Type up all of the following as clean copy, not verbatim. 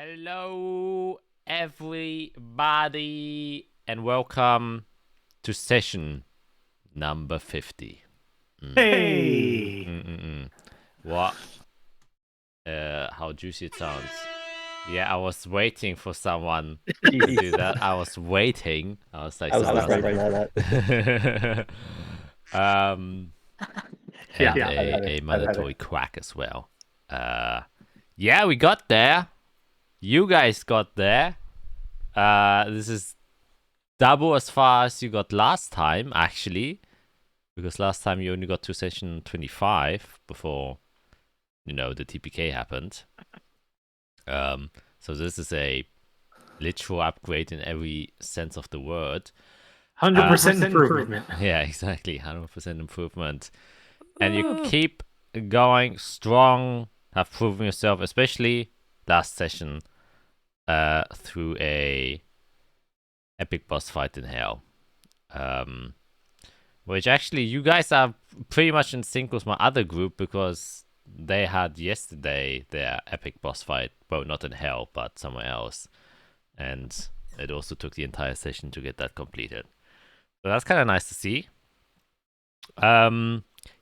Hello, everybody, and welcome to session number 50. Hey! What? How juicy it sounds. Yeah, I was waiting for someone to do that. I was waiting. I was like, I was not ready for that. and a mandatory quack as well. Yeah, we got there. You guys got there. This is double as far as you got last time, actually. Because last time you only got to session 25 before, the TPK happened. So this is a literal upgrade in every sense of the word. 100% improvement. Yeah, exactly. 100% improvement. And you keep going strong, have proven yourself, especially last session, through a epic boss fight in hell. Which actually you guys are pretty much in sync with my other group, because they had yesterday their epic boss fight. Well, not in hell, but somewhere else. And it also took the entire session to get that completed. So that's kind of nice to see.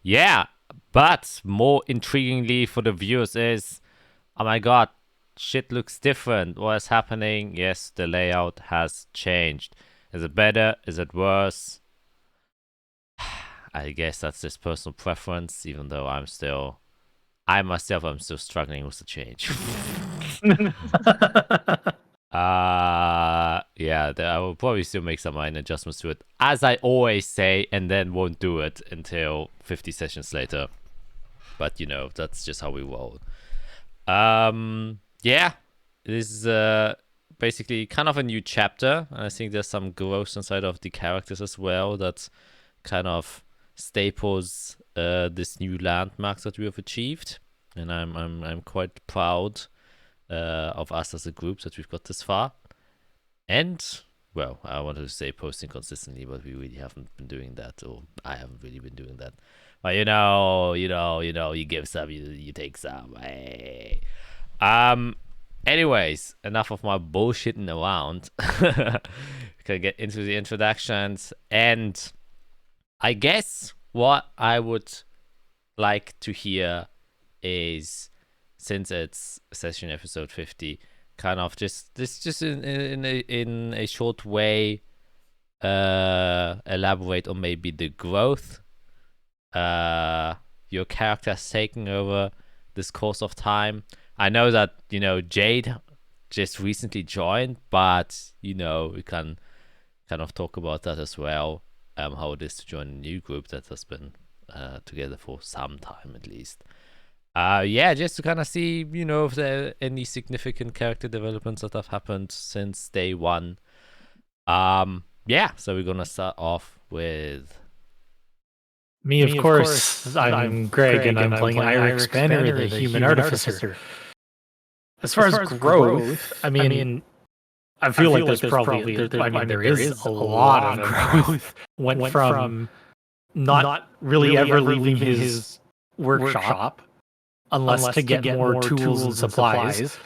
Yeah, but more intriguingly for the viewers is, oh my god, shit looks different. What is happening? Yes, the layout has changed. Is it better? Is it worse? I guess that's just personal preference, even though I'm still struggling with the change. Yeah, I will probably still make some minor adjustments to it, as I always say, and then won't do it until 50 sessions later. But that's just how we roll. Yeah, this is basically kind of a new chapter. I think there's some growth inside of the characters as well that kind of staples this new landmarks that we have achieved, and I'm quite proud of us as a group that we've got this far. And well, I wanted to say posting consistently, but we really haven't been doing that, or I haven't really been doing that. But you give some, you take some. Hey. Anyways, enough of my bullshitting around. We can get into the introductions, and I guess what I would like to hear is, since it's session episode 50, kind of just in a short way, elaborate on maybe the growth your character has taken over this course of time. I know that Jade just recently joined, but we can kind of talk about that as well. How it is to join a new group that has been together for some time at least. Yeah, just to kind of see, if there are any significant character developments that have happened since day one. Yeah, so we're gonna start off with Me, of course. I'm Greg, and I'm playing Iric Spanner, the human artificer. As far as growth, I mean, I feel like there's probably there is a lot of growth. Went from not really ever leaving his workshop unless to get more tools and supplies,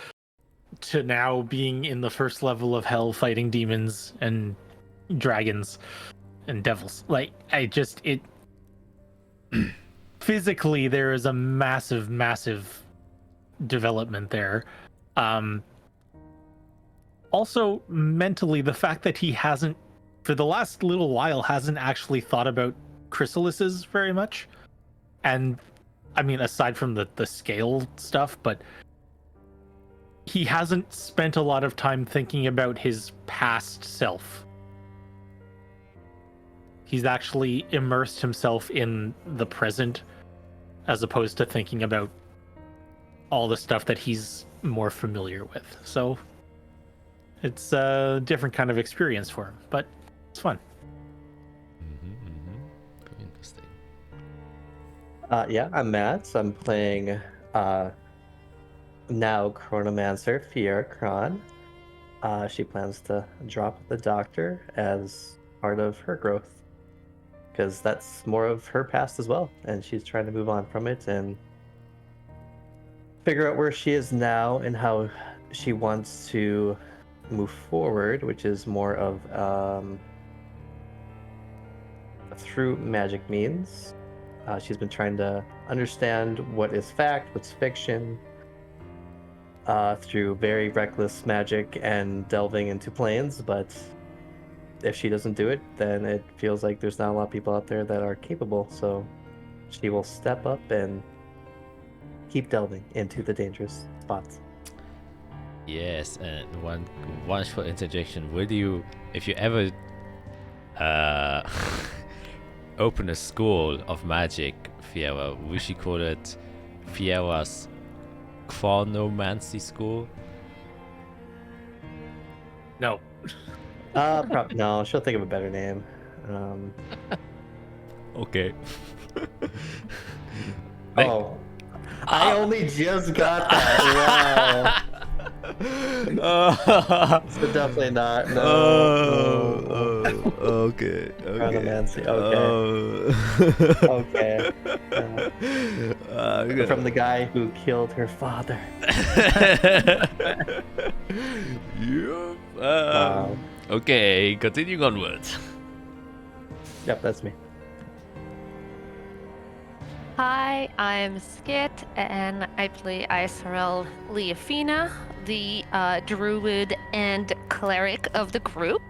to now being in the first level of hell, fighting demons and dragons and devils. Like, physically there is a massive development there. Also mentally, the fact that he hasn't, for the last little while, hasn't actually thought about chrysalises very much. And I mean, aside from the scale stuff, but he hasn't spent a lot of time thinking about his past self. He's actually immersed himself in the present, as opposed to thinking about all the stuff that he's more familiar with. So it's a different kind of experience for him, but it's fun. Very interesting. Yeah, I'm Matt. So I'm playing now Chronomancer Fiera Kron. She plans to drop the doctor as part of her growth, because that's more of her past as well, and she's trying to move on from it and figure out where she is now and how she wants to move forward, which is more of through magic means. She's been trying to understand what is fact, what's fiction, through very reckless magic and delving into planes, but if she doesn't do it, then it feels like there's not a lot of people out there that are capable, so she will step up and keep delving into the dangerous spots. Yes, and one short interjection. Would you, if you ever open a school of magic, Fiera, we should call it Fiera's Chronomancy School? No. No, she'll think of a better name. Okay. Oh, I only just got that. Wow. So definitely not. No. Okay. Chronomancy. Okay. Okay. From the guy who killed her father. Yep. Wow. Okay, continuing onwards. Yep, that's me. Hi, I'm Skit, and I play Isarel Leafina, the druid and cleric of the group.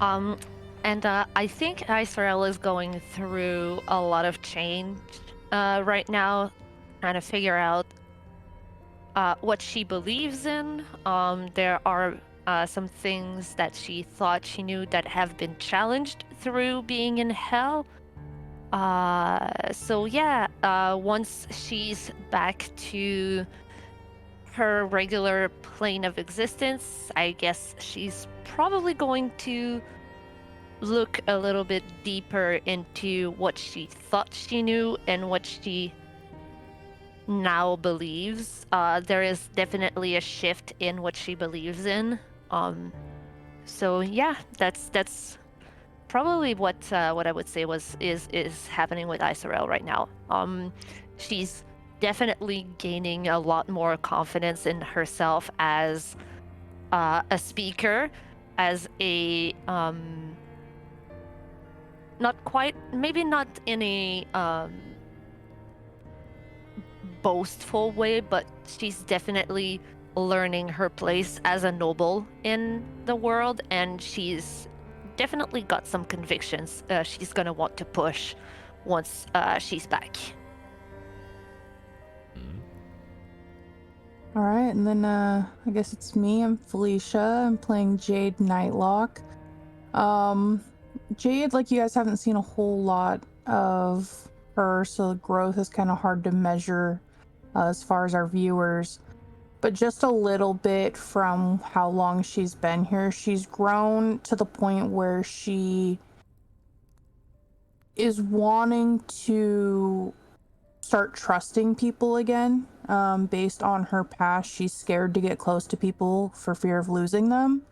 I think Isarel is going through a lot of change right now, trying to figure out what she believes in. There are some things that she thought she knew that have been challenged through being in hell. Once she's back to her regular plane of existence, I guess she's probably going to look a little bit deeper into what she thought she knew and what she now believes. There is definitely a shift in what she believes in. That's probably what I would say is happening with Isarel right now. She's definitely gaining a lot more confidence in herself as a speaker, as a maybe not in a boastful way, but she's definitely learning her place as a noble in the world, and she's definitely got some convictions she's gonna want to push once she's back. All right, and then I guess it's me. I'm Felicia. I'm playing Jade Nightlock. Jade, like, you guys haven't seen a whole lot of her, so the growth is kind of hard to measure as far as our viewers. But just a little bit from how long she's been here, she's grown to the point where she is wanting to start trusting people again. Based on her past, she's scared to get close to people for fear of losing them.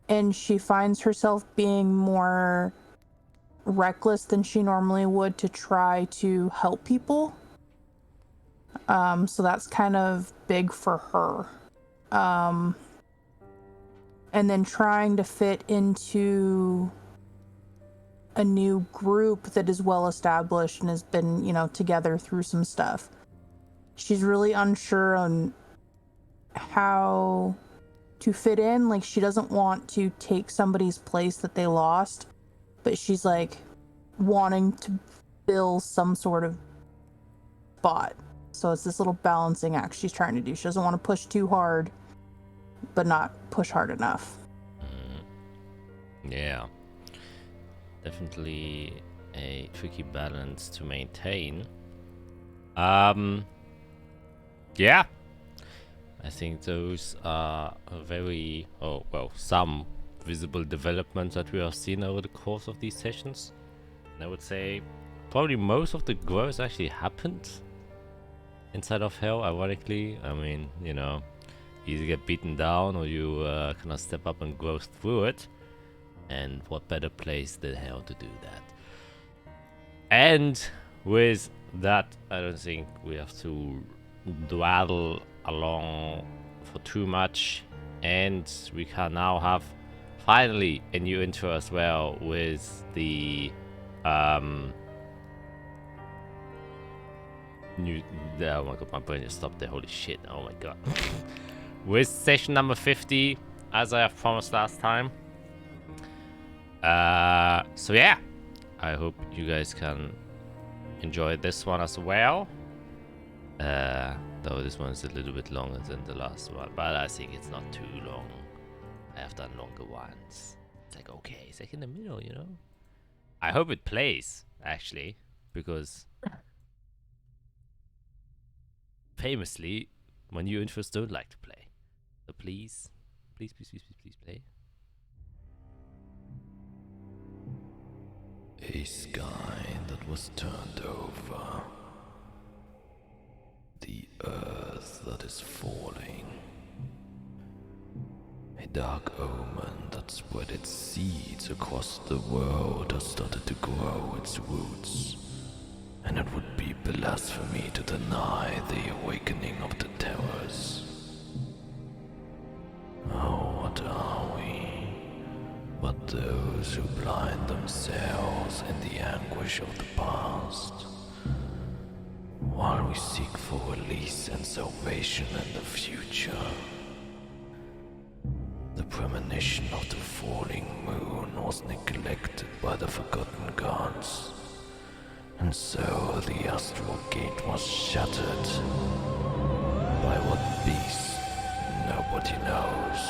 And she finds herself being more reckless than she normally would to try to help people. So that's kind of big for her. And then trying to fit into a new group that is well established and has been, together through some stuff. She's really unsure on how to fit in. Like, she doesn't want to take somebody's place that they lost, but she's like wanting to fill some sort of spot. So it's this little balancing act she's trying to do. She doesn't want to push too hard, but not push hard enough. Yeah. Definitely a tricky balance to maintain. Yeah. I think those are some visible developments that we have seen over the course of these sessions. And I would say probably most of the growth actually happened inside of hell, ironically. I mean, you either get beaten down or you kind of step up and grow through it. And what better place than hell to do that? And with that, I don't think we have to dawdle along for too much, and we can now have finally a new intro as well with the new. Oh my god, my brain just stopped there. Holy shit! Oh my god. With session number 50, as I have promised last time. So yeah, I hope you guys can enjoy this one as well. Though this one is a little bit longer than the last one, but I think it's not too long. I have done longer ones. It's like, okay, it's like in the middle, you know? I hope it plays, actually, because famously, my new intros don't like to play. So please, please, please, please, please, please play. A sky that was turned over. The earth that is falling. A dark omen that spread its seeds across the world has started to grow its roots. And it would be blasphemy to deny the awakening of the terrors. Oh, what are we? But those who blind themselves in the anguish of the past. While we seek for release and salvation in the future. The premonition of the falling moon was neglected by the forgotten gods. And so the astral gate was shattered. By what beast, nobody knows.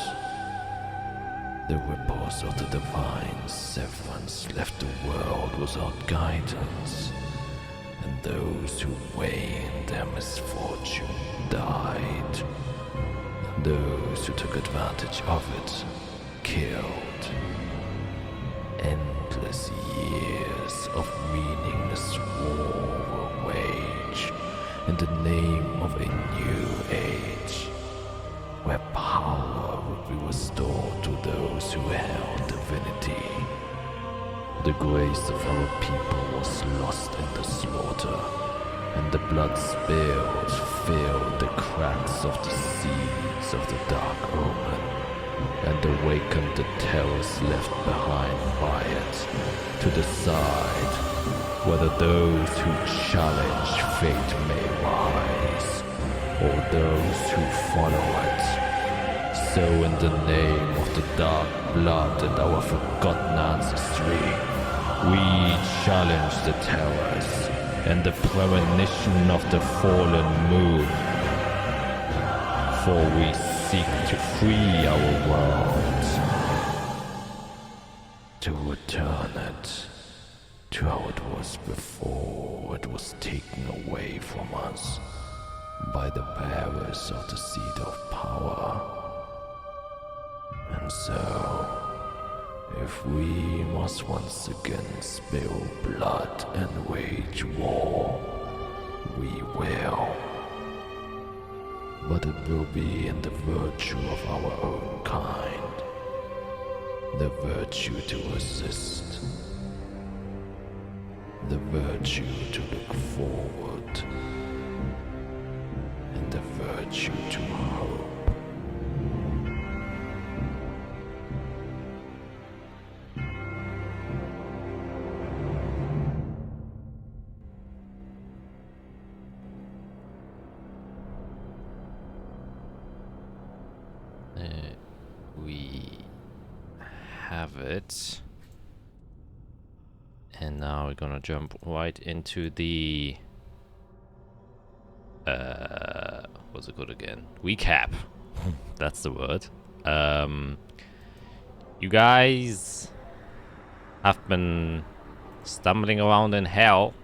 The ripples of the divine severance left the world without guidance. And those who waned their misfortune died. And those who took advantage of it killed. Endless years of meaningless war were waged in the name of a new age, where power would be restored to those who held divinity. The grace of our people was lost in the slaughter, and the blood spilled filled the cracks of the seeds of the dark omen, and awakened the terrors left behind by it, to decide whether those who challenge fate may rise, or those who follow it. So in the name of the dark blood and our forgotten ancestry, we challenge the terrors and the premonition of the fallen moon. For we seek to free our world, to return it to how it was before it was taken away from us by the bearers of the seed of power. And so, if we must once again spill blood and wage war, we will. But it will be in the virtue of our own kind, the virtue to resist, the virtue to look forward, and the virtue to hope. We have it. And now we're gonna jump right into the what's it called again? Recap. That's the word. You guys have been stumbling around in hell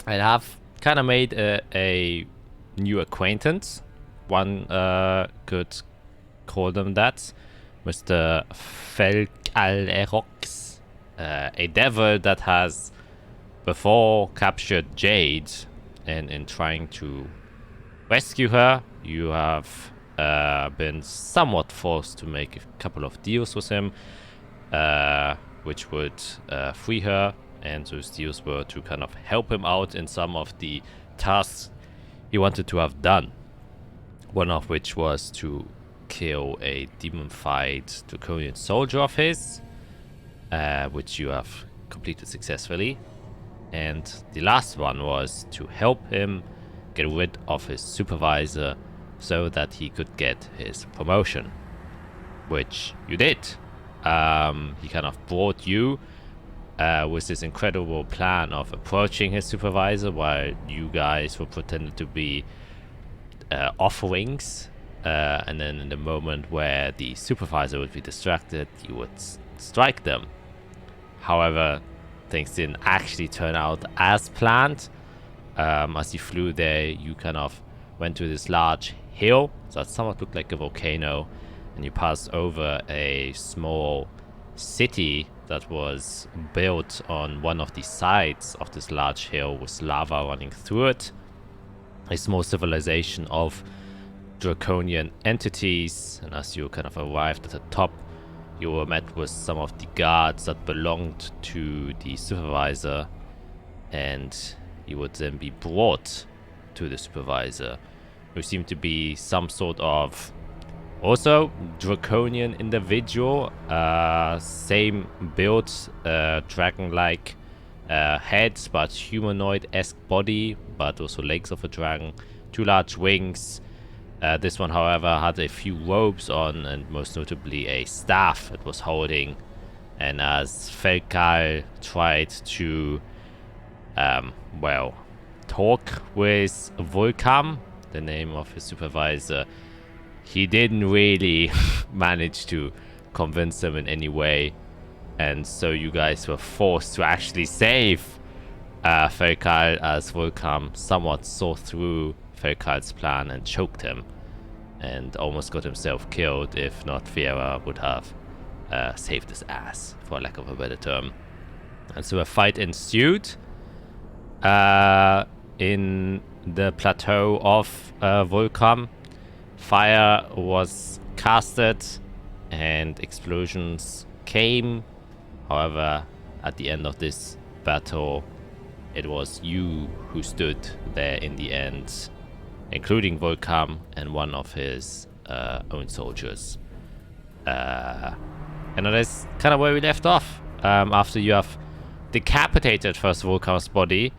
and have kind of made a new acquaintance. One could call them that. Mr. Felcalerox, a devil that has before captured Jade, and in trying to rescue her, you have been somewhat forced to make a couple of deals with him, which would free her, and those deals were to kind of help him out in some of the tasks he wanted to have done. One of which was to kill a demon-fied draconian soldier of his, which you have completed successfully. And the last one was to help him get rid of his supervisor so that he could get his promotion, which you did. He kind of brought you with this incredible plan of approaching his supervisor while you guys were pretended to be offerings, and then in the moment where the supervisor would be distracted, you would strike them. However, things didn't actually turn out as planned. As you flew there, you kind of went to this large hill, so it somewhat looked like a volcano, and you passed over a small city that was built on one of the sides of this large hill with lava running through it. A small civilization of draconian entities, and as you kind of arrived at the top, you were met with some of the guards that belonged to the supervisor, and you would then be brought to the supervisor, who seemed to be some sort of also draconian individual, same build, dragon-like heads, but humanoid-esque body, but also legs of a dragon, 2 large wings. This one, however, had a few robes on, and most notably a staff it was holding. And as Felkal tried to, talk with Volcam, the name of his supervisor, he didn't really manage to convince him in any way. And so you guys were forced to actually save Felkal, as Volcam somewhat saw through Felkal's plan and choked him, and almost got himself killed if not Fiera would have saved his ass, for lack of a better term. And so a fight ensued in the plateau of Volcam. Fire was casted and explosions came. However, at the end of this battle, it was you who stood there in the end, including Volcam and one of his own soldiers. And that is kind of where we left off. After you have decapitated first Volcam's body,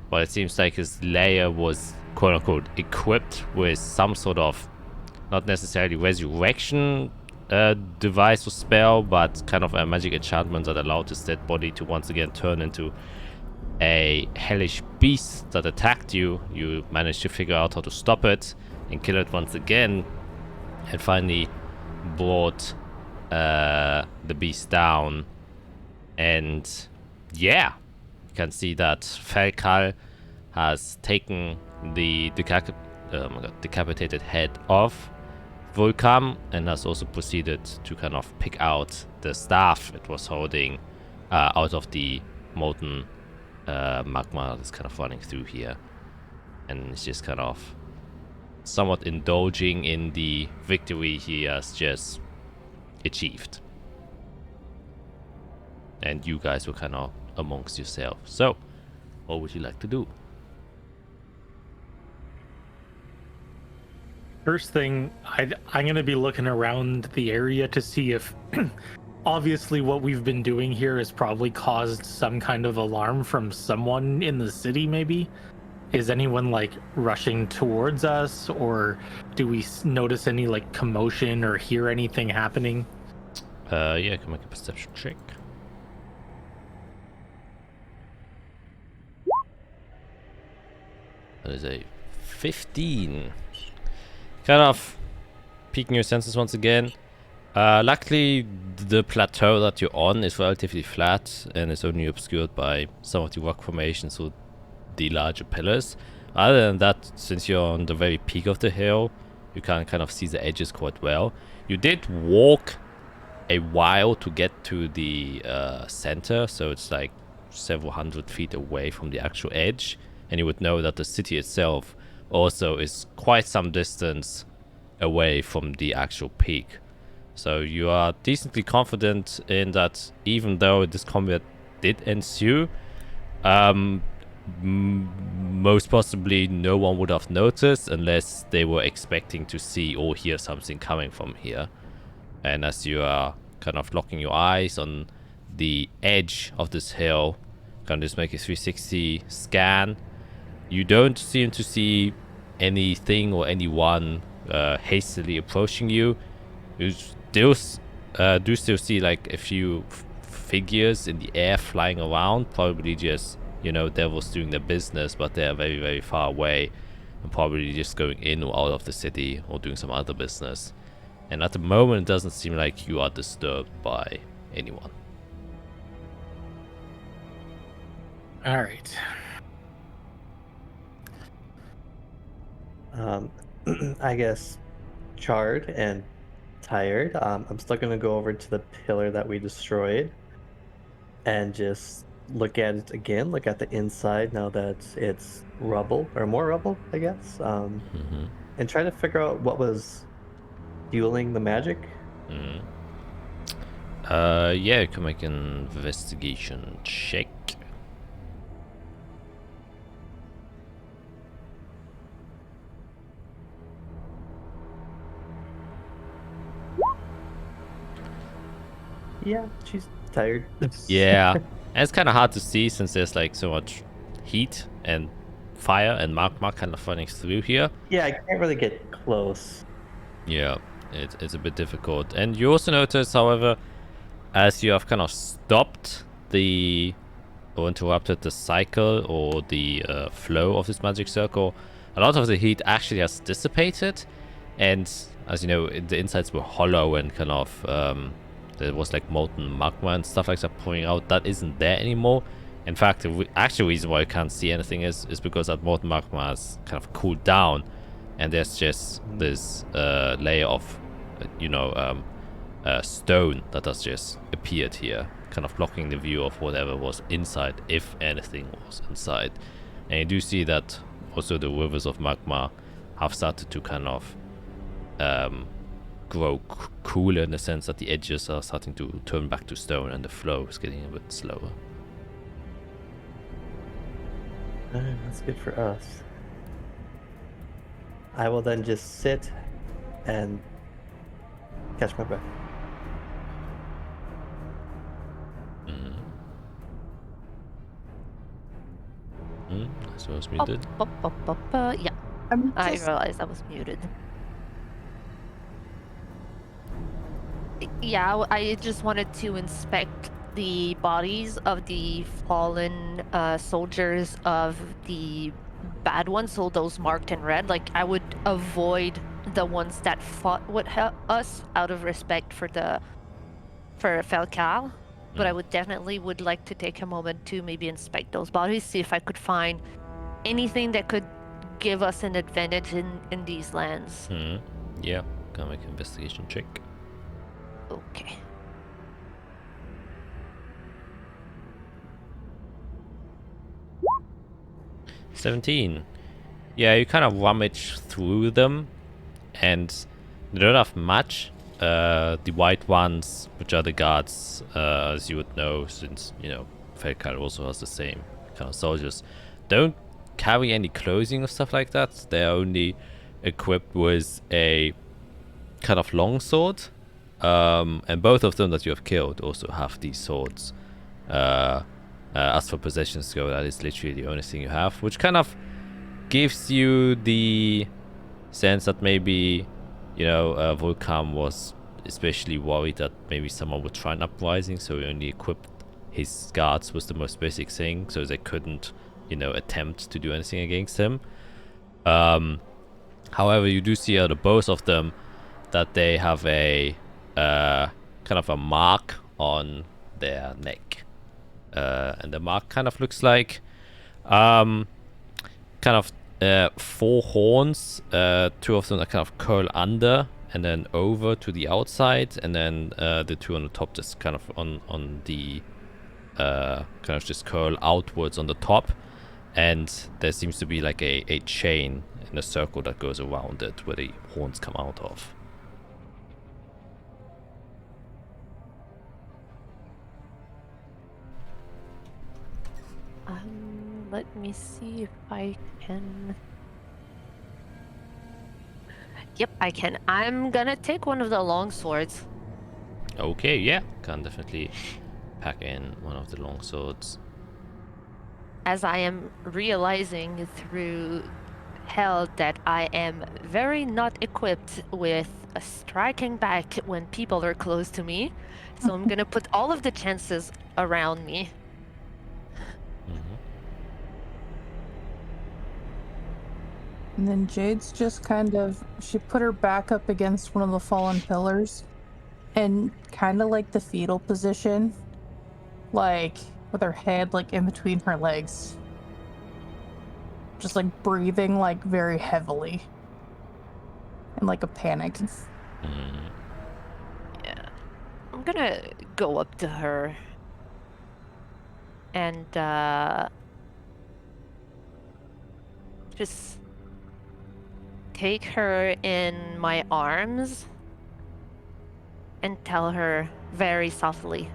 but it seems like his lair was quote-unquote equipped with some sort of, not necessarily resurrection device or spell, but kind of a magic enchantment that allowed his dead body to once again turn into a hellish beast that attacked you. You managed to figure out how to stop it and kill it once again, and finally brought the beast down. And yeah, you can see that Felkal has taken the decapitated head of Volcam and has also proceeded to kind of pick out the staff it was holding out of the molten magma that's kind of running through here, and it's just kind of somewhat indulging in the victory he has just achieved. And you guys were kind of amongst yourselves. So, what would you like to do? First thing, I'm going to be looking around the area to see if obviously what we've been doing here has probably caused some kind of alarm from someone in the city, maybe. Is anyone like rushing towards us, or do we notice any like commotion or hear anything happening? Yeah, I can make a perception check. That is a 15. Kind of peeking your senses once again. Luckily, the plateau that you're on is relatively flat and is only obscured by some of the rock formations or the larger pillars. Other than that, since you're on the very peak of the hill, you can kind of see the edges quite well. You did walk a while to get to the center, so it's like several hundred feet away from the actual edge, and you would know that the city itself also is quite some distance away from the actual peak. So you are decently confident in that, even though this combat did ensue, most possibly no one would have noticed unless they were expecting to see or hear something coming from here. And as you are kind of locking your eyes on the edge of this hill, can just make a 360 scan. You don't seem to see anything or anyone hastily approaching you. You still do still see like a few figures in the air flying around, probably just, you know, devils doing their business, but they're very, very far away and probably just going in or out of the city or doing some other business. And at the moment, it doesn't seem like you are disturbed by anyone. All right. I guess charred and tired. I'm still gonna go over to the pillar that we destroyed and just look at it again, look at the inside now that it's rubble or more rubble, I guess. And try to figure out what was fueling the magic. Yeah, you can make an investigation check. Yeah, she's tired. Yeah, and it's kind of hard to see since there's like so much heat and fire and magma kind of running through here. Yeah, I can't really get close. Yeah, it's a bit difficult. And you also notice, however, as you have kind of stopped the or interrupted the cycle or the flow of this magic circle, a lot of the heat actually has dissipated. And as you know, the insides were hollow and kind of there was like molten magma and stuff like that pouring out. That isn't there anymore. In fact, the actual reason why you can't see anything is because that molten magma has kind of cooled down, and there's just this layer of, stone that has just appeared here, kind of blocking the view of whatever was inside, if anything was inside. And you do see that also the rivers of magma have started to kind of grow cooler, in the sense that the edges are starting to turn back to stone and the flow is getting a bit slower. That's good for us. I will then just sit and catch my breath. I suppose muted. Yeah, I realized I was muted. Yeah, I just wanted to inspect the bodies of the fallen soldiers of the bad ones, so those marked in red. Like, I would avoid the ones that fought with us out of respect for Falcal, but I would definitely like to take a moment to maybe inspect those bodies, see if I could find anything that could give us an advantage in these lands. Yeah, can make an investigation check. Okay. $17. Yeah, you kind of rummage through them, and they don't have much. The white ones, which are the guards, as you would know, since, you know, Felkal also has the same kind of soldiers, don't carry any clothing or stuff like that. They're only equipped with a kind of long sword. And both of them that you have killed also have these swords. As for possessions go, that is literally the only thing you have, which kind of gives you the sense that maybe, you know, Volcam was especially worried that maybe someone would try an uprising, so he only equipped his guards with the most basic thing, so they couldn't, you know, attempt to do anything against him. However, you do see out of both of them that they have a kind of a mark on their neck, and the mark kind of looks like kind of 4 horns. 2 of them that kind of curl under and then over to the outside, and then the 2 on the top just kind of on the kind of just curl outwards on the top, and there seems to be like a chain in a circle that goes around it where the horns come out of. Let me see if I can. Yep, I can. I'm gonna take one of the long swords. Okay, yeah, can definitely pack in one of the long swords. As I am realizing through hell that I am very not equipped with striking back when people are close to me. So I'm gonna put all of the chances around me. Mm-hmm. And then Jade's just she put her back up against one of the fallen pillars and kind of like the fetal position, like with her head like in between her legs. Just like breathing like very heavily. In like a panic. Mm-hmm. Yeah. I'm gonna go up to her and just take her in my arms and tell her very softly,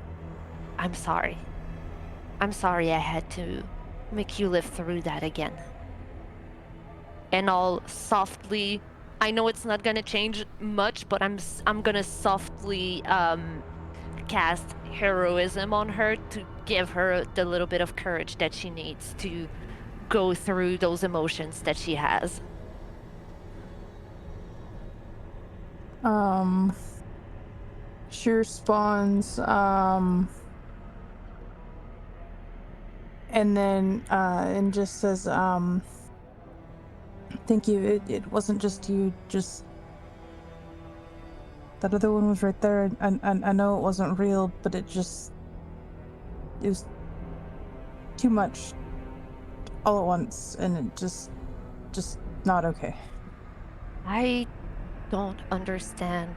I'm sorry. I'm sorry I had to make you live through that again. And I'll softly, I know it's not gonna change much, but I'm gonna softly cast heroism on her to give her the little bit of courage that she needs to go through those emotions that she has. She responds, and then and just says, thank you. It wasn't just you, just that other one was right there. I know it wasn't real, but it was too much all at once, and it just not okay. I don't understand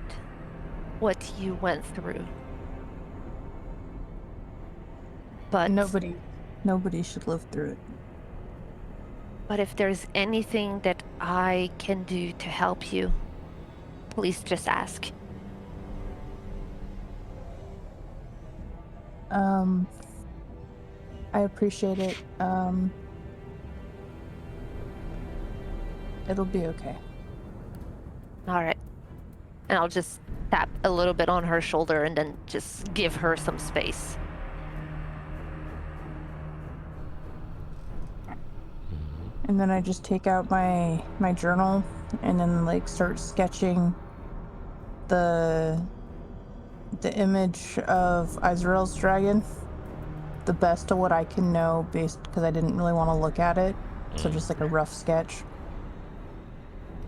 what you went through. But Nobody should live through it. But if there's anything that I can do to help you, please just ask. I appreciate it. It'll be okay. All right. And I'll just tap a little bit on her shoulder and then just give her some space. And then I just take out my journal and then like start sketching the image of Israel's dragon, the best of what I can know, based because I didn't really want to look at it, so just like a rough sketch.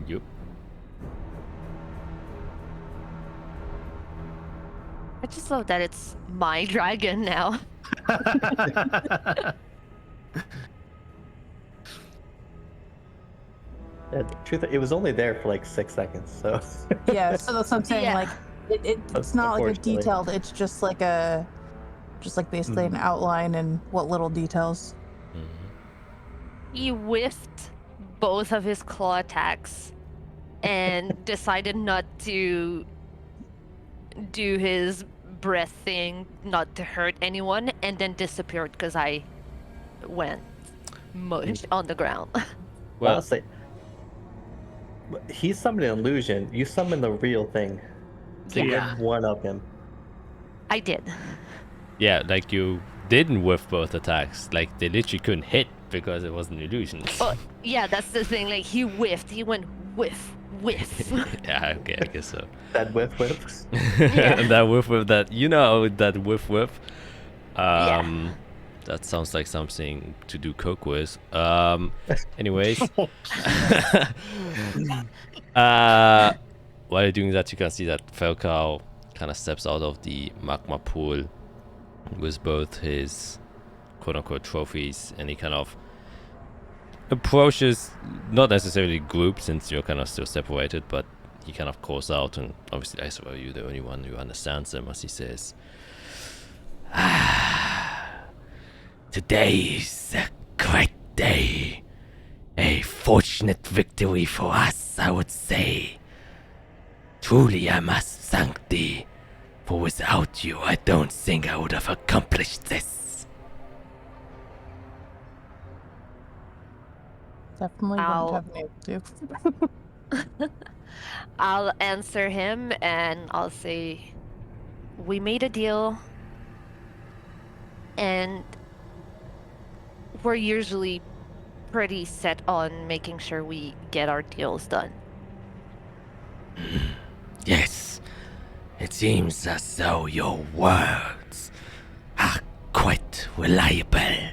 Yep. I just love that it's my dragon now. Yeah, truth, it was only there for like 6 seconds, so. Yeah, so that's what I'm saying. Yeah. Like it's not like a detailed. It's just like basically an outline and what little details. He whiffed both of his claw attacks and decided not to do his breath thing, not to hurt anyone, and then disappeared because I went mushed on the ground. Well, Honestly, he summoned an illusion. You summoned the real thing. So you Yeah. did one of him. I did. yeah, like you didn't whiff both attacks. Like they literally couldn't hit because it was an illusion. Oh, yeah, that's the thing. Like, he whiffed. He went whiff, whiff. Yeah, okay, I guess so. That whiff. And that whiff, that that whiff. That sounds like something to do coke with. Anyways, while you're doing that, you can see that Falcao kind of steps out of the magma pool with both his quote-unquote trophies, and he kind of approaches, not necessarily group since you're kind of still separated, but he kind of calls out, and obviously I swear you're the only one who understands him as he says, Today is a great day. A fortunate victory for us, I would say. Truly, I must thank thee, for without you, I don't think I would have accomplished this. Definitely I'll- wouldn't have been able to. I'll answer him and I'll say, we made a deal, and we're usually pretty set on making sure we get our deals done. Yes, it seems as though your words are quite reliable.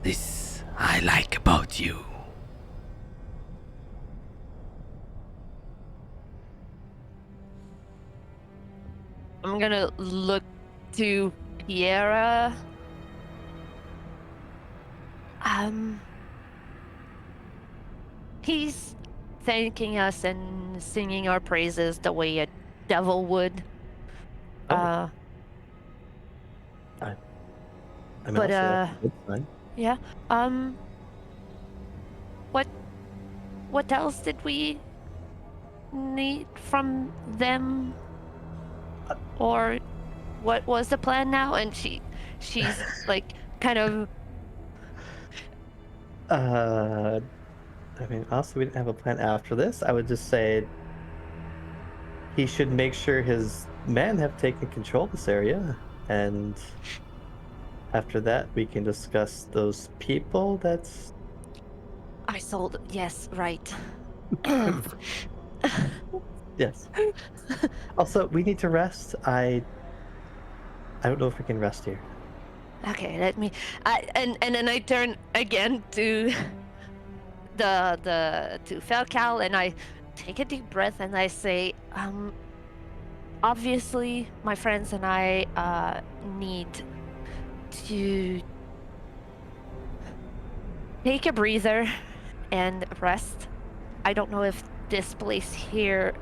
This I like about you. I'm gonna look to Piera. He's thanking us and singing our praises the way a devil would. Oh. I mean, But, also, that's a good sign. Yeah. What else did we need from them? Or what was the plan now? And she's like kind of. I mean, also, we didn't have a plan after this. I would just say he should make sure his men have taken control of this area, and after that, we can discuss those people. That's I sold. Yes, right. yes. Also, we need to rest. I don't know if we can rest here. Okay, let me. And then I turn again to to Felcal, and I take a deep breath and I say, obviously, my friends and I need to take a breather and rest. I don't know if this place here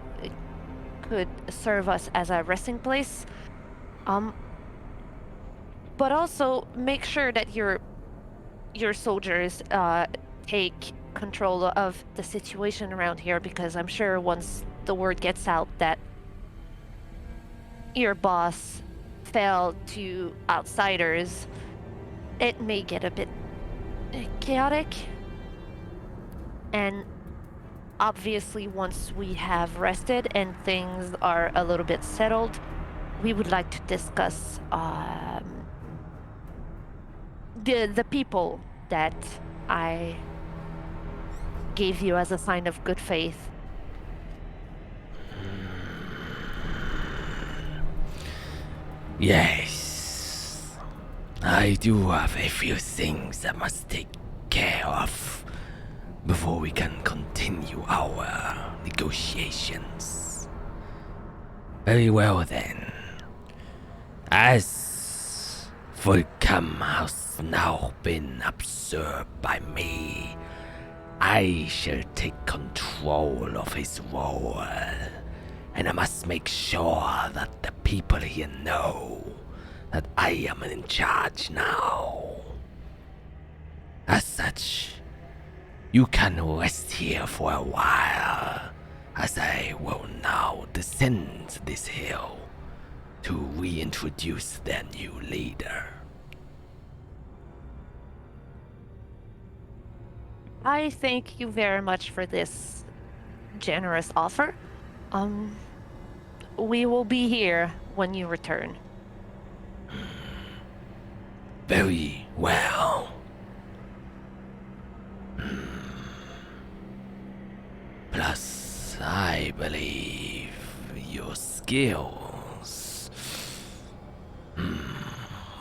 could serve us as a resting place. But also make sure that your soldiers take control of the situation around here, because I'm sure once the word gets out that your boss fell to outsiders, it may get a bit chaotic. And obviously, once we have rested and things are a little bit settled, we would like to discuss the people that I gave you as a sign of good faith. Yes, I do have a few things I must take care of before we can continue our negotiations. Very well then. As Volcom has now been absorbed by me, I shall take control of his role, and I must make sure that the people here know that I am in charge now. As such, you can rest here for a while, as I will now descend this hill to reintroduce their new leader. I thank you very much for this generous offer. We will be here when you return. Very well. Plus, I believe your skills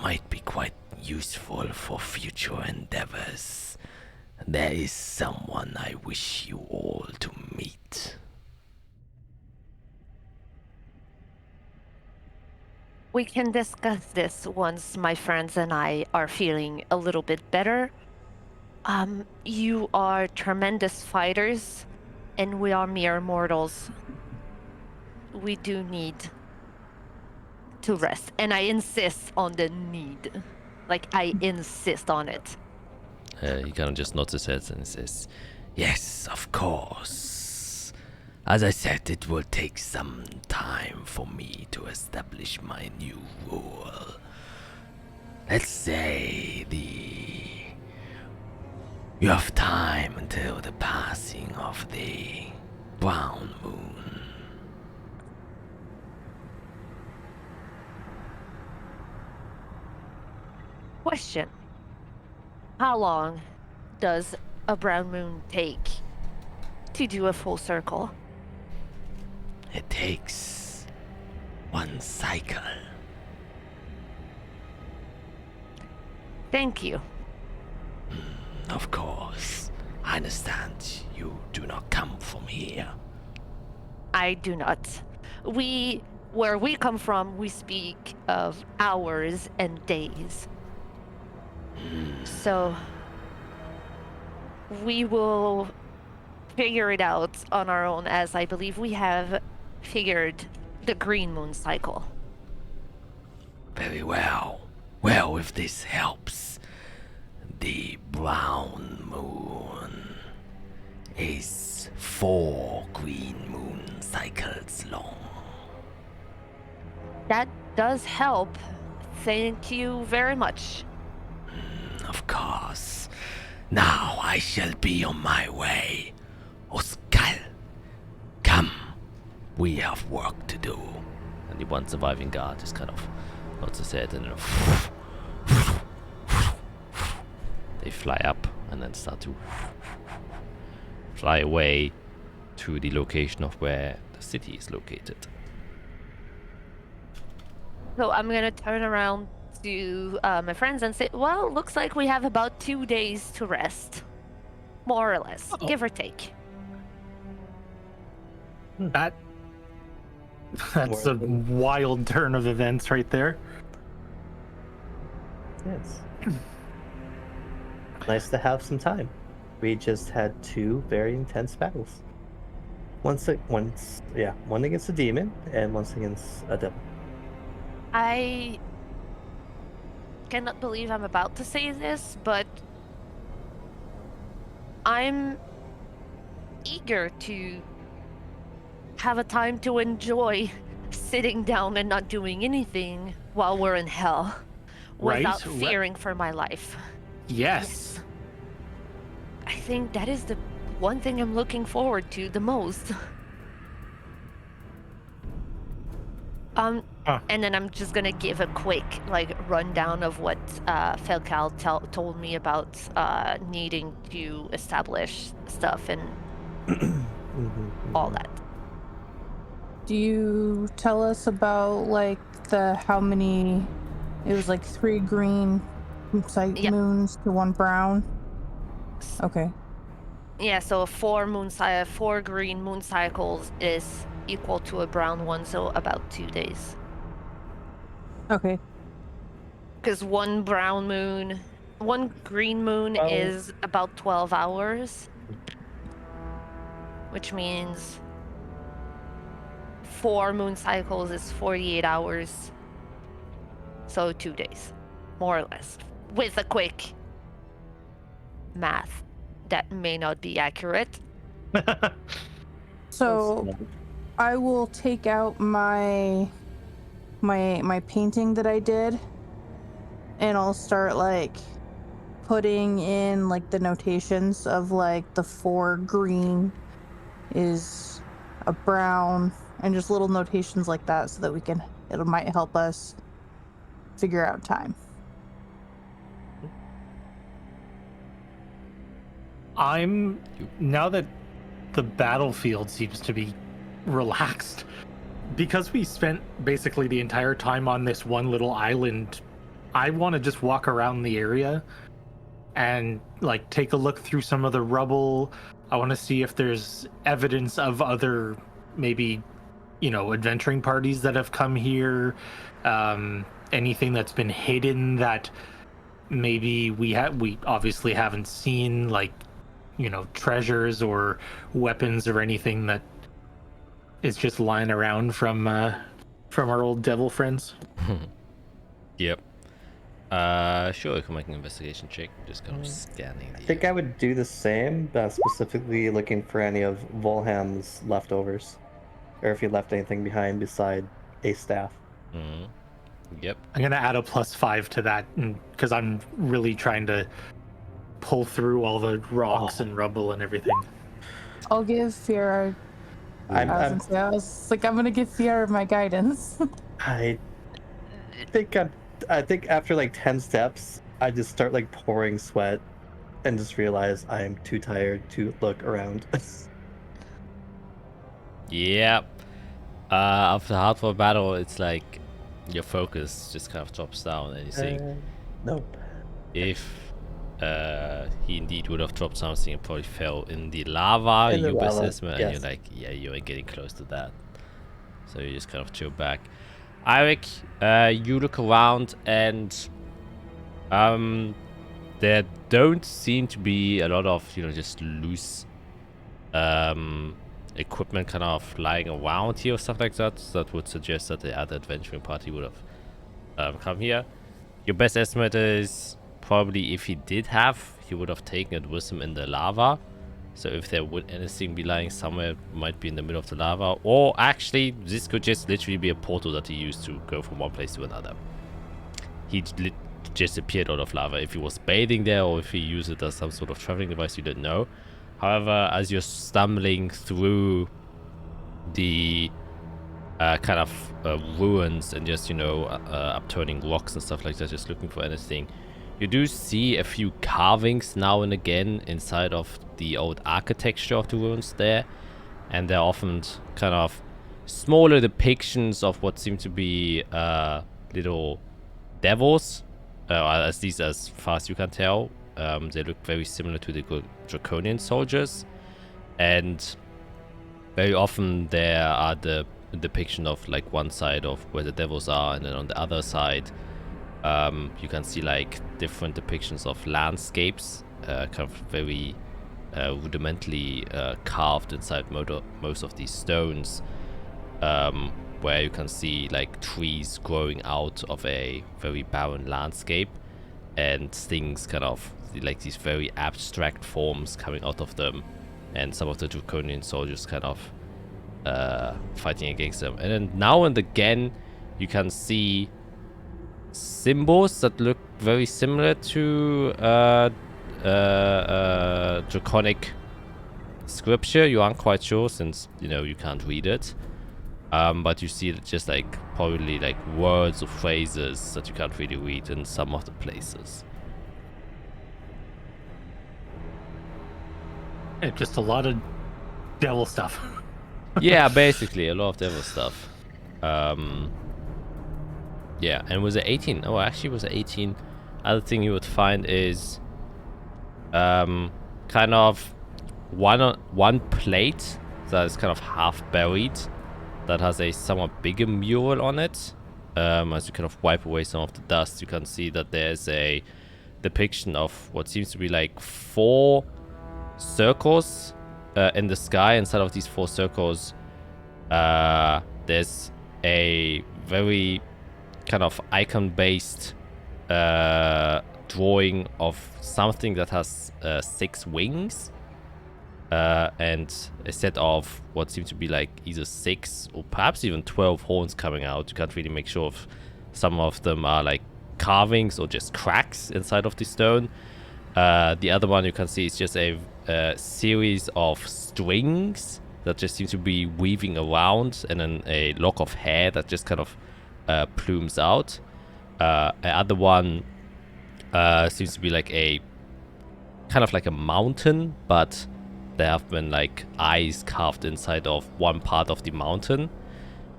might be quite useful for future endeavors. There is someone I wish you all to meet. We can discuss this once my friends and I are feeling a little bit better. You are tremendous fighters, and we are mere mortals. We do need to rest, and I insist on the need. Like, I insist on it. He kind of just nods his head and says, Yes, of course. As I said, it will take some time for me to establish my new rule. Let's say the You have time until the passing of the brown moon. Question. How long does a brown moon take to do a full circle? It takes one cycle. Thank you. Of course, I understand you do not come from here. I do not. Where we come from, we speak of hours and days. So, we will figure it out on our own, as I believe we have figured the green moon cycle. Very well. Well, if this helps, the brown moon is 4 green moon cycles long. That does help. Thank you very much. Of course. Now I shall be on my way. Oscar, come. We have work to do. And the one surviving guard just kind of nods his head and they fly up and then start to fly away to the location of where the city is located. So I'm gonna turn around to my friends and say, well, looks like we have about 2 days to rest. More or less, give or take. That's a wild turn of events right there. Yes. Nice to have some time. We just had 2 very intense battles. One against a demon and once against a devil. I cannot believe I'm about to say this, but I'm eager to have a time to enjoy sitting down and not doing anything while we're in hell without fearing for my life. Yes. I think that is the one thing I'm looking forward to the most. And then I'm just gonna give a quick rundown of what Felcal told me about needing to establish stuff and all that. Do you tell us about how many? It was 3 green moons to 1 brown. Okay. Yeah, so 4 green moon cycles is equal to a brown one, so about 2 days. Okay. Because 1 green moon is about 12 hours, which means 4 moon cycles is 48 hours. So 2 days, more or less, with a quick math that may not be accurate. So I will take out my painting that I did, and I'll start putting in the notations of the 4 green is a brown, and just little notations like that, so that it might help us figure out time. Now that the battlefield seems to be relaxed, because we spent basically the entire time on this one little island, I want to just walk around the area and take a look through some of the rubble. I want to see if there's evidence of other maybe adventuring parties that have come here, anything that's been hidden that maybe we obviously haven't seen, treasures or weapons or anything that is just lying around from our old devil friends. Yep. Sure, you can make an investigation check. Just kind of scanning. I think I would do the same, specifically looking for any of Volham's leftovers, or if he left anything behind beside a staff. Yep. I'm gonna add a +5 to that because I'm really trying to pull through all the rocks and rubble and everything. I'll give Fiora. I was like, I'm gonna give Fiora my guidance. I think after like 10 steps, I just start like pouring sweat and just realize I'm too tired to look around. Yep. After hardcore battle, it's like your focus just kind of drops down, and you think, nope. if he indeed would have dropped something and probably fell in the lava, you assessment, and you're like, yeah, you are getting close to that. So you just kind of chill back. Eirik, you look around, and there don't seem to be a lot of, just loose equipment kind of lying around here or stuff like that. So that would suggest that the other adventuring party would have come here. Your best estimate is probably if he did have, he would have taken it with him in the lava. So if there would anything be lying somewhere, it might be in the middle of the lava. Or actually, this could just literally be a portal that he used to go from one place to another. He just appeared out of lava. If he was bathing there or if he used it as some sort of traveling device, you don't know. However, as you're stumbling through the kind of ruins and just, upturning rocks and stuff like that, just looking for anything, you do see a few carvings now and again inside of the old architecture of the ruins there. And they're often kind of smaller depictions of what seem to be little devils, at least as far as you can tell. They look very similar to the Draconian soldiers. And very often there are the depiction of like one side of where the devils are, and then on the other side you can see like different depictions of landscapes, kind of very rudimentally carved inside most of these stones, where you can see like trees growing out of a very barren landscape, and things kind of like these very abstract forms coming out of them, and some of the Draconian soldiers kind of fighting against them. And then now and again you can see symbols that look very similar to Draconic scripture. You aren't quite sure since you can't read it, but you see just like probably like words or phrases that you can't really read in some of the places. Just a lot of devil stuff. Yeah, basically a lot of devil stuff. Yeah, and was it 18? Oh, actually was it 18? Other thing you would find is kind of one plate that is kind of half buried, that has a somewhat bigger mural on it. As you kind of wipe away some of the dust, you can see that there's a depiction of what seems to be like 4 circles in the sky. Inside of these 4 circles, there's a very kind of icon-based drawing of something that has 6 wings, and a set of what seems to be like either 6 or perhaps even 12 horns coming out. You can't really make sure if some of them are like carvings or just cracks inside of the stone. The other one you can see is just a series of strings that just seem to be weaving around, and then a lock of hair that just kind of plumes out. Other one seems to be like a kind of like a mountain, but there have been like eyes carved inside of one part of the mountain.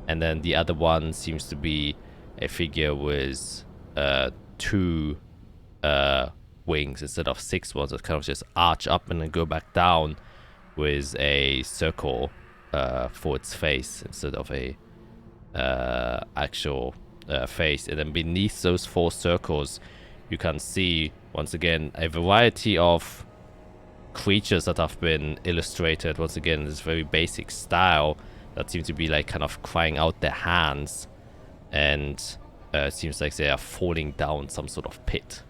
And then the other one seems to be a figure with 2 wings instead of 6 ones that kind of just arch up and then go back down, with a circle for its face instead of a actual face. And then beneath those 4 circles you can see once again a variety of creatures that have been illustrated once again in this very basic style, that seem to be like kind of crying out their hands, and it seems like they are falling down some sort of pit.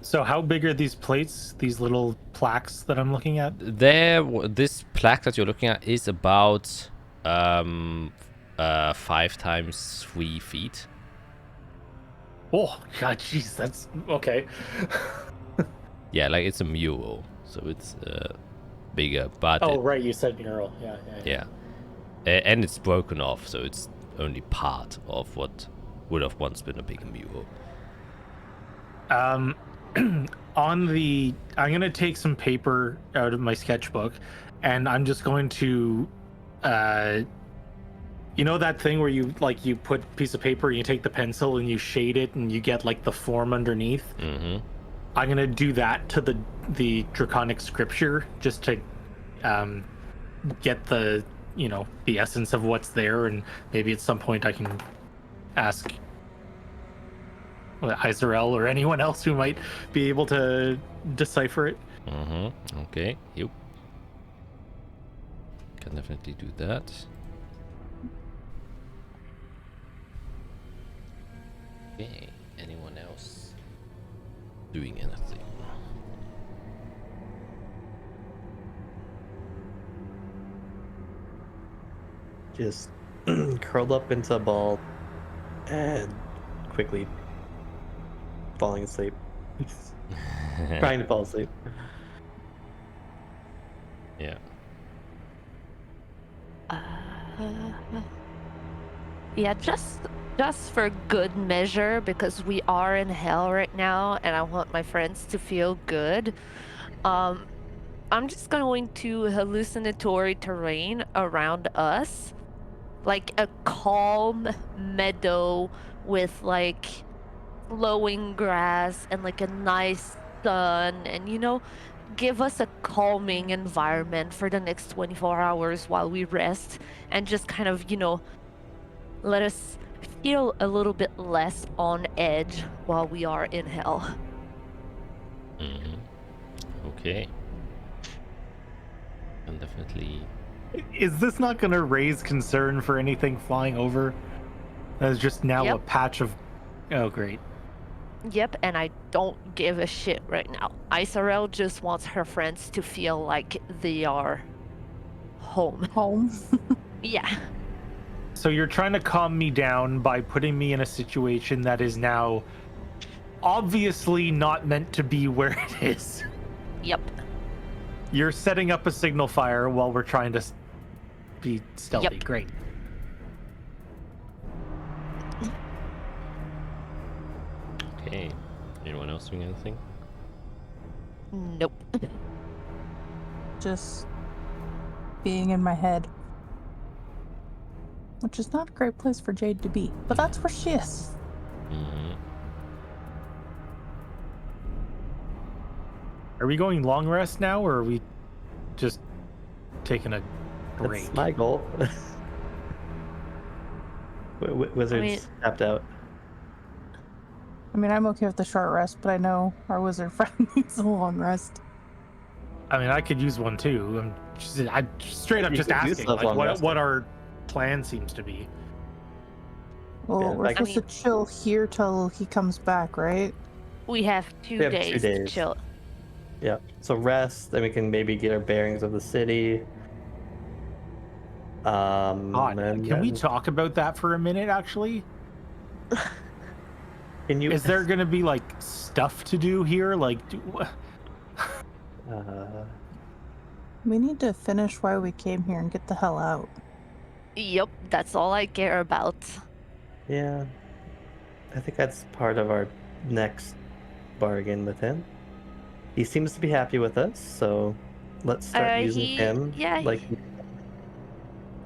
So how big are these plates, these little plaques that I'm looking at? This plaque that you're looking at is about 5 times 3 feet. Oh god, jeez, that's okay. Yeah, like it's a mural, so it's bigger, but Oh right, you said mural. Yeah. yeah. And it's broken off, so it's only part of what would have once been a big mural. I'm gonna take some paper out of my sketchbook, and I'm just going to, you know that thing where you put a piece of paper and you take the pencil and you shade it and you get like the form underneath. Mm-hmm. I'm gonna do that to the draconic scripture just to get the the essence of what's there, and maybe at some point I can ask Heuser or anyone else who might be able to decipher it. Mm-hmm. Okay. Yep. Can definitely do that. Okay. Anyone else doing anything? Just curled up into a ball and quickly falling asleep. Trying to fall asleep. Yeah. Yeah, just for good measure, because we are in hell right now, and I want my friends to feel good. I'm just going to hallucinatory terrain around us, like a calm meadow with like flowing grass and like a nice sun, and give us a calming environment for the next 24 hours while we rest, and just kind of let us feel a little bit less on edge while we are in hell. Mm-hmm. Okay. And definitely. Is this not going to raise concern for anything flying over? There's just now Yep. a patch of... Oh, great. Yep, and I don't give a shit right now. Isarel just wants her friends to feel like they are home. Home. Yeah. So you're trying to calm me down by putting me in a situation that is now obviously not meant to be where it is. Yep. You're setting up a signal fire while we're trying to be stealthy. Yep. Great. Okay. Anyone else doing anything? Nope. Just being in my head. Which is not a great place for Jade to be, but that's where she is. Mm-hmm. Are we going long rest now, or are we just taking a break? That's my goal. Wizard's tapped out. I mean, I'm okay with the short rest, but I know our wizard friend needs a long rest. I mean, I could use one too. I'm straight up You just could use asking, the like, long what rest. our plan seems to be. Well, Yeah, we're like- supposed to chill here till he comes back, right? We have 2 We have 2 days to days. chill. Yeah. So rest, then we can maybe get our bearings of the city. God, And can we then- talk about that for a minute, actually? Can you? Is there going to be, like, stuff to do here? Like, We need to finish why we came here and get the hell out. Yep, that's all I care about. Yeah. I think that's part of our next bargain with him. He seems to be happy with us, so let's start using him. Yeah, Like,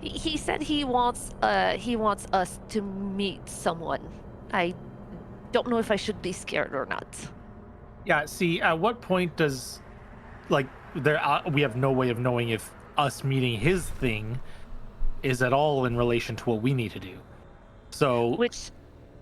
he said he wants us to meet someone. I don't know if I should be scared or not. yeah, see, at what point does, like, we have no way of knowing if us meeting his thing is at all in relation to what we need to do. So, Which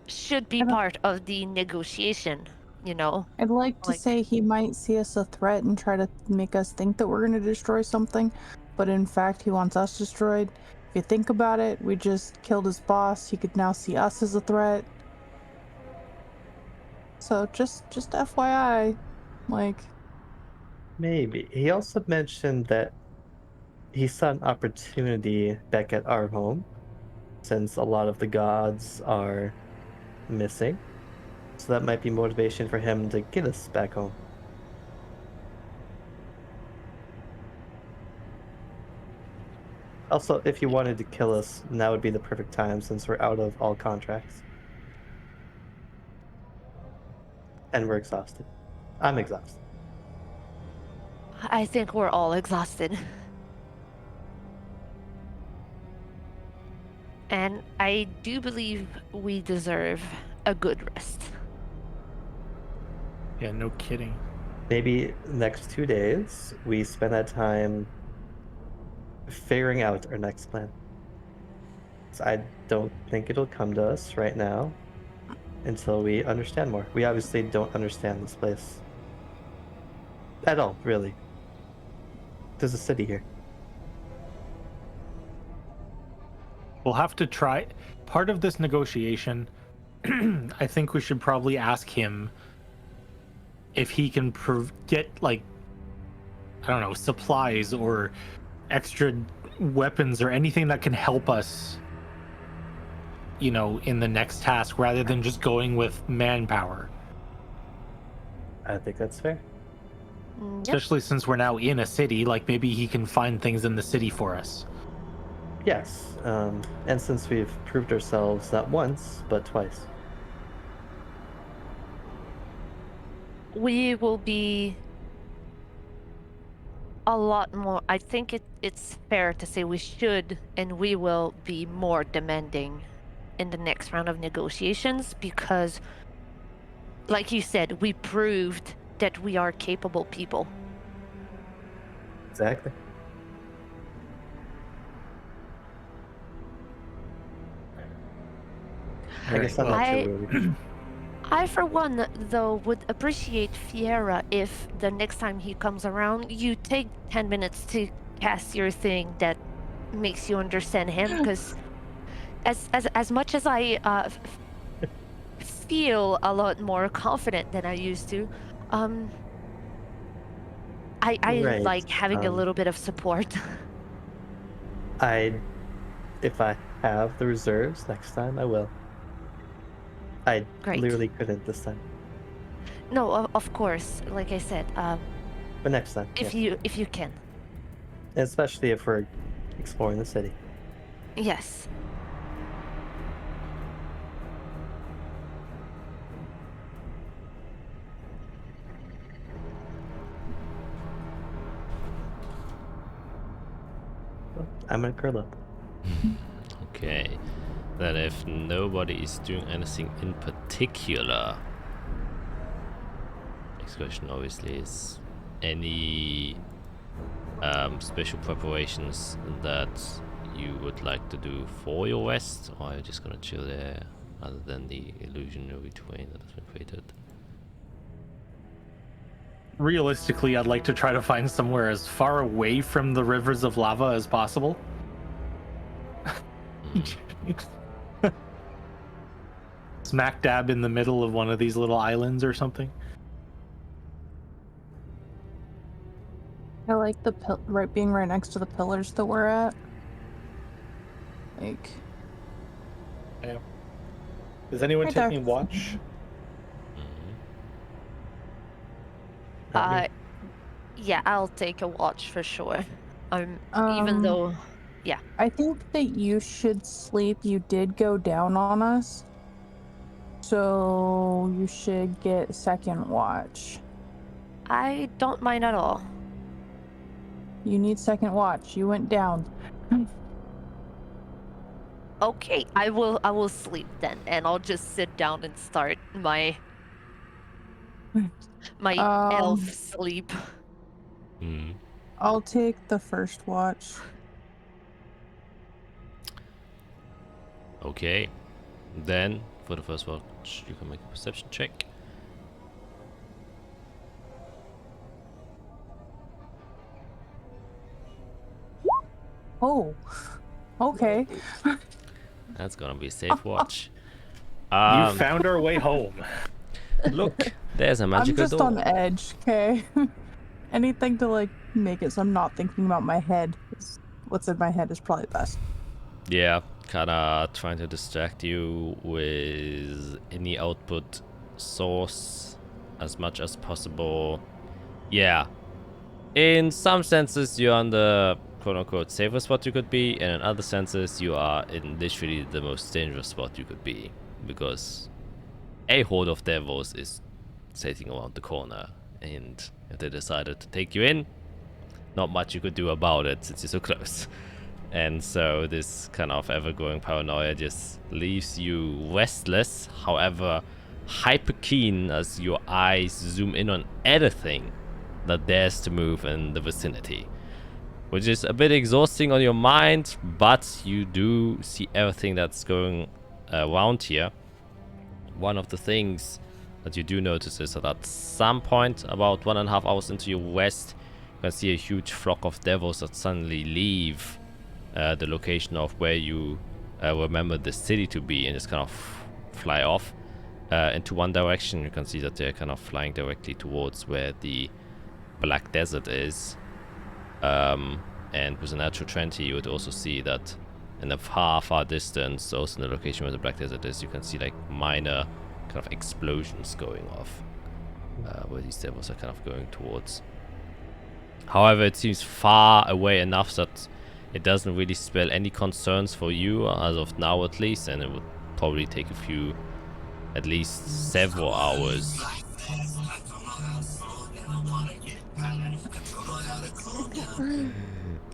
should be I don't- part of the negotiation, I'd like to Like- say he might see us a threat and try to make us think that we're going to destroy something, but in fact he wants us destroyed. If you think about it, we just killed his boss. He could now see us as a threat. So just FYI, like, maybe. He also mentioned that he saw an opportunity back at our home, since a lot of the gods are missing. So that might be motivation for him to get us back home. Also, if you wanted to kill us, now would be the perfect time since we're out of all contracts. And we're exhausted. I'm exhausted. I think we're all exhausted. And I do believe we deserve a good rest. Yeah, no kidding. Maybe next 2 days, we spend that time figuring out our next plan. So I don't think it'll come to us right now until we understand more. We obviously don't understand this place at all, really. There's a city here. We'll have to try. Part of this negotiation, I think we should probably ask him if he can get, like, I don't know, supplies or extra weapons or anything that can help us, you know, in the next task rather than just going with manpower. I think that's fair. Yep. Especially since we're now in a city, like maybe he can find things in the city for us. Yes, and since we've proved ourselves not once, but twice. We will be a lot more. I think it's fair to say we should and we will be more demanding in the next round of negotiations because, like you said, we proved that we are capable people. Exactly. I guess I'm not too worried. I, for one, though, would appreciate Fiera if the next time he comes around, you take 10 minutes to cast your thing that makes you understand him, because as much as I feel a lot more confident than I used to, I Right, like having a little bit of support. If I have the reserves next time, I will. I Great. literally couldn't this time. No, of course, like I said, But next time, if yeah. you can. Especially if we're exploring the city. Yes. Well, I'm gonna curl up. Okay. Then if nobody is doing anything in particular, next question obviously is any special preparations that you would like to do for your rest, or are you just gonna chill there other than the illusionary terrain that has been created? Realistically, I'd like to try to find somewhere as far away from the rivers of lava as possible. Smack dab in the middle of one of these little islands or something. I like the being right next to the pillars that we're at. Like, Yeah. Is anyone Right there. taking watch? Not me. Yeah, I'll take a watch for sure. Even though, I think that you should sleep. You did go down on us, so you should get second watch. I don't mind at all. You need second watch. You went down. Okay, I will sleep then, and I'll just sit down and start my elf sleep. I'll take the first watch. Okay. Then for the first watch, you can make a perception check. Oh, okay. That's gonna be a safe watch. You found our way home. Look, there's a I'm magical just door. on edge, okay? Anything to like make it so I'm not thinking about my head. What's in my head is probably best. Yeah, kinda trying to distract you with any output source as much as possible. Yeah. In some senses, you're on the quote-unquote safest spot you could be, and in other senses, you are in literally the most dangerous spot you could be, because a horde of devils is sitting around the corner, and if they decided to take you in, not much you could do about it since you're so close. And so this kind of ever-growing paranoia just leaves you restless, however hyper keen as your eyes zoom in on anything that dares to move in the vicinity, which is a bit exhausting on your mind, but you do see everything that's going around here. One of the things that you do notice is that at some point, about 1.5 hours into your rest, you can see a huge flock of devils that suddenly leave the location of where you remember the city to be and just kind of fly off into one direction. You can see that they're kind of flying directly towards where the Black Desert is, and with a natural 20 you would also see that in the far distance, also in the location where the Black Desert is, you can see like minor kind of explosions going off where these devils are kind of going towards. However, it seems far away enough that it doesn't really spell any concerns for you as of now, at least, and it would probably take at least several hours.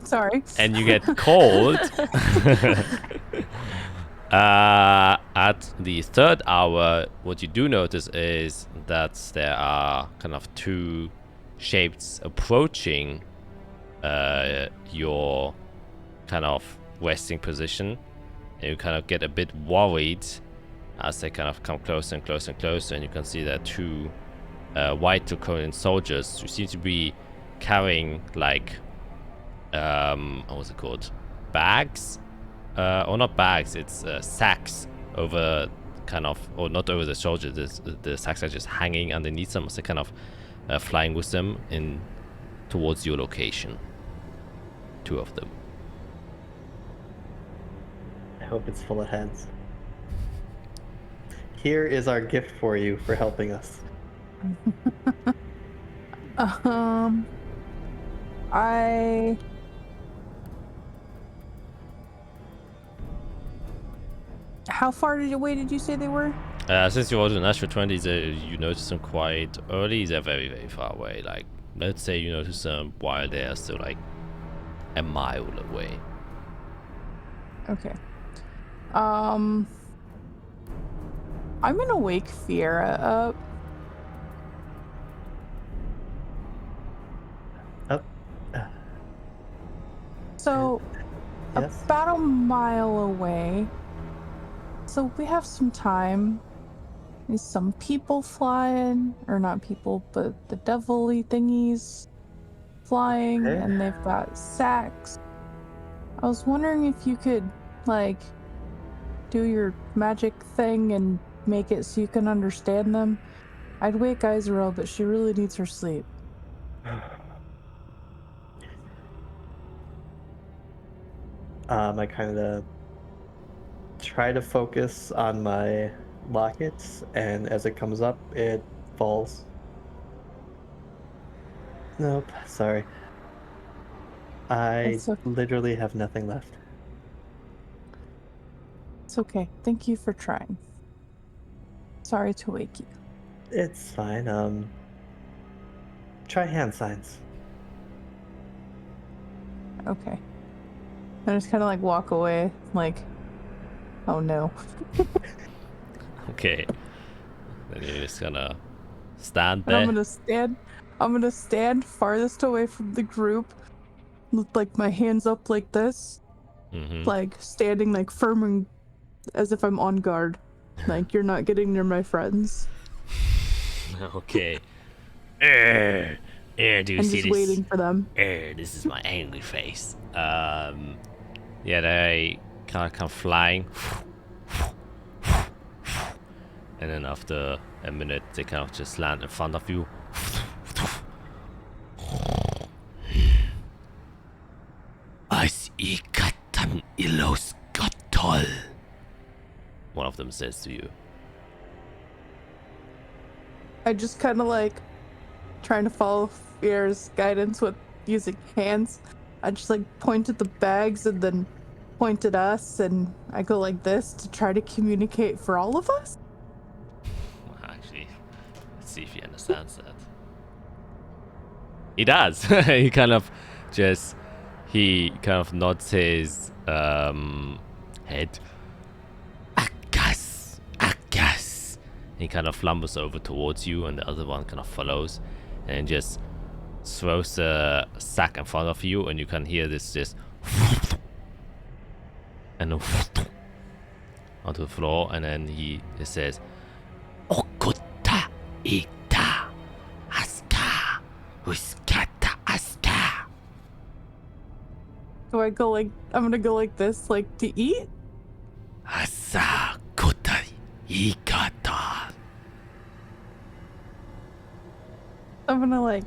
Sorry. And you get cold at the third hour. What you do notice is that there are kind of two shapes approaching your kind of resting position, and you kind of get a bit worried as they kind of come closer and closer and closer, and you can see that two white Draconian soldiers who seem to be carrying like what was it called, bags, or not bags, it's sacks over kind of, or not over the shoulders, the sacks are just hanging underneath them as they're kind of flying with them in towards your location. Two of them. I hope it's full of heads. Here is our gift for you for helping us. How far away did you say they were? Since you rolled an natural 20, you notice them quite early. They're very far away. Like, let's say you notice them while they're still like a mile away. Okay. I'm gonna wake Fiera up. So, Yes? about a mile away. So we have some time. There's some people flying, or not people, but the devil-y thingies flying, Okay. and they've got sacks. I was wondering if you could, like, do your magic thing and make it so you can understand them. I'd wake Izarel, but she really needs her sleep. I kind of try to focus on my lockets, and as it comes up, it falls. Nope, sorry. I It's okay. literally have nothing left. It's okay. Thank you for trying. Sorry to wake you. It's fine. Try hand signs. Okay. I just kind of like walk away, like, oh no. Okay. Then you're just gonna stand And there. I'm gonna stand farthest away from the group, with like my hands up like this, like standing like firm and as if I'm on guard. Like, you're not getting near my friends. Okay. Do you I'm see just this? waiting for them. This is my angry face. Yeah, they kind of come flying. And then after a minute, they kind of just land in front of you. One of them says to you. I just kind of like trying to follow Fear's guidance with using hands. I just like point at the bags and then point at us, and I go like this to try to communicate for all of us. Actually, let's see if he understands that. He does. He kind of nods his head. Akas. He kind of lumbers over towards you, and the other one kind of follows, and just throws a sack in front of you, and you can hear this just and onto the floor, and then he says, "Okuta ita aska uskata aska." Do I go like, I'm gonna go like this, like to eat? Asa kuta ikata. I'm gonna like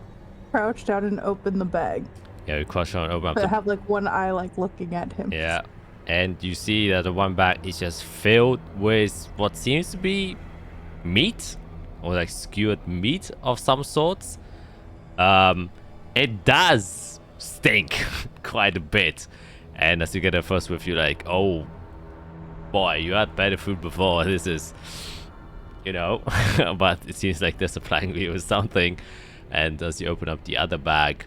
crouch down and open the bag. Yeah, you crouch down and open up But have like one eye like looking at him. Yeah, and you see that the one bag is just filled with what seems to be meat, or like skewered meat of some sorts. It does stink quite a bit, and as you get it first with, you're like, oh boy, you had better food before. This is, but it seems like they're supplying you with something. And as you open up the other bag,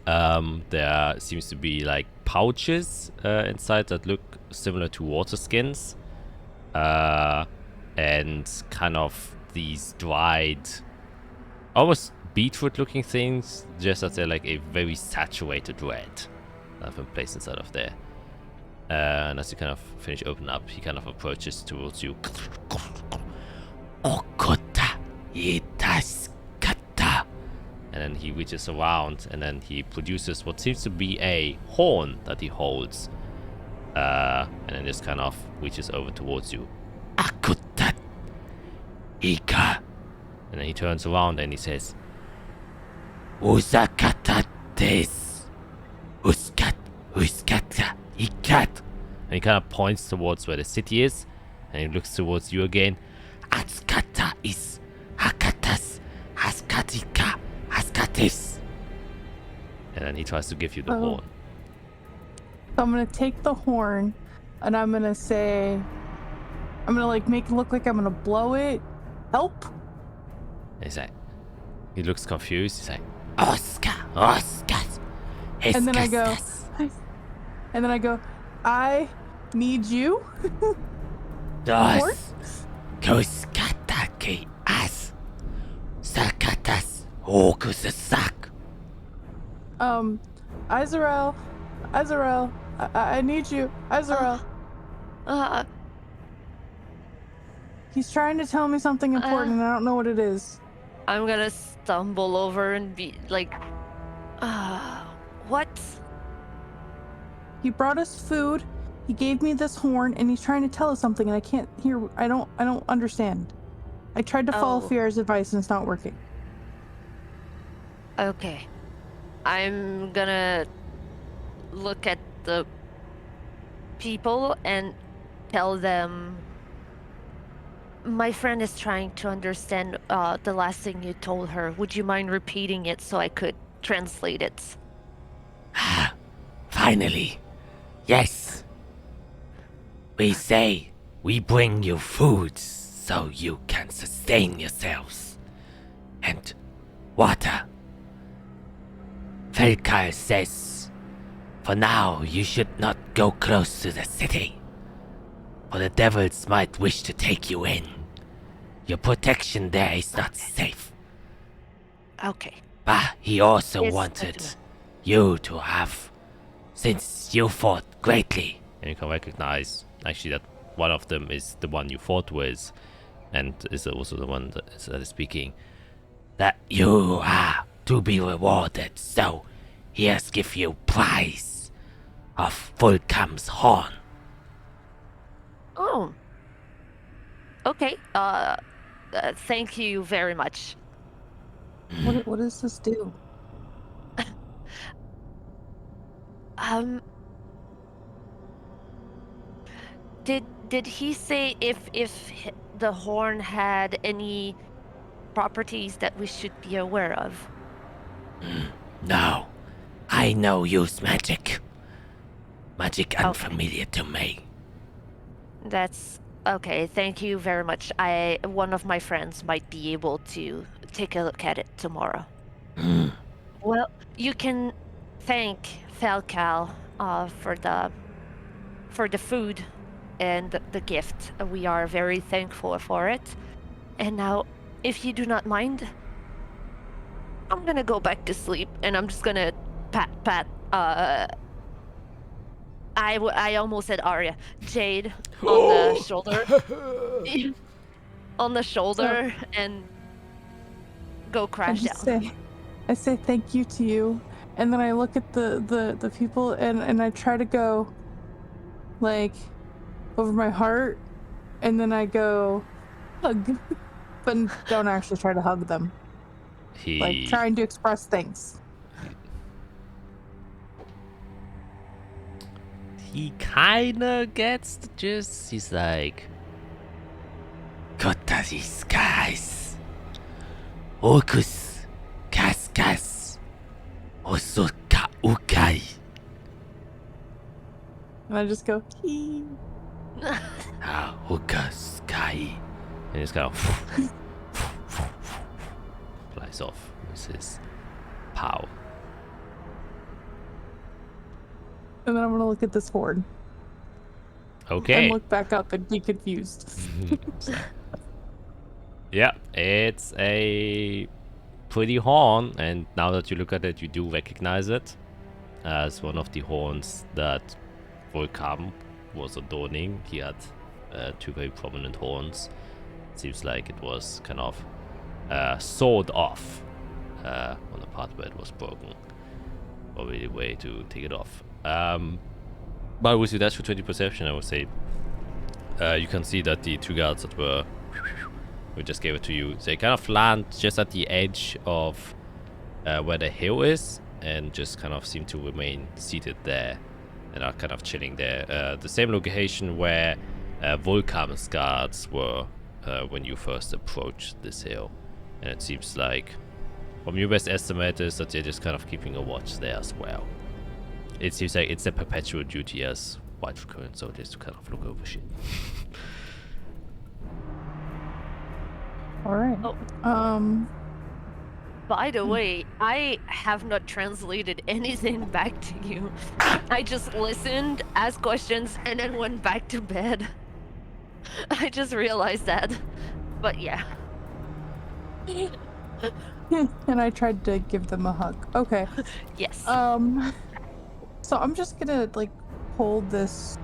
there seems to be like pouches inside that look similar to water skins, and kind of these dried, almost beetroot looking things, just that they're like a very saturated red that have been placed inside of there. And as you kind of finish opening up, he kind of approaches towards you. Okota itaskata. And then he reaches around, and then he produces what seems to be a horn that he holds, and then just kind of reaches over towards you. Akuta ika. And then he turns around and he says, Usakata des uskata ikat. And he kind of points towards where the city is, and he looks towards you again. Atskata is hakatas haskatika haskatis. And then he tries to give you the horn. So I'm gonna take the horn, and I'm gonna say, I'm gonna like make it look like I'm gonna blow it. Help. And he's like, he looks confused. He's like, Oscar. And then I go, I need you. Dos. Koskataki as. Sakatas. Okusasak. Izarel, I need you. Izarel. He's trying to tell me something important, and I don't know what it is. I'm gonna stumble over and be like, what? He brought us food. He gave me this horn, and he's trying to tell us something, and I can't hear. I don't understand. I tried to follow Fier's advice, and it's not working. Okay. I'm gonna look at the people and tell them, my friend is trying to understand the last thing you told her. Would you mind repeating it so I could translate it? Finally. Yes. We say we bring you food so you can sustain yourselves. And water. Felkar says, for now you should not go close to the city, for the devils might wish to take you in. Your protection there is not safe. Okay. But he also Yes, wanted you to have, since you fought greatly. And you can recognize, actually, that one of them is the one you fought with, and is also the one that is speaking. That you are to be rewarded, so he has give you prize of Vulkam's horn. Oh. Okay. Thank you very much. What does this do? Did he say if the horn had any properties that we should be aware of? No, I know use magic. Magic unfamiliar to me. That's okay. Thank you very much. One of my friends might be able to take a look at it tomorrow. Well, you can thank Falcal for the food and the gift. We are very thankful for it. And now, if you do not mind, I'm gonna go back to sleep, and I'm just gonna pat. I almost said Arya. Jade on the shoulder, on the shoulder, and go crash down. I say thank you to you, and then I look at the people, and I try to go, like, over my heart, and then I go hug, but don't actually try to hug them. Like, trying to express things. He kinda gets the gist. He's like, Kota these guys. Orcus, Kaskas, Osoka Ukai. And I just go, hee. Ukas Kai. and he's kind of flies off with his pow. And then I'm gonna look at this horde. Okay. And look back up and be confused. Yeah, it's a pretty horn, and now that you look at it, you do recognize it as one of the horns that Volcam was adorning. He had two very prominent horns. Seems like it was kind of sawed off on the part where it was broken. Probably a way to take it off. But with your dash for 20 perception, I would say you can see that the two guards that were we just gave it to you, they kind of land just at the edge of where the hill is, and just kind of seem to remain seated there and are kind of chilling there. The same location where Volcam's guards were when you first approached this hill. And it seems like, from your best estimate, is that they're just kind of keeping a watch there as well. It seems like it's a perpetual duty as white recurrent soldiers to kind of look over shit. All right. Oh. By the way, I have not translated anything back to you. I just listened, asked questions, and then went back to bed. I just realized that. But yeah. And I tried to give them a hug. Okay. Yes. So I'm just gonna like hold this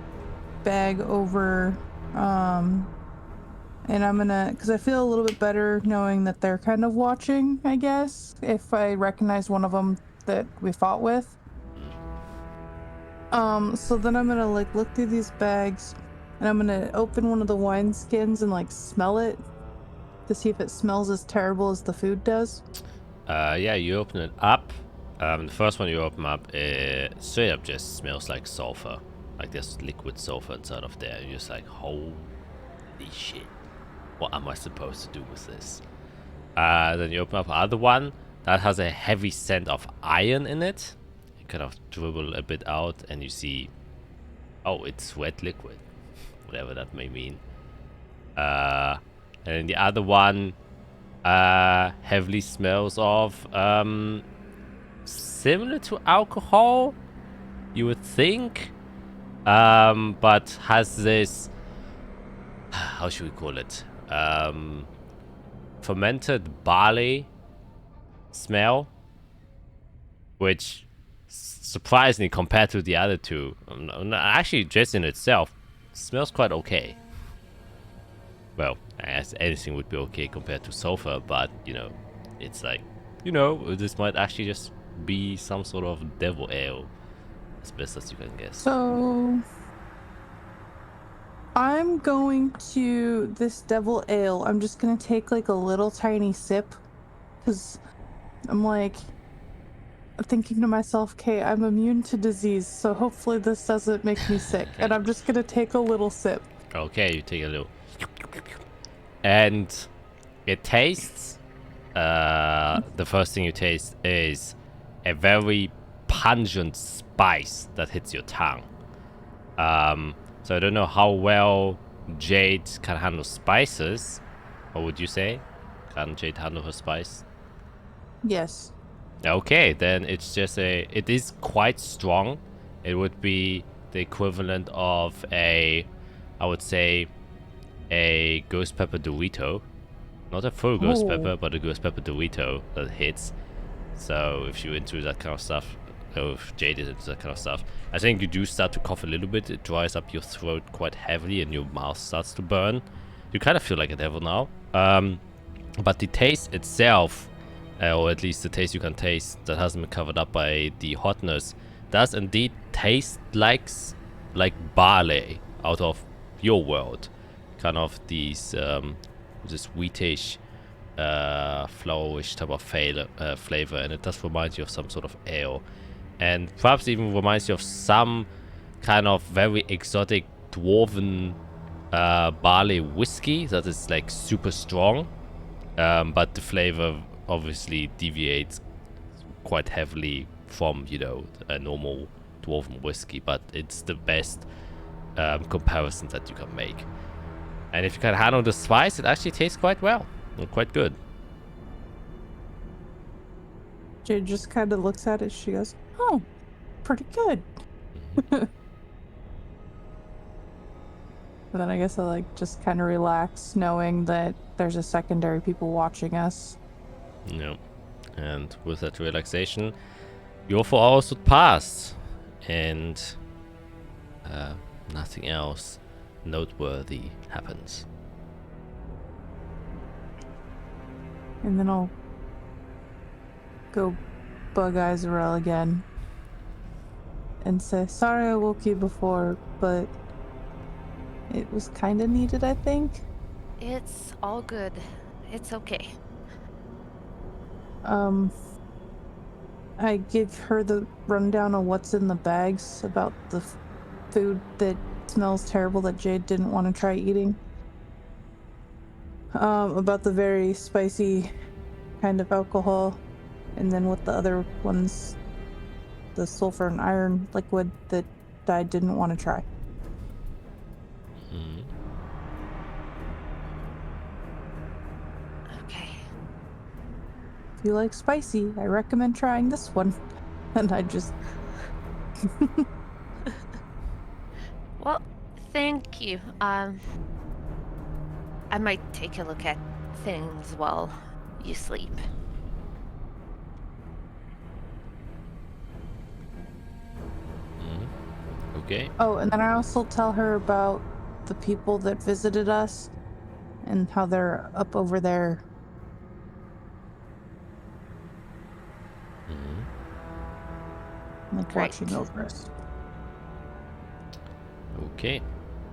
bag over, and I'm gonna, because I feel a little bit better knowing that they're kind of watching, I guess, if I recognize one of them that we fought with. So then I'm gonna like look through these bags, and I'm gonna open one of the wine skins and like smell it to see if it smells as terrible as the food does. Yeah, you open it up. The first one you open up, straight up just smells like sulfur. Like there's liquid sulfur inside of there. You're just like, holy shit. What am I supposed to do with this? Then you open up another one that has a heavy scent of iron in it. You kind of dribble a bit out and you see, oh, it's wet liquid. Whatever that may mean. And then the other one heavily smells of similar to alcohol, you would think, but has this, how should we call it, fermented barley smell, which surprisingly compared to the other two, actually just in itself smells quite okay. Well, as anything would be okay compared to sulfur, but you know, it's like, you know, this might actually just be some sort of devil ale, as best as you can guess. So I'm going to this devil ale. I'm just gonna take like a little tiny sip, because I'm like thinking to myself, okay, I'm immune to disease, so hopefully this doesn't make me sick. And I'm just gonna take a little sip. Okay, you take a little, and it tastes the first thing you taste is a very pungent spice that hits your tongue. So I don't know how well Jade can handle spices. What would you say? Can Jade handle her spice? Yes. Okay, then it's just it is quite strong. It would be the equivalent of I would say, a ghost pepper Dorito. Not a full ghost pepper, but a ghost pepper Dorito that hits. So if you're into that kind of stuff, or if Jade is into that kind of stuff, I think you do start to cough a little bit. It dries up your throat quite heavily and your mouth starts to burn. You kind of feel like a devil now. But the taste itself, or at least the taste you can taste that hasn't been covered up by the hotness, does indeed taste like barley out of your world. Kind of these this wheatish, flourish type of flavor, and it does remind you of some sort of ale, and perhaps even reminds you of some kind of very exotic dwarven barley whiskey that is like super strong, but the flavor obviously deviates quite heavily from, you know, a normal dwarven whiskey, but it's the best comparison that you can make. And if you can handle the spice, it actually tastes quite well and quite good. Jade just kind of looks at it. She goes, "Oh, pretty good." And then I guess I like just kind of relax, knowing that there's a secondary people watching us. Yeah. And with that relaxation, your 4 hours would pass, and nothing else noteworthy happens. And then I'll go bug Izarel again and say, "Sorry I woke you before, but it was kind of needed, I think." It's all good. It's okay. I give her the rundown of what's in the bags about the food that smells terrible that Jade didn't want to try eating. About the very spicy kind of alcohol, and then with the other ones, the sulfur and iron liquid that I didn't want to try. Okay. If you like spicy, I recommend trying this one. And I just... Well, thank you. I might take a look at things while you sleep. Okay. Oh, and then I also tell her about the people that visited us and how they're up over there. Like Right. watching over us. Okay.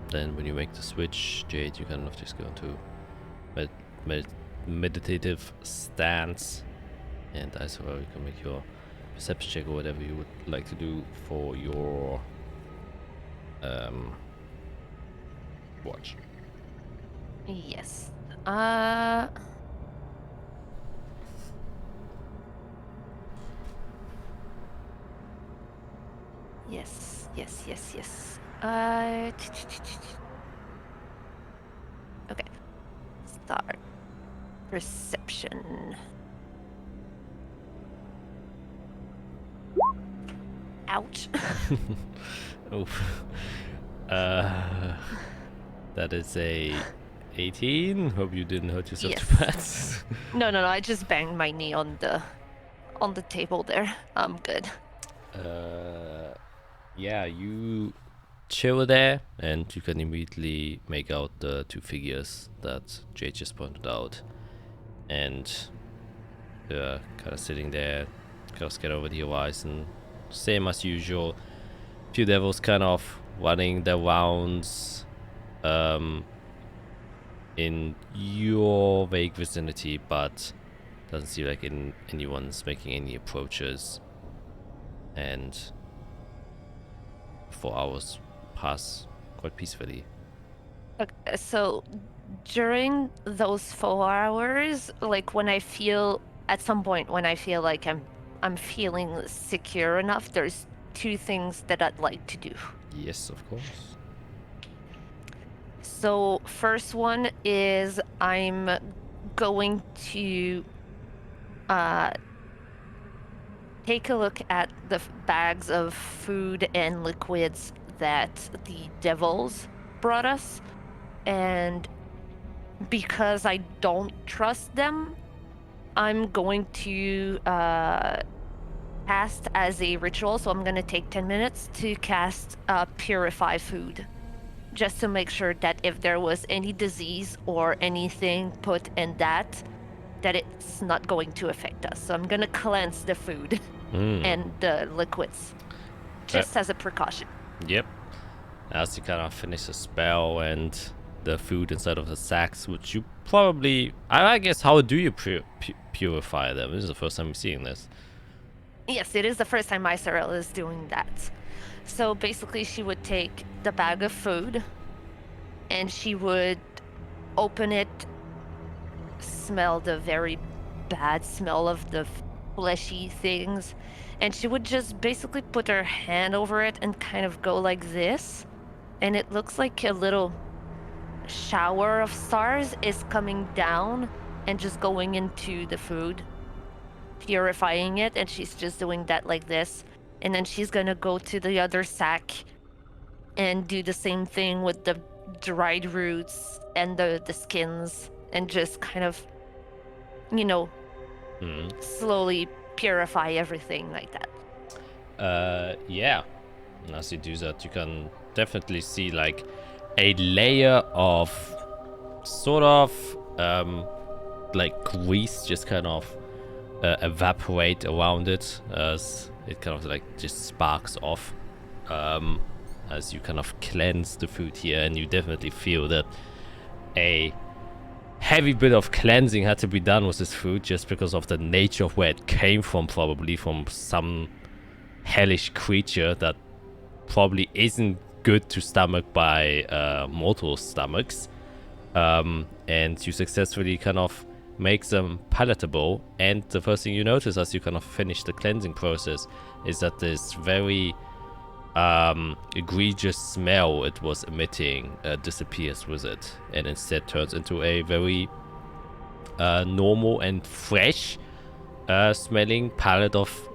Then when you make the switch, Jade, you kind of just go into meditative stance, and as well you can make your perception check or whatever you would like to do for your watch. Yes. Yes. Okay. Start. Perception. Ouch. Oh. That is a 18. Hope you didn't hurt yourself too bad. No. I just banged my knee on the table there. I'm good. Yeah, you chill there, and you can immediately make out the 2 figures that Jade just pointed out, and they're kind of sitting there, kind of scared over the horizon, same as usual. Few devils kind of running their rounds in your vague vicinity, but doesn't seem like anyone's making any approaches, and 4 hours pass quite peacefully. Okay, so during those 4 hours, like when I feel at some point when I feel like I'm feeling secure enough, there's 2 things that I'd like to do. Yes, of course. So first one is I'm going to take a look at the bags of food and liquids that the devils brought us, and because I don't trust them, I'm going to cast as a ritual. So I'm going to take 10 minutes to cast Purify Food, just to make sure that if there was any disease or anything put in that it's not going to affect us. So I'm going to cleanse the food and the liquids, just as a precaution. Yep. As you kind of finish the spell and the food inside of the sacks, which you probably, I guess, how do you purify them? This is the first time I'm seeing this. Yes, it is the first time Iserel is doing that. So basically, she would take the bag of food and she would open it, smell the very bad smell of the fleshy things, and she would just basically put her hand over it and kind of go like this, and it looks like a little shower of stars is coming down and just going into the food, purifying it, and she's just doing that like this. And then she's gonna go to the other sack and do the same thing with the dried roots and the skins, and just kind of, slowly purify everything like that. Yeah. And as you do that, you can definitely see like a layer of sort of like grease just kind of evaporate around it, as it kind of like just sparks off as you kind of cleanse the food here. And you definitely feel that a heavy bit of cleansing had to be done with this food, just because of the nature of where it came from, probably from some hellish creature that probably isn't good to stomach by mortal stomachs. And you successfully kind of make them palatable. And the first thing you notice as you kind of finish the cleansing process is that this very egregious smell it was emitting disappears with it, and instead turns into a very normal and fresh smelling palette of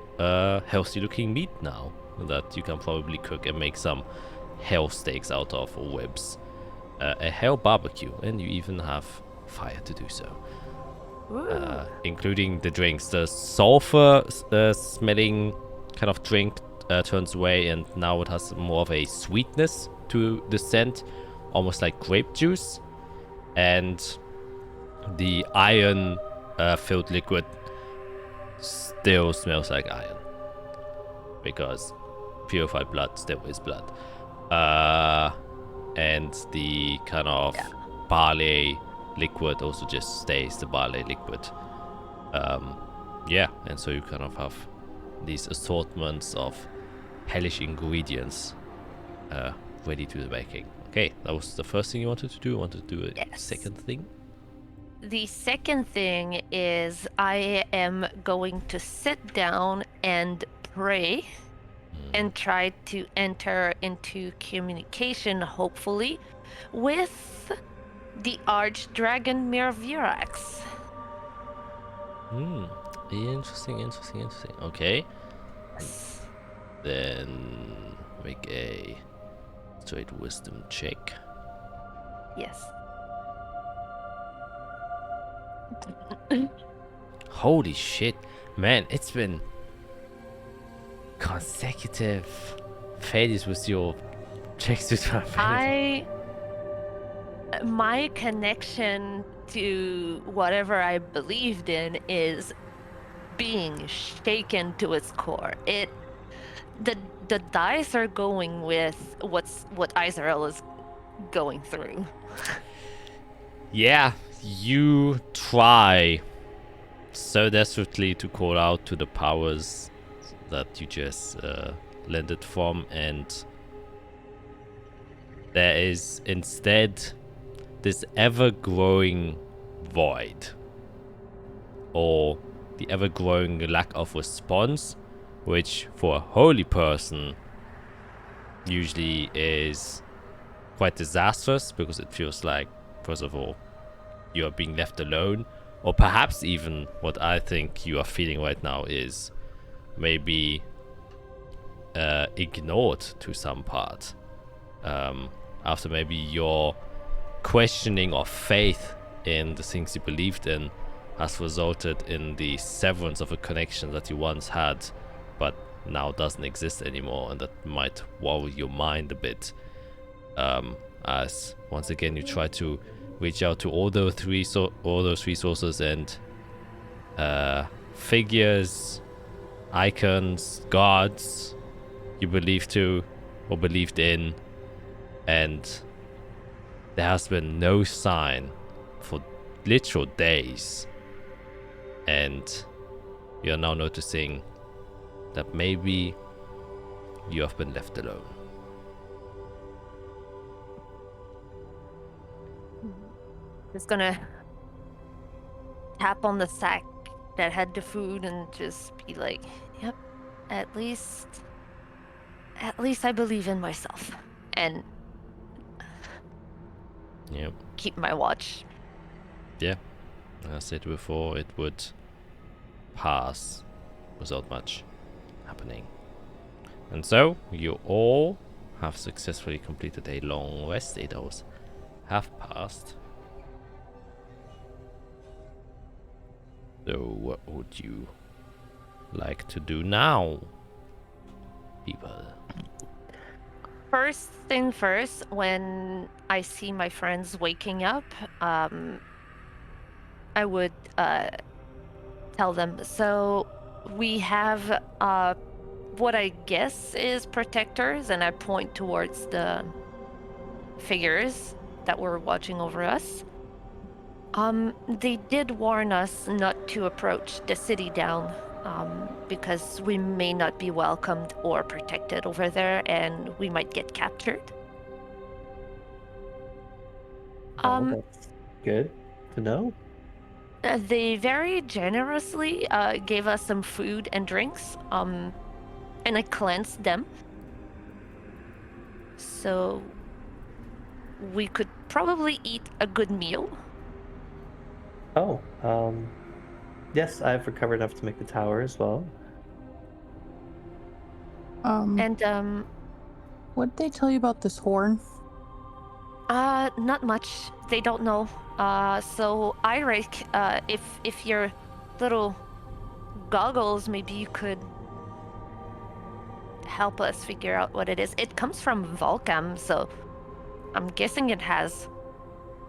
healthy looking meat now that you can probably cook and make some hell steaks out of, or ribs, a hell barbecue, and you even have fire to do so. Including the drinks. The sulfur smelling kind of drink turns away, and now it has more of a sweetness to the scent, almost like grape juice. And the iron filled liquid still smells like iron, because purified blood still is blood. And the kind of barley liquid also just stays the barley liquid. And so you kind of have these assortments of hellish ingredients ready to the baking. Okay, that was the first thing you wanted to do. You wanted to do a second thing? The second thing is I am going to sit down and pray and try to enter into communication, hopefully, with the Archdragon Mirvirax. Interesting. Okay. Then make a straight wisdom check. Yes. Holy shit, man, it's been consecutive failures with your checks to try. My connection to whatever I believed in is being shaken to its core. The dice are going with what Iserel is going through. Yeah, you try so desperately to call out to the powers that you just landed from, and there is instead this ever-growing void, or the ever-growing lack of response, which for a holy person usually is quite disastrous, because it feels like, first of all, you are being left alone, or perhaps even what I think you are feeling right now is maybe ignored to some part, after maybe your questioning of faith in the things you believed in has resulted in the severance of a connection that you once had but now doesn't exist anymore, and that might worry your mind a bit, as once again you try to reach out to all those resources and figures, icons, gods you believed in, and there has been no sign for literal days, and you're now noticing that maybe you have been left alone. Just gonna tap on the sack that had the food and just be like, yep, at least I believe in myself. And Yep. keep my watch. Yeah. As I said before, it would pass without much happening. And so, you all have successfully completed a long rest. 8 hours have passed. So, what would you like to do now, people? First thing first, when I see my friends waking up, I would tell them, so we have what I guess is protectors, and I point towards the figures that were watching over us. They did warn us not to approach the city down, because we may not be welcomed or protected over there, and we might get captured. That's good to know. They very generously gave us some food and drinks, and I cleansed them. So we could probably eat a good meal. Oh, yes, I've recovered enough to make the tower as well. And What'd they tell you about this horn? not much. They don't know. So Eirik, if your little goggles, maybe you could help us figure out what it is. It comes from Volcam, so I'm guessing it has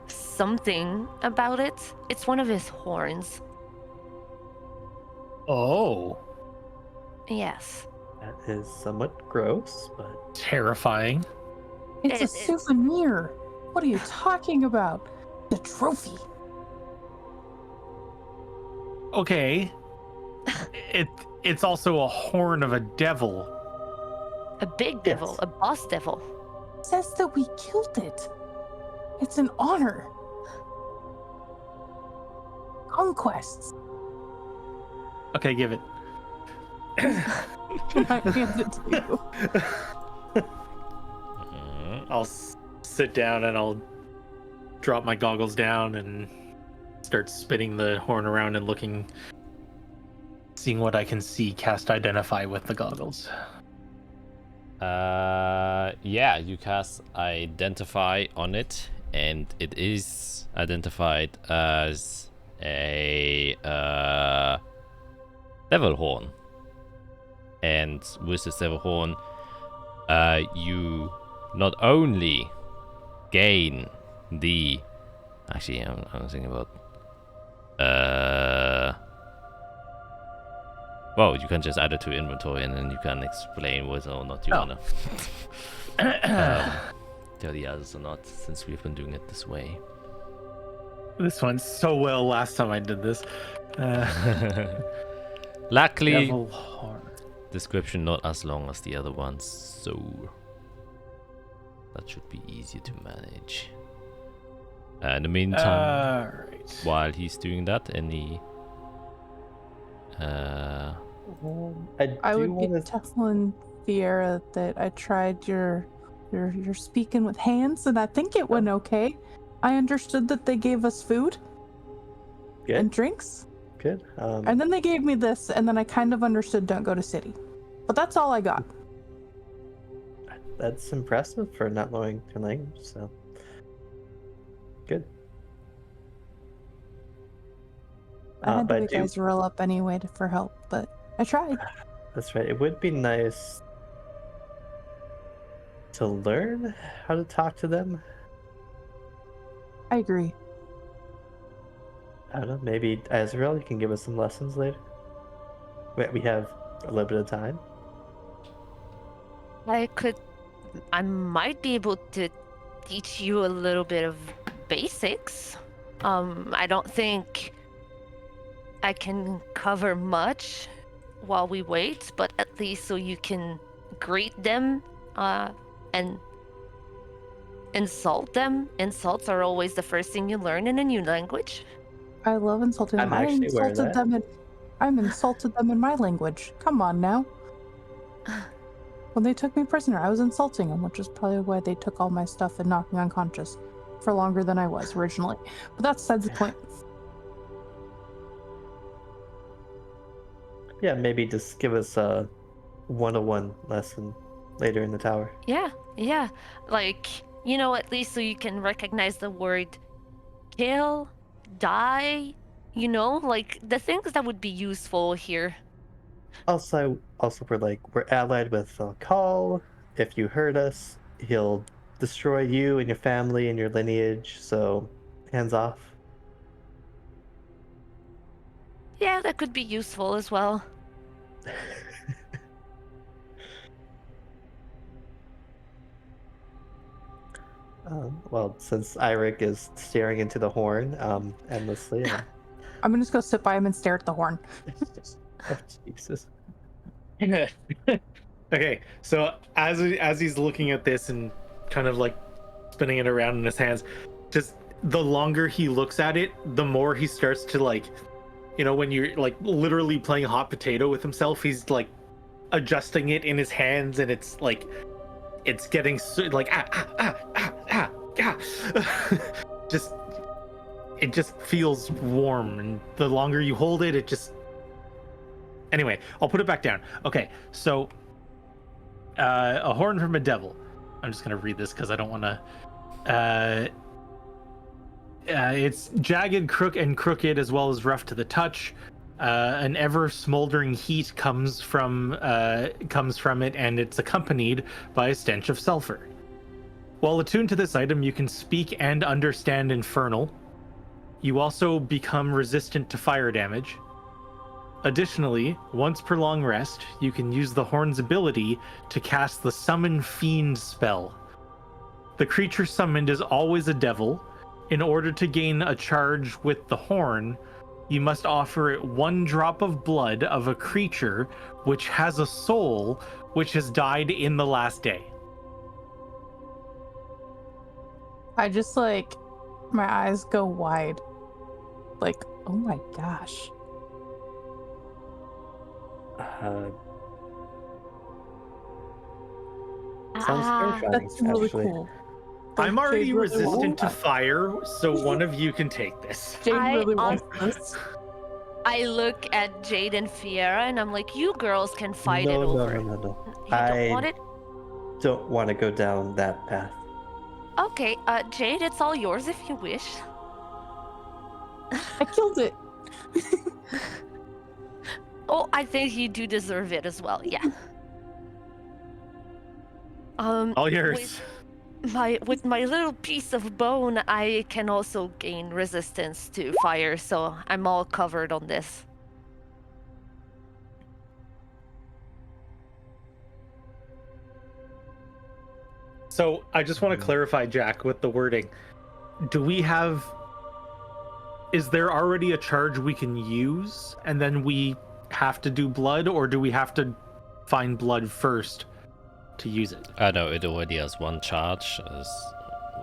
something about it. It's one of his horns. Oh, Yes. That is somewhat gross, but terrifying. It's a souvenir. What are you talking about? The trophy. Okay. It's also a horn of a devil. A big devil, Yes. a boss devil. It says that we killed it. It's an honor. Conquests. Okay, give it. I hand it to you. I'll sit down and I'll drop my goggles down and start spinning the horn around and seeing what I can see, cast Identify with the goggles. Yeah, you cast Identify on it, and it is identified as a devil horn. And with this devil horn, you not only gain the... Actually, I'm thinking about... Well, you can just add it to inventory, and then you can explain whether or not you wanna tell the others or not, since we've been doing it this way. This went so well last time I did this. Luckily, Devil horn. description not as long as the other ones, so that should be easy to manage. In the meantime, Right. while he's doing that, any I I do would be want to. telling Fiera that I tried your speaking with hands, and I think it went okay. I understood that they gave us food and Good. drinks, Good. and then they gave me this, and then I kind of understood don't go to city. But that's all I got. That's impressive for not knowing your language. So good. I had to but wake guys roll up anyway for help, but I tried. That's right. It would be nice to learn how to talk to them. I agree. I don't know. Maybe Azrael, you can give us some lessons later. We have a little bit of time. I might be able to teach you a little bit of basics. I don't think I can cover much while we wait, but at least so you can greet them and insult them. Insults are always the first thing you learn in a new language. I love insulting them. I'm actually aware of that. I'm insulted them in my language. Come on now. When they took me prisoner, I was insulting them, which is probably why they took all my stuff and knocked me unconscious for longer than I was originally. But that's besides the point. Yeah, maybe just give us a 101 lesson later in the tower. Yeah. Like, at least so you can recognize the word kill, die, like the things that would be useful here. Also, we're allied with Call. If you hurt us, he'll destroy you and your family and your lineage. So, hands off. Yeah, that could be useful as well. Well, since Eirik is staring into the horn endlessly. I'm gonna just go sit by him and stare at the horn. Oh, Jesus. Okay, so as he's looking at this and kind of like spinning it around in his hands, just the longer he looks at it, the more he starts to like, when you're like literally playing hot potato with himself, he's like adjusting it in his hands, and it's like it's getting like just it just feels warm, and the longer you hold it, it just. Anyway, I'll put it back down. Okay, so a horn from a devil. I'm just gonna read this because I don't want to. It's jagged, crooked, as well as rough to the touch. An ever smoldering heat comes from it, and it's accompanied by a stench of sulfur. While attuned to this item, you can speak and understand Infernal. You also become resistant to fire damage. Additionally, once per long rest, you can use the horn's ability to cast the Summon Fiend spell. The creature summoned is always a devil. In order to gain a charge with the horn, you must offer it 1 drop of blood of a creature which has a soul which has died in the last day. I just like, my eyes go wide. Like, oh my gosh. Sounds terrifying. That's really actually. cool. I'm already Jade really resistant wants to fire, so one of you can take this. Jade I really wants this. I look at Jade and Fiera and I'm like, you girls can fight it No. over. No. You don't want it? Don't want to go down that path. Okay, Jade, it's all yours if you wish. I killed it. Oh, I think you do deserve it as well, yeah. All yours. With my little piece of bone, I can also gain resistance to fire, so I'm all covered on this. So I just want to clarify, Jack, with the wording. Is there already a charge we can use and then we have to do blood, or do we have to find blood first to use it? No, it already has 1 charge, as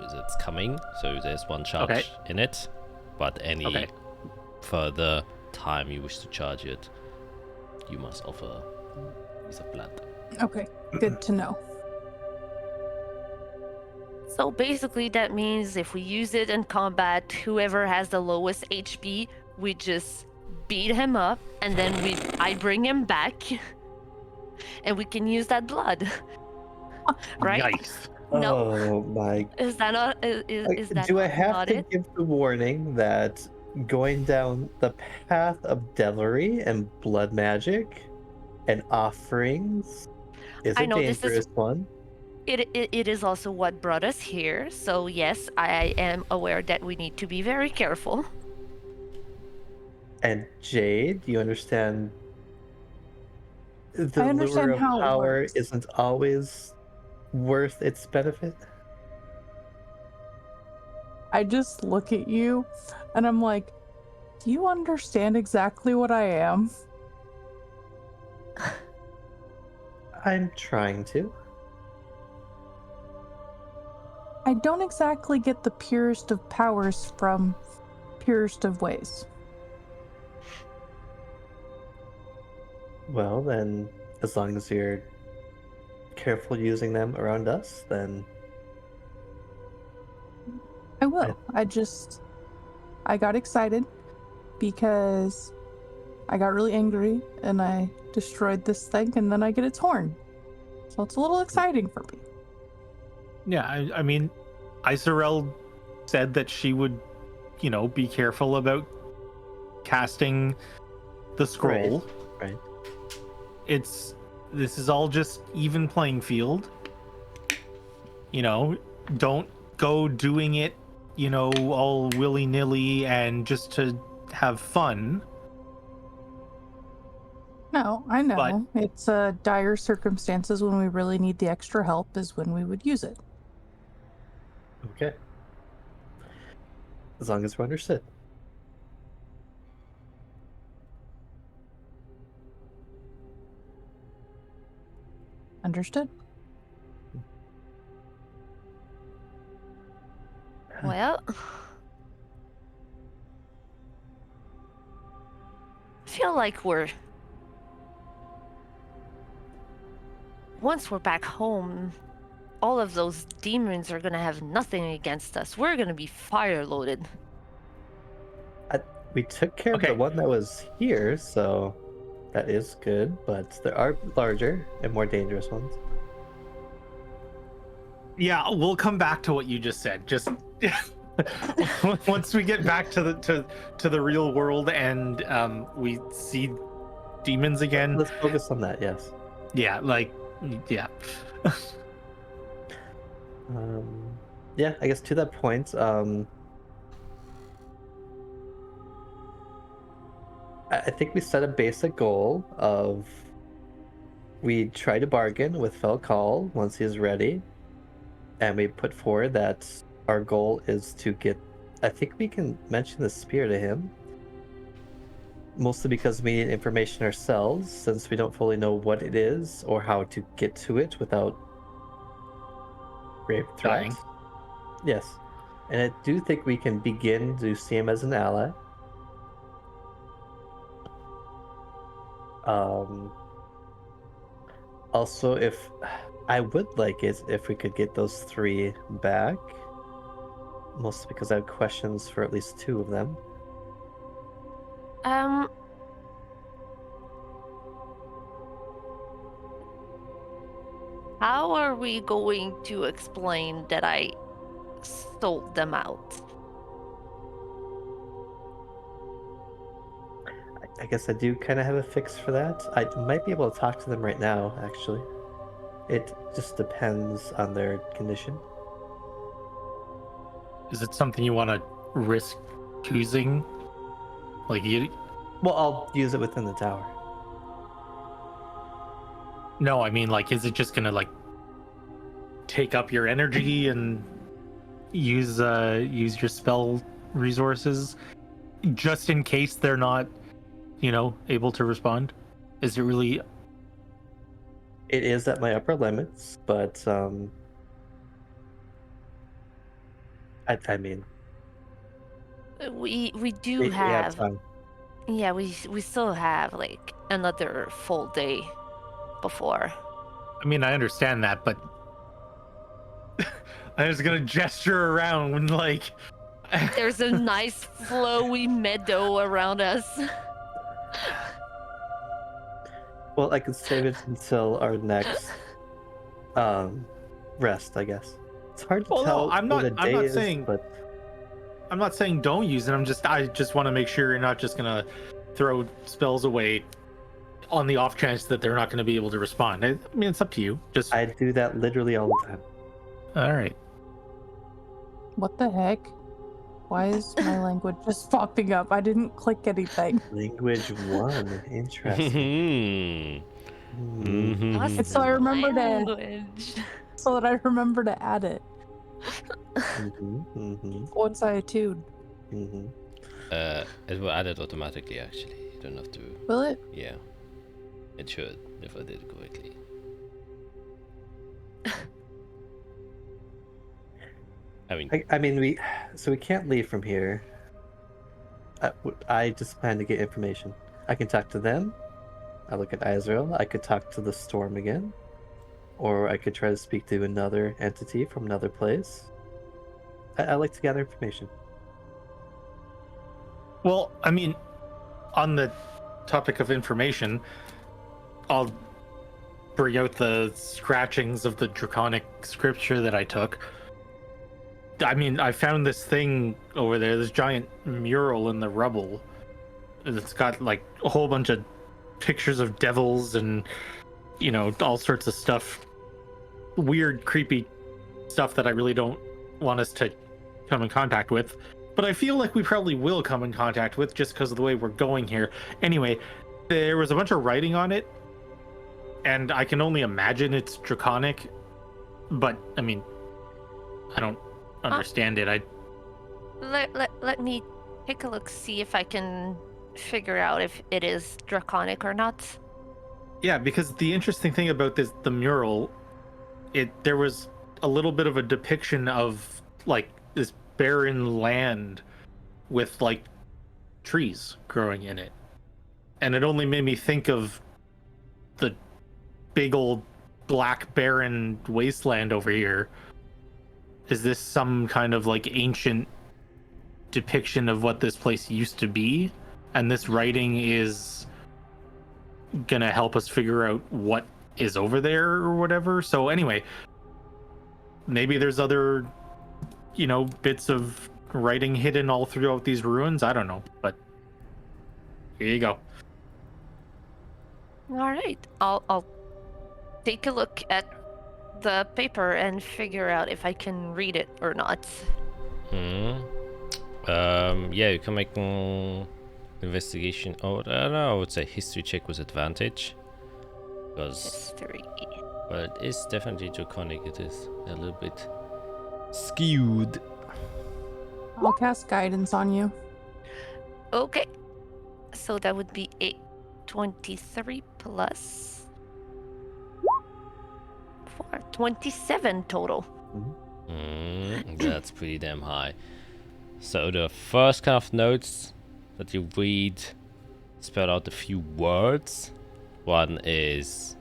with its coming, so there's one charge in it. But any further time you wish to charge it, you must offer a piece of blood. Okay, good to know. So basically that means if we use it in combat, whoever has the lowest HP, we just beat him up, and then I bring him back, and we can use that blood. Right? Yikes. No. Oh my. Is that not is that Do I have not to it? give the warning that going down the path of devilry and blood magic and offerings is I a know this is- dangerous one? It is also what brought us here. So yes, I am aware that we need to be very careful. And Jade, do you understand? The I understand lure of how it power works. isn't always worth its benefit. I just look at you and I'm like, do you understand exactly what I am? I'm trying to. I don't exactly get the purest of powers from purest of ways. Well, then, as long as you're careful using them around us, then I will. I got excited because I got really angry and I destroyed this thing and then I get its horn. So it's a little exciting for me. Yeah, I mean, Isorel said that she would, be careful about casting the scroll. Right. This is all just even playing field. Don't go doing it, all willy-nilly and just to have fun. No, I know. It's dire circumstances when we really need the extra help is when we would use it. Okay. As long as we're understood. Understood? Well, I feel like once we're back home, all of those demons are gonna have nothing against us. We're gonna be fire loaded. We took care of the one that was here, so that is good, but there are larger and more dangerous ones. Yeah, we'll come back to what you just said. Just once we get back to the real world and we see demons again. Let's focus on that. Yes. Yeah, yeah. Yeah, I guess to that point, I think we set a basic goal of we try to bargain with Felcall once he's ready, and we put forward that our goal is to get. I think we can mention the spear to him, mostly because we need information ourselves, since we don't fully know what it is or how to get to it without grave threat. Dying. Yes, and I do think we can begin to see him as an ally. Also, if I would like it if we could get those 3 back, mostly because I have questions for at least 2 of them. How are we going to explain that I sold them out? I guess I do kind of have a fix for that. I might be able to talk to them right now, actually. It just depends on their condition. Is it something you want to risk choosing? Well, I'll use it within the tower. No, I mean, is it just gonna take up your energy and use your spell resources just in case they're not, able to respond? Is it really? It is at my upper limits, but I mean, We do we have have. time. Yeah, we still have like another full day before. I mean, I understand that, but I was gonna gesture around when, like, There's a nice flowy meadow around us. Well, I could save it until our next rest, I guess. It's hard to Well, no, tell I'm what not- a I'm day not is, saying- but I'm not saying don't use it. I just want to make sure you're not just gonna throw spells away on the off chance that they're not going to be able to respond. I mean, it's up to you. Just I do that literally all the time. all right. What the heck? Why is my language just popping up? I didn't click anything. Language 1. Interesting. Mhm. Hmm. It's so I remember to, Language. so that I remember to add it Mm-hmm. once I attune. Mm-hmm. It will add it automatically, actually. You don't have to. Will it? Yeah. It should, if I did it correctly. I mean, we can't leave from here. I just plan to get information. I can talk to them. I look at Israel. I could talk to the storm again, or I could try to speak to another entity from another place. I like to gather information. Well, I mean, on the topic of information, I'll bring out the scratchings of the draconic scripture that I took. I mean, I found this thing over there, this giant mural in the rubble. It's got like a whole bunch of pictures of devils and, you know, all sorts of stuff. Weird, creepy stuff that I really don't want us to come in contact with. But I feel like we probably will come in contact with just because of the way we're going here. Anyway, there was a bunch of writing on it, and I can only imagine it's draconic. But, I mean, I don't understand it. Let me take a look, see if I can figure out if it is draconic or not. Yeah, because the interesting thing about the mural, there was a little bit of a depiction of like this barren land with like trees growing in it. And it only made me think of the big old black barren wasteland over here. Is this some kind of like ancient depiction of what this place used to be? And this writing is gonna help us figure out what is over there or whatever. So anyway, maybe there's other, you know, bits of writing hidden all throughout these ruins. I don't know, but here you go. All right, I'll take a look at the paper and figure out if I can read it or not. Yeah, you can make an investigation. Oh, I don't know. I would say history check with advantage. Because, History. well, it is definitely draconic. It is a little bit skewed. I'll cast guidance on you. Okay, so that would be a 23 plus 4, 27 total. That's pretty damn high. So the first kind of notes that you read spell out a few words. One is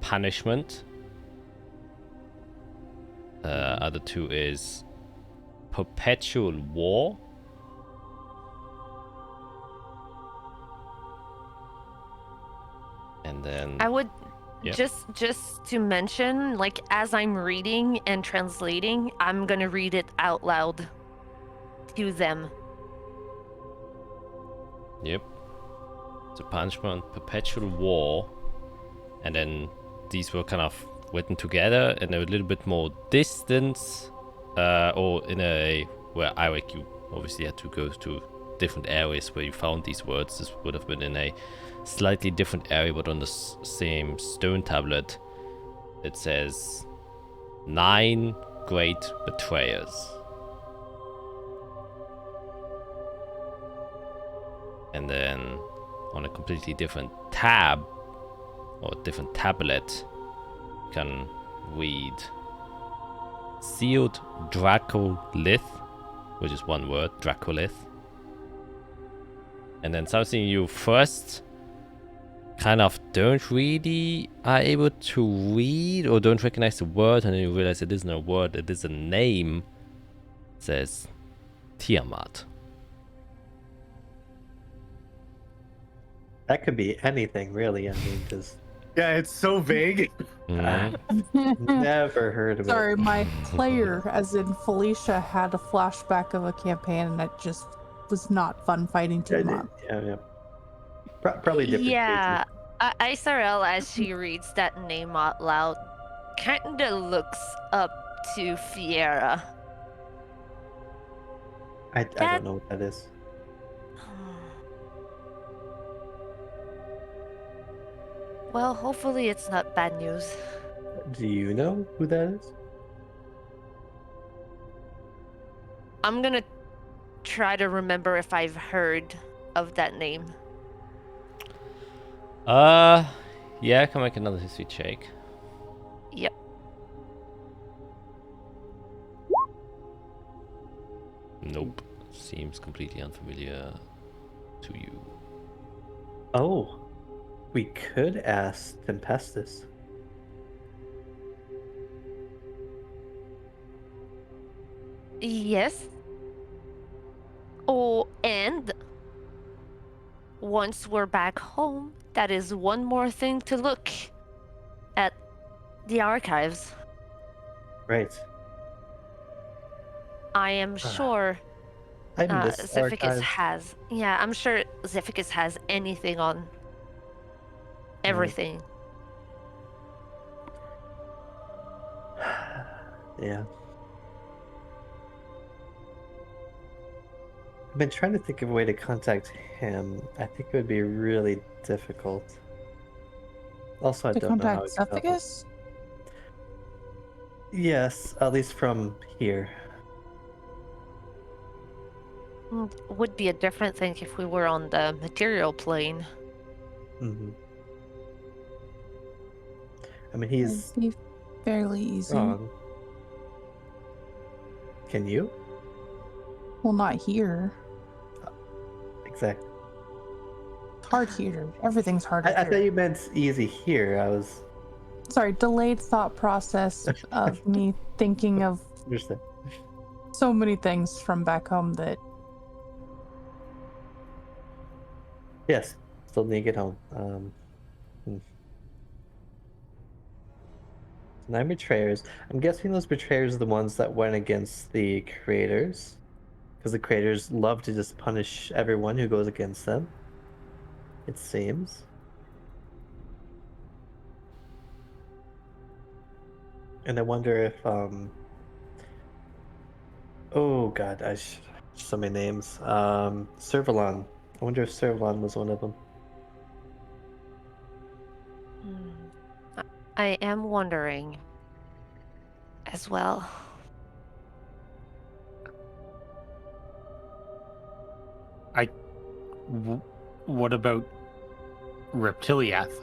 punishment. Other two is perpetual war. And then I would Yeah. just to mention, like as I'm reading and translating, I'm gonna read it out loud to them. Yep. So punishment, perpetual war, and then these were kind of written together and a little bit more distance, or in a where Eric, you obviously had to go to different areas where you found these words. This would have been in a slightly different area, but on the same stone tablet. It says 9 great betrayers. And then on a completely different tab or different tablet, you can read sealed Dracolith which is one word, Dracolith. And then something you first kind of don't really are able to read or don't recognize the word, and then you realize it isn't a word, it is a name. It says Tiamat. That could be anything, really. I mean, just Yeah, it's so vague. never heard of Sorry, it. my player, as in Felicia, had a flashback of a campaign, and it just was not fun fighting Tiamat. Yeah. Probably different. Yeah, Isarel, as she reads that name out loud, kinda looks up to Fiera. I don't know what that is. Well, hopefully it's not bad news. Do you know who that is? I'm gonna try to remember if I've heard of that name. Yeah, I can make another history check. Yep. Nope. Seems completely unfamiliar to you. Oh, we could ask Tempestus. Yes. Oh, and once we're back home, that is one more thing to look at the archives. Right. I am sure I miss Zephicus archives. has. Yeah, I'm sure Zephicus has anything on everything. Yeah. I've been trying to think of a way to contact him. I think it would be really difficult. Also, I To don't know how contact he felt. Zephicus? Yes, at least from here. Would be a different thing if we were on the material plane. Hmm. I mean, he's It'd be fairly easy. strong. Can you? Well, not here. Exactly. It's hard here. Everything's hard I here. thought you meant easy here. I was. Sorry, delayed thought process of me thinking of Understand. so many things from back home that Yes, still need to get home. 9 betrayers. I'm guessing those betrayers are the ones that went against the creators. Because the creators love to just punish everyone who goes against them. It seems. And I wonder if, oh god, so many names. Servalon. I wonder if Servalon was one of them. I am wondering as well. What about Reptiliath?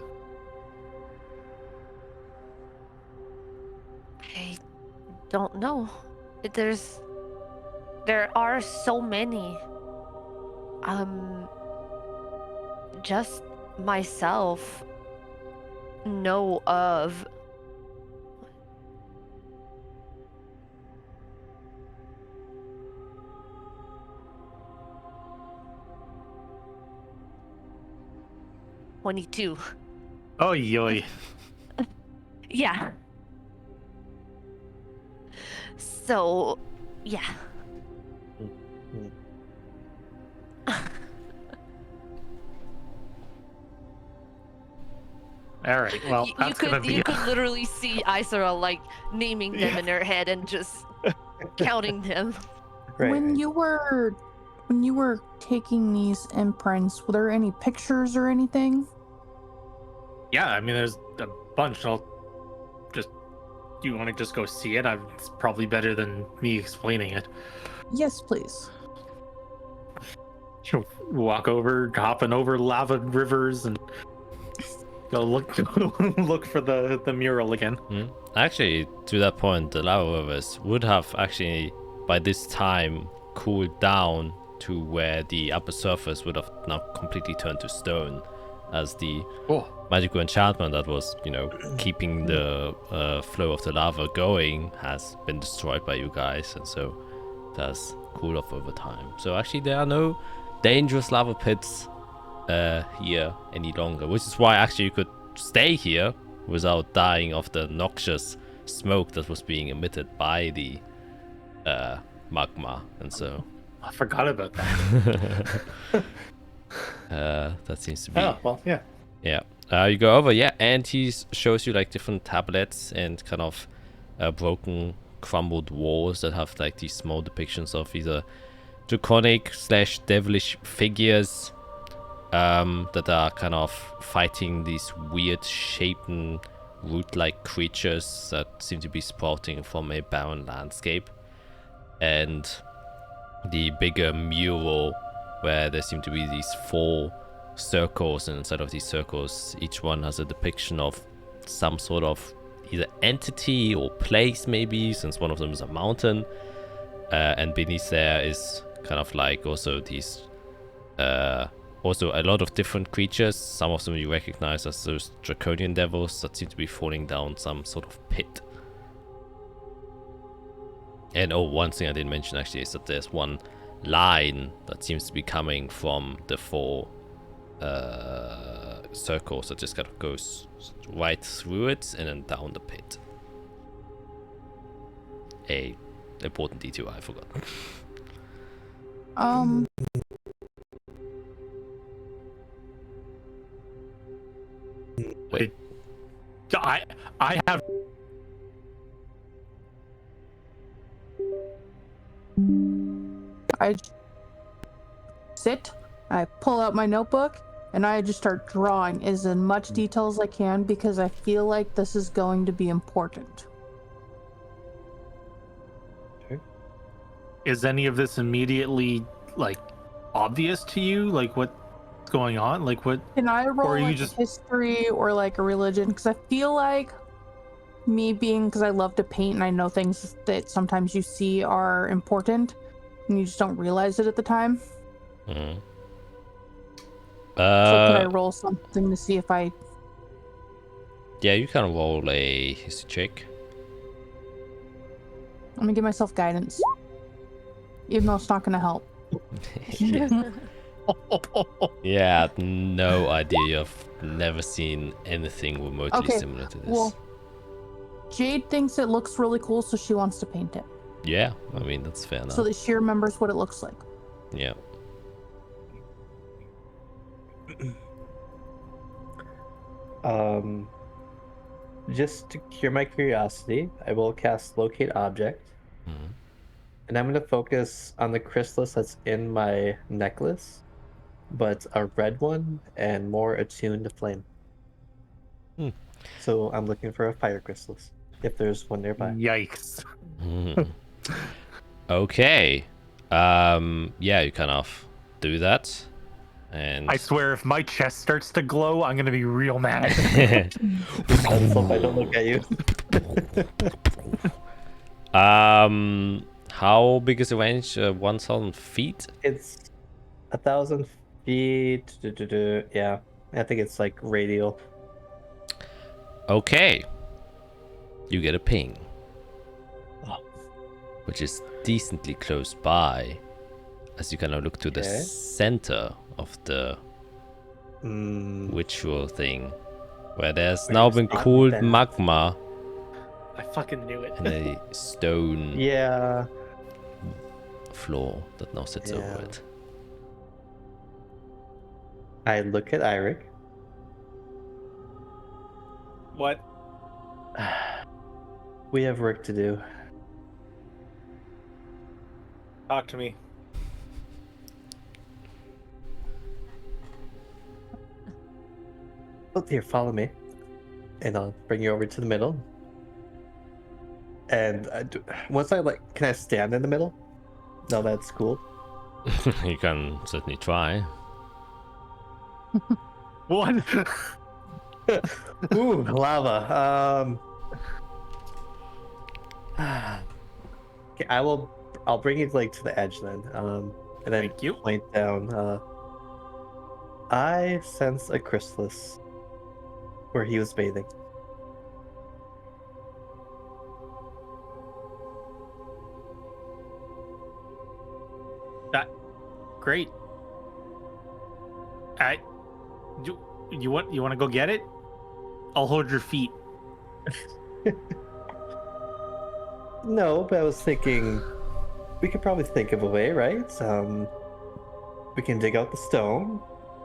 I don't know. There are so many. Just myself know of. $22. Oh, yoy. Yeah. So, yeah. All right. Well, you that's gonna could be. you could literally see Isara like naming them in her head and just counting them. Right. when you were taking these imprints, were there any pictures or anything? Yeah, I mean, there's a bunch. I'll just. Do you want to just go see it? It's probably better than me explaining it. Yes, please. She'll walk over, hopping over lava rivers, and go look for the mural again. Actually, to that point, the lava rivers would have actually, by this time, cooled down to where the upper surface would have now completely turned to stone, as the magical enchantment that was, keeping the flow of the lava going has been destroyed by you guys, and so that's cooled off over time. So actually there are no dangerous lava pits here any longer, which is why actually you could stay here without dying of the noxious smoke that was being emitted by the magma, and so I forgot about that. that seems to be. Oh well, yeah. Yeah. You go over, and he shows you like different tablets and kind of broken, crumbled walls that have like these small depictions of either draconic / devilish figures that are kind of fighting these weird shapen root-like creatures that seem to be sprouting from a barren landscape, and the bigger mural where there seem to be these 4 circles, and inside of these circles each one has a depiction of some sort of either entity or place, maybe, since one of them is a mountain, and beneath there is kind of like also these also a lot of different creatures. Some of them you recognize as those draconian devils that seem to be falling down some sort of pit. And one thing I didn't mention actually is that there's one line that seems to be coming from the 4 circles that just kind of goes right through it and then down the pit. A important detail I forgot. Wait. I have. I sit, I pull out my notebook, and I just start drawing as much detail as I can because I feel like this is going to be important. Is any of this immediately like obvious to you? Like what's going on? Like what? Can I roll Or you like just- a history or like a religion? Because I feel like me being, because I love to paint and I know things that sometimes you see are important and you just don't realize it at the time. Mm-hmm. So could I roll something to see if I... Yeah, you can roll a history check. I'm gonna give myself guidance. Even though it's not gonna help. Yeah, no idea. You've never seen anything remotely similar to this. Well, Jade thinks it looks really cool, so she wants to paint it. Yeah, I mean, that's fair enough. So that she remembers what it looks like. Yeah. Just to cure my curiosity, I will cast Locate Object. Mhm. And I'm going to focus on the chrysalis that's in my necklace, but a red one and more attuned to flame. So I'm looking for a fire chrysalis, if there's one nearby. Yikes. Mhm. Okay. Yeah, you kind of do that. And I swear if my chest starts to glow, I'm gonna be real mad. I hope I don't look at you. How big is the range? 1,000 feet? It's 1,000 feet. Yeah, I think it's like radial. Okay. You get a ping. Oh. Which is decently close by. As you kind of look to the center of the ritual thing. Where there's now been cooled magma. I fucking knew it. And a stone floor that now sits over it. I look at Eirik. What? We have work to do. Talk to me. Oh, here, follow me. And I'll bring you over to the middle. And once I can I stand in the middle? No, that's cool. You can certainly try. What? Ooh, lava. Okay, I will I'll bring you like to the edge then. And then Thank you. point down. I sense a chrysalis where he was bathing. Great. You want to go get it? I'll hold your feet. No, but I was thinking we could probably think of a way, right? We can dig out the stone.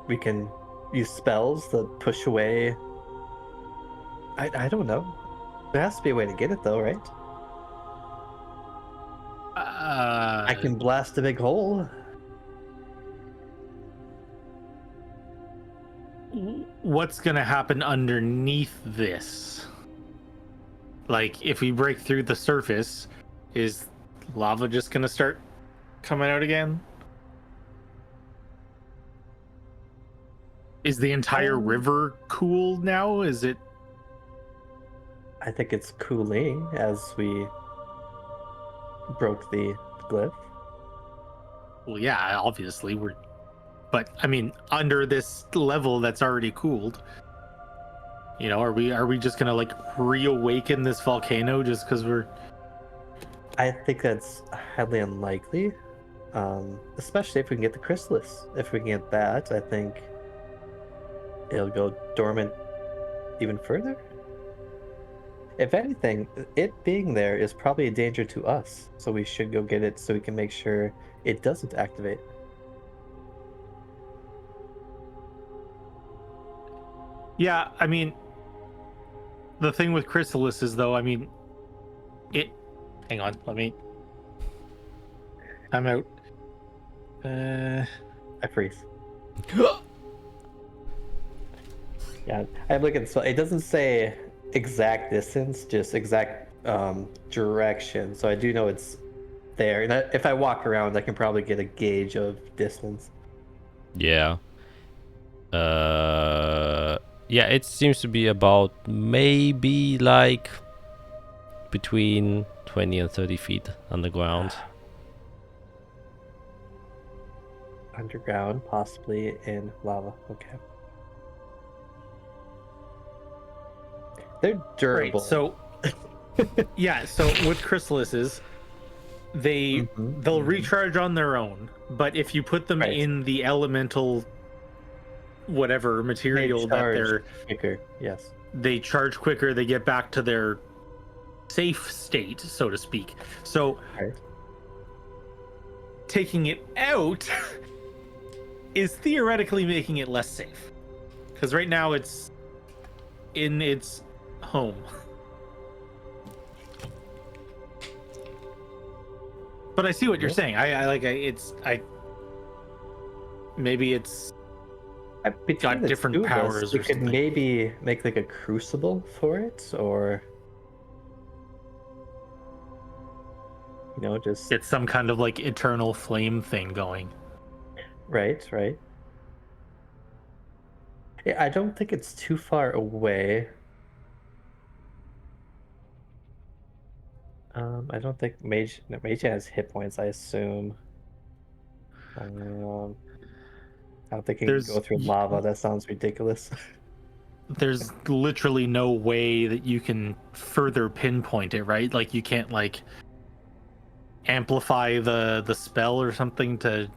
We can use spells to push away. I don't know. There has to be a way to get it though, right? I can blast a big hole. What's gonna happen underneath this? Like, if we break through the surface, is lava just gonna start coming out again? Is the entire river cool now? Is it? I think it's cooling as we broke the glyph. Well, yeah, obviously we're. But I mean, under this level that's already cooled, you know, are we just gonna like reawaken this volcano just because we're? I think that's highly unlikely, especially if we can get the chrysalis. If we can get that, I think it'll go dormant even further. If anything, it being there is probably a danger to us, so we should go get it so we can make sure it doesn't activate. Yeah, I mean, the thing with chrysalis is though, I mean, it. Hang on, I'm out. I freeze. Yeah, I'm looking. So it doesn't say exact distance, just exact direction. So I do know it's there, and if I walk around, I can probably get a gauge of distance. Yeah. Yeah, it seems to be about maybe like between 20 and 30 feet underground. Underground, possibly in lava. Okay. They're durable. Right, so yeah, so with chrysalises, they'll recharge on their own, but if you put them in the elemental whatever material that they're quicker, yes, they charge quicker, they get back to their safe state, so to speak. So taking it out is theoretically making it less safe, because right now it's in its home. But I see what you're saying. Maybe it's got different powers. We could maybe make like a crucible for it, or you know, just it's some kind of like eternal flame thing going. Right. Yeah, I don't think it's too far away. I don't think Mage has hit points, I assume. I don't think he can go through lava. That sounds ridiculous. There's literally no way that you can further pinpoint it, right? Like you can't like amplify the spell or something to.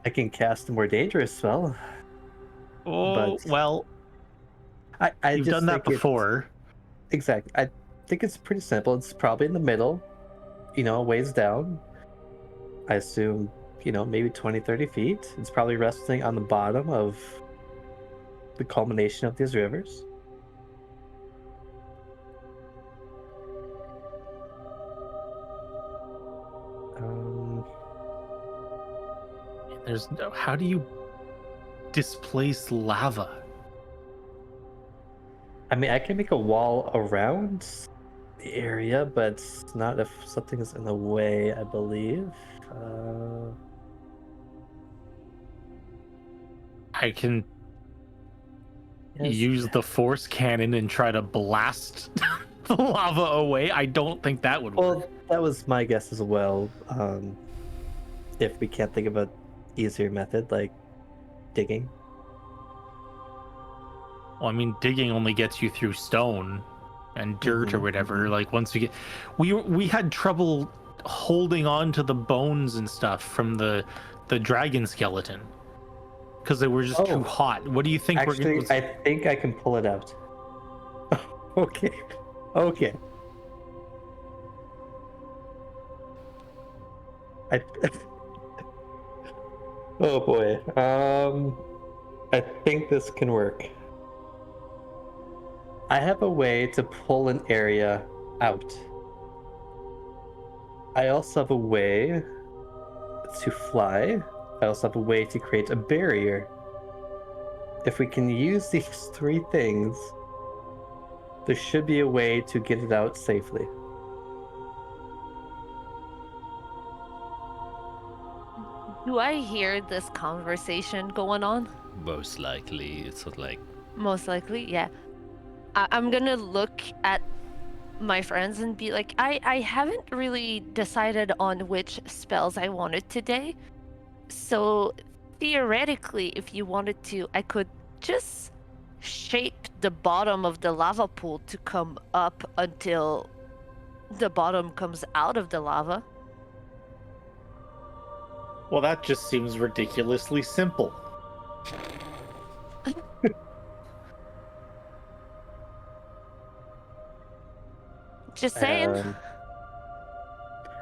I can cast a more dangerous spell. Oh, but well, you've done that before. Exactly. I think it's pretty simple. It's probably in the middle, you know, ways down. I assume, you know, maybe 20, 30 feet. It's probably resting on the bottom of the culmination of these rivers. There's no. How do you displace lava? I mean, I can make a wall around the area, but not if something is in the way, I believe. I can use the force cannon and try to blast the lava away, I don't think that would work. Well, that was my guess as well. If we can't think of an easier method, like digging. Well, I mean, digging only gets you through stone and dirt or whatever. Like once we get, we had trouble holding on to the bones and stuff from the dragon skeleton because they were just too hot. What do you think? Actually, I think I can pull it out. Okay. Oh boy. I think this can work. I have a way to pull an area out. I also have a way to fly. I also have a way to create a barrier. If we can use these three things, there should be a way to get it out safely. Do I hear this conversation going on? Most likely, it's sort of like Most likely, yeah. I'm gonna look at my friends and be like, I haven't really decided on which spells I wanted today. So theoretically, if you wanted to, I could just shape the bottom of the lava pool to come up until the bottom comes out of the lava. Well, that just seems ridiculously simple. Just saying.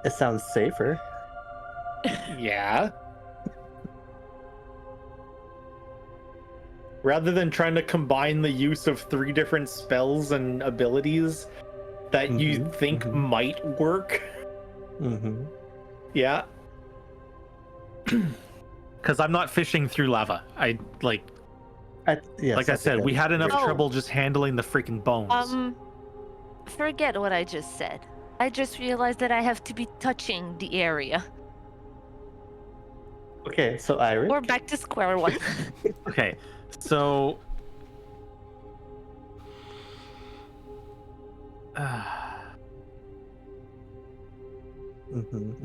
It sounds safer. Yeah. Rather than trying to combine the use of 3 different spells and abilities that you think might work. Yeah. Because I'm not fishing through lava. I said, we had enough trouble just handling the freaking bones. Forget what I just said. I just realized that I have to be touching the area. Okay, so Iris. We're back to square one. Okay, so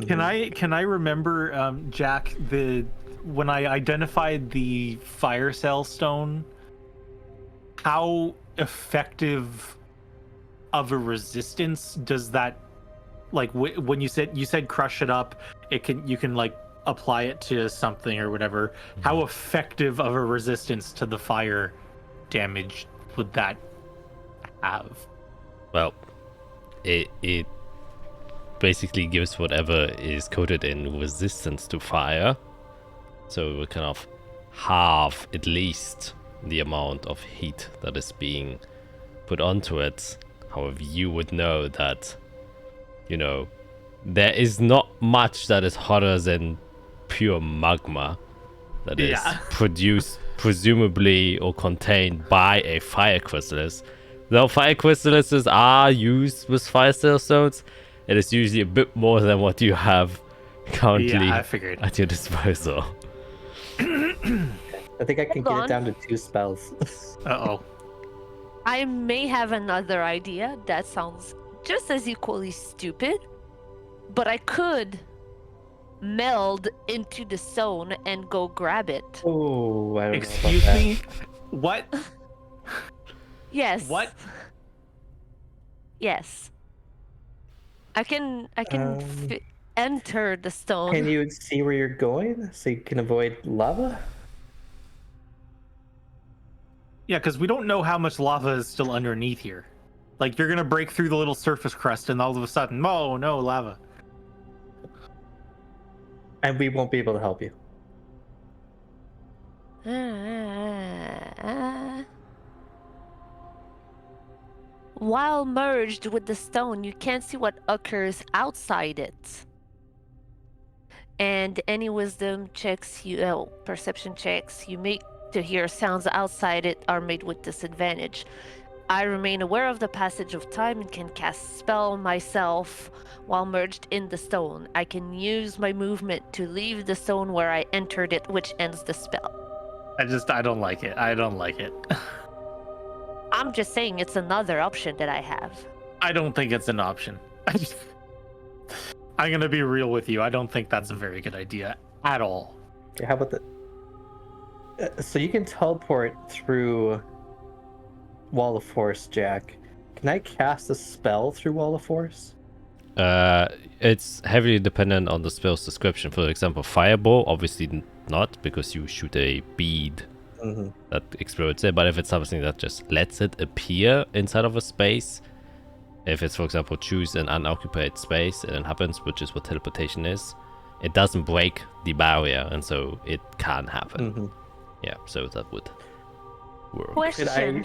Can I remember, Jack, when I identified the fire cell stone, how effective of a resistance does that, like, when you said crush it up, you can like apply it to something or whatever. How effective of a resistance to the fire damage would that have? Well, it basically gives whatever is coated in resistance to fire, so it will kind of halve at least the amount of heat that is being put onto it. However, you would know that, you know, there is not much that is hotter than pure magma that is produced presumably or contained by a fire chrysalis. Though fire chrysalises are used with fire cell stones, it is usually a bit more than what you have currently at your disposal. I think I can get it down to 2 spells. Uh-oh. I may have another idea that sounds just as equally stupid, but I could meld into the stone and go grab it. Oh, I don't Excuse know me? What? Yes. What? Yes. I can enter the stone. Can you see where you're going so you can avoid lava? Yeah, because we don't know how much lava is still underneath here. Like, you're gonna break through the little surface crust and all of a sudden, oh no, lava. And we won't be able to help you. While merged with the stone, you can't see what occurs outside it. And any wisdom checks perception checks you make to hear sounds outside it are made with disadvantage. I remain aware of the passage of time and can cast spell myself while merged in the stone. I can use my movement to leave the stone where I entered it, which ends the spell. I don't like it. I don't like it. I'm just saying it's another option that I have. I don't think it's an option. I'm gonna be real with you. I don't think that's a very good idea at all. Okay, how about the? So you can teleport through Wall of Force, Jack. Can I cast a spell through Wall of Force? It's heavily dependent on the spell's description. For example, Fireball, obviously not, because you shoot a bead that explodes it. But if it's something that just lets it appear inside of a space, if it's, for example, choose an unoccupied space and it happens, which is what teleportation is, it doesn't break the barrier, and so it can happen. Yeah, so that would work. Question.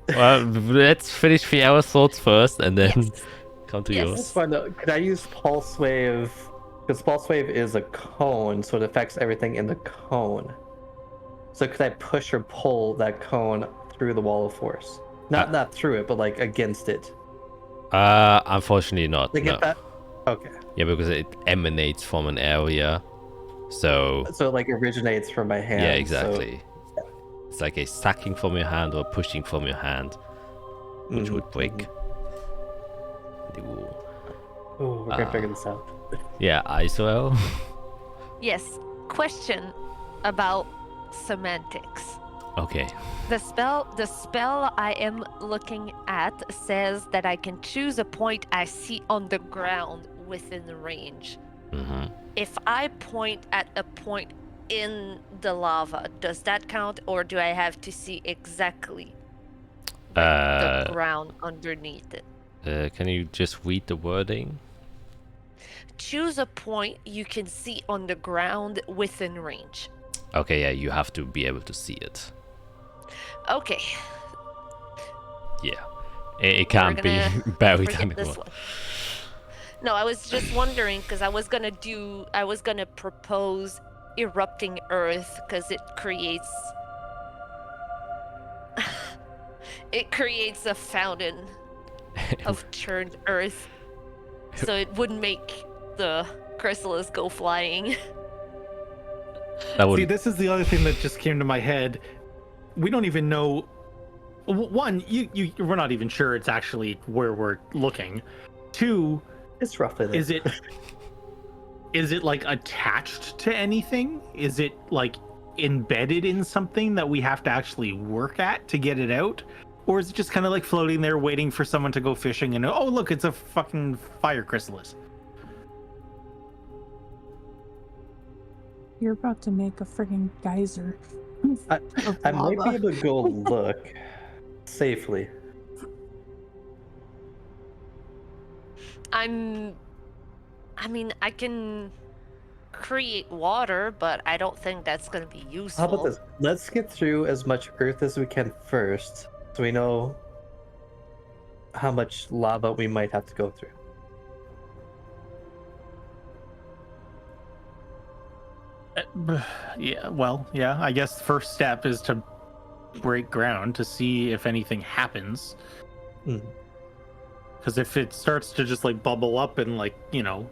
Well, let's finish Fiera's thoughts first, and then come to yours. That's fine though. Could I use Pulse Wave? Because Pulse Wave is a cone, so it affects everything in the cone. So could I push or pull that cone through the Wall of Force? Not through it, but like against it. Unfortunately not. To get No. that? Okay. Yeah, because it emanates from an area, so it like originates from my hand. yeah, exactly. It's like a sucking from your hand or pushing from your hand, which would break the wall. Oh, we're gonna figure this out. Yeah, Israel. Yes. Question about semantics. Okay. The spell I am looking at says that I can choose a point I see on the ground within the range. If I point at a point in the lava, does that count, or do I have to see exactly the ground underneath it? Can you just read the wording? Choose a point you can see on the ground within range. Okay, yeah, you have to be able to see it. Okay. Yeah, it can't be buried underwater. No, I was just wondering because I was gonna propose erupting earth because it creates a fountain of churned earth, so it wouldn't make the chrysalis go flying. That would... See, this is the other thing that just came to my head. We don't even know. One, we're not even sure it's actually where we're looking. Two, it's roughly there. Is it like attached to anything? Is it like embedded in something that we have to actually work at to get it out? Or is it just kind of like floating there waiting for someone to go fishing and, oh, look, it's a fucking fire chrysalis? You're about to make a friggin' geyser. I might be able to go look safely. I mean, I can create water, but I don't think that's going to be useful. How about this? Let's get through as much earth as we can first, so we know how much lava we might have to go through. Yeah, well, yeah, I guess the first step is to break ground to see if anything happens. Because if it starts to just like bubble up and like, you know,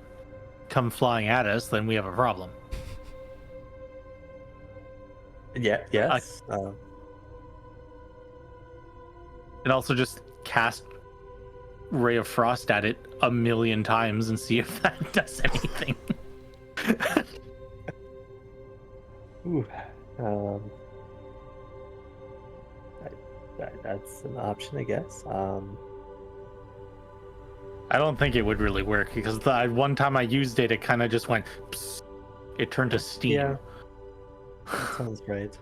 come flying at us, then we have a problem. Yeah, yes. And also just cast Ray of Frost at it 1,000,000 times and see if that does anything. Ooh, that's an option, I guess. I don't think it would really work because the one time I used it, it kind of just went. Psst, it turned to steam. Yeah, that sounds right.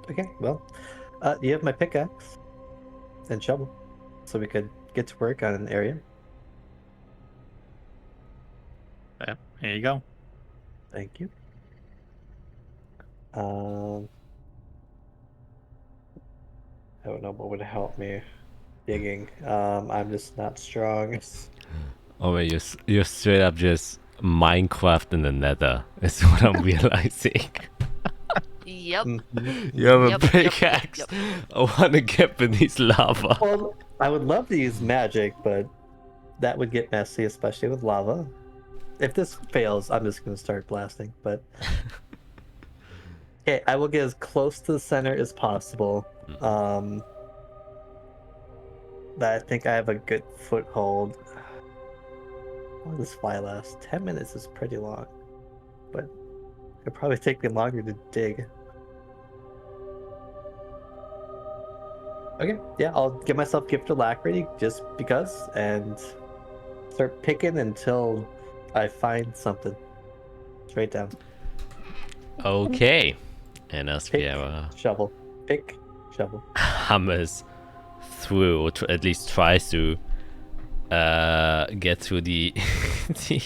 Okay, well, you have my pickaxe and shovel, so we could get to work on an area. Yeah, here you go. Thank you. I don't know what would help me digging. I'm just not strong. Oh wait, you're straight up just Minecraft in the Nether. Is what I'm realizing. Yep. You have a pickaxe. I want to get beneath lava. Well, I would love to use magic, but that would get messy, especially with lava. If this fails, I'm just going to start blasting, but... Okay, I will get as close to the center as possible. I think I have a good foothold. How long does fly last? 10 minutes is pretty long, but it'll probably take me longer to dig. Okay, yeah, I'll get myself Gift Alacrity just because, and start picking until I find something. Straight down. Okay. And as Pick, Fiera shovel. Pick, shovel. hammers through, or at least tries to get through the the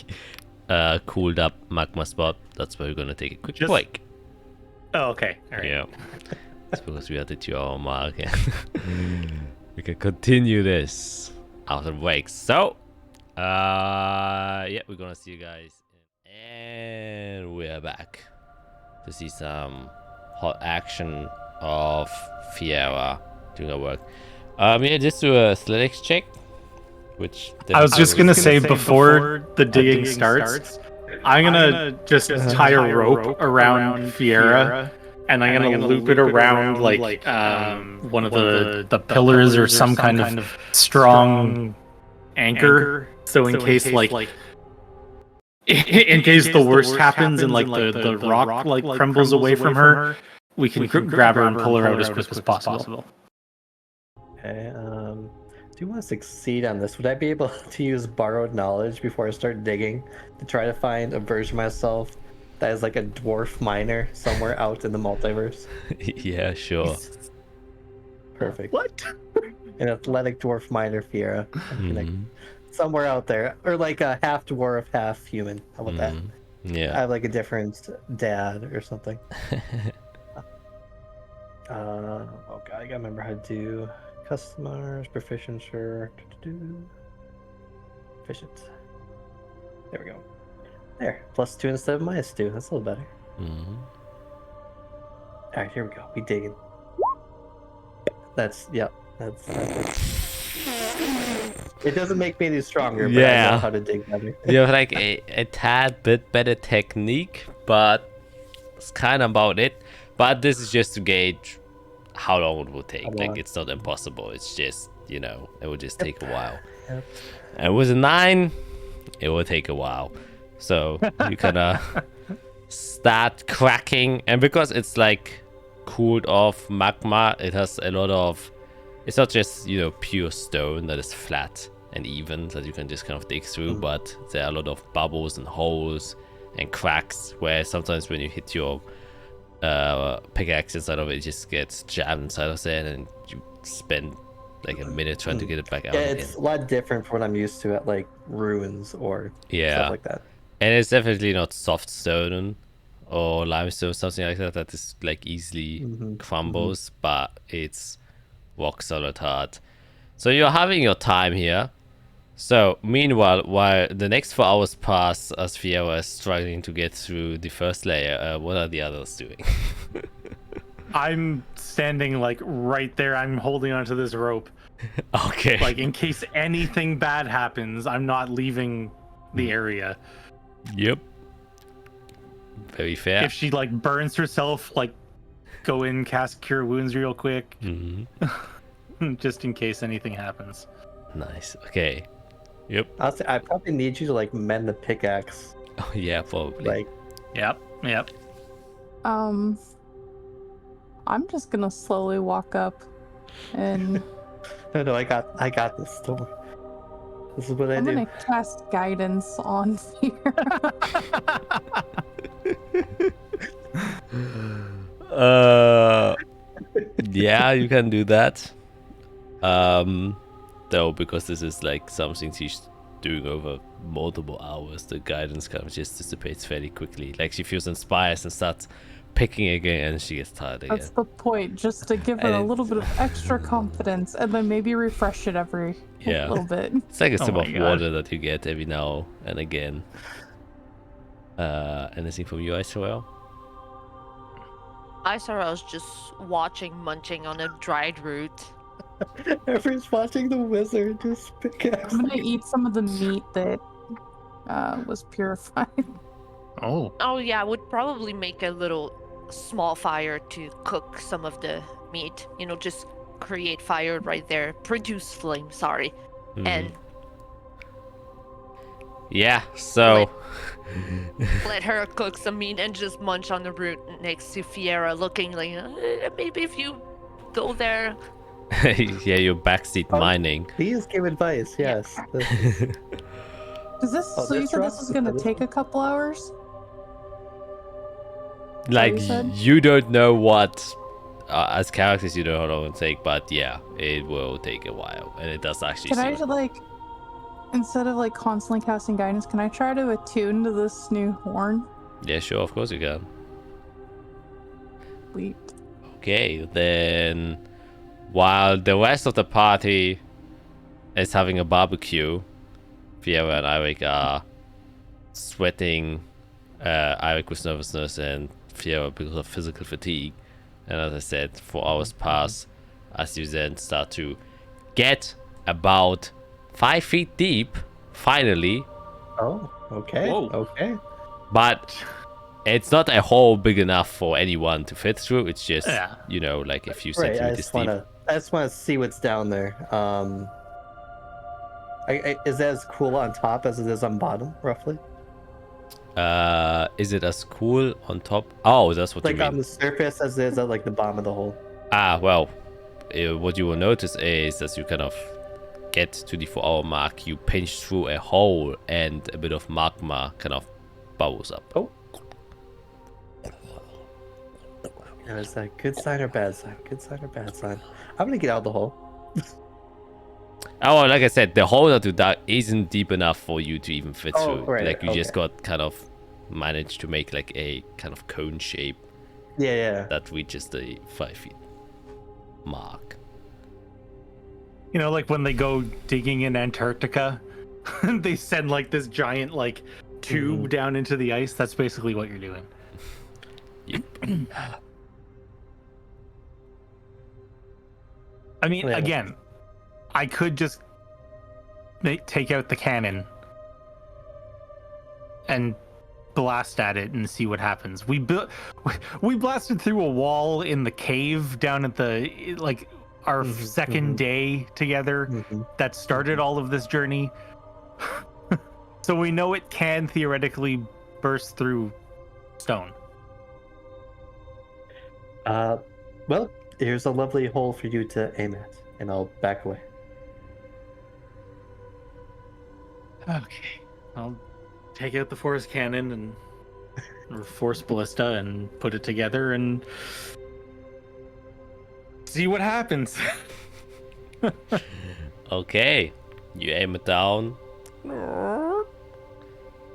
cooled up magma spot, that's where we're gonna take a quick break. Oh, okay. All right. Yeah. It's because we are at the 2-hour mark and we can continue this after the break. So, yeah, we're gonna see you guys. And we're back to see some hot action of Fiera doing her work. Yeah, just do a athletics check. Which I was just gonna say before the digging starts, I'm gonna just tie a rope around Fiera, and I'm gonna loop it around like one of the pillars or some kind of strong anchor. So in case in case the worst happens and like the rock like crumbles away from her, we can grab her and pull her out as quick as possible. Okay, do you want to succeed on this? Would I be able to use borrowed knowledge before I start digging to try to find a version of myself that is like a dwarf miner somewhere out in the multiverse? Yeah, sure. Perfect. What? An athletic dwarf miner, Fiera. Somewhere out there. Or like a half dwarf, half human. How about that? Yeah. I have like a different dad or something. Oh god, I gotta remember how to do customers, proficient, sure. Proficient. There we go. There, +2 instead of -2. That's a little better. Alright, here we go. We digging. That's it. It doesn't make me any stronger, but I know how to dig better. You have like a tad bit better technique, but it's kind of about it. But this is just to gauge how long it will take. Like, it's not impossible. It's just, you know, it will just take a while. And with a 9, it will take a while. So you kind start cracking. And because it's like cooled off magma, it has a lot of... It's not just, you know, pure stone that is flat and even that you can just kind of dig through, but there are a lot of bubbles and holes and cracks where sometimes when you hit your pickaxe inside of it, just gets jammed inside of there, and you spend like a minute trying to get it back out. Yeah, it's a lot different from what I'm used to at like ruins or stuff like that. And it's definitely not soft stone or limestone, something like that that is like easily crumbles, but it's rock solid hard. So you're having your time here. So meanwhile, while the next 4 hours pass as Fiera is struggling to get through the first layer, what are the others doing? I'm standing like right there. I'm holding onto this rope. Okay. Like in case anything bad happens, I'm not leaving the area. Yep. Very fair. If she like burns herself, like go in, cast Cure Wounds real quick. Just in case anything happens. Nice. Okay. Yep. I probably need you to like mend the pickaxe. Oh yeah, probably. Like, Yep. I'm just gonna slowly walk up and no, I got this. Don't worry. This is what I'm I do. gonna cast guidance on here. Yeah, you can do that. Though, because this is like something she's doing over multiple hours, the guidance kind of just dissipates fairly quickly. Like she feels inspired and starts picking again, and she gets tired again. That's the point, just to give her a little bit of extra confidence, and then maybe refresh it every little bit. It's like a sip of water that you get every now and again. Anything from you, Isorel? Isorel's just munching on a dried root. Everyone's watching the wizard just pickaxe. I'm gonna eat some of the meat that was purified. Oh yeah, I would probably make a little small fire to cook some of the meat. You know, just create fire right there. Produce flame, sorry. And yeah, so let her cook some meat and just munch on the root next to Fiera, looking like, maybe if you go there. yeah, you're backseat mining. Please give advice. Yes. Does this? So you said this was gonna take a couple hours? Like, you said? you don't know what, as characters, you don't know how long it'll take, but yeah, it will take a while, and it does actually. Can I like, instead of like constantly casting guidance, can I try to attune to this new horn? Yeah, sure, of course you can. Sweet. Okay, then while the rest of the party is having a barbecue, Fiera and Eirik are sweating. Eirik with nervousness and Fiera because of physical fatigue. And as I said, 4 hours pass as you then start to get about 5 feet deep, finally. Oh, okay. Whoa. Okay. But it's not a hole big enough for anyone to fit through. It's just, you know, like a few Right. centimeters deep. I just want to see what's down there. Is that as cool on top as it is on bottom, roughly? Is it as cool on top? Oh, that's what you Like mean. on the surface as it is at like the bottom of the hole. Well, what you will notice is as you kind of get to the 4-hour mark, you pinch through a hole and a bit of magma kind of bubbles up. Oh. Is that good sign or bad sign? Good sign or bad sign? I'm gonna get out of the hole. Oh, well, like I said, the hole that you dug isn't deep enough for you to even fit through. Right, like you okay. just got kind of managed to make like a kind of cone shape Yeah. that reaches the 5 feet mark. You know, like when they go digging in Antarctica, they send like this giant like tube down into the ice. That's basically what you're doing. Yep. I mean, Yeah. again, I could just take out the cannon and blast at it and see what happens. We blasted through a wall in the cave down at the like our second day together that started all of this journey. So we know it can theoretically burst through stone. Well, here's a lovely hole for you to aim at, and I'll back away. Okay, I'll take out the force cannon and or force ballista and put it together and see what happens. Okay, you aim it down and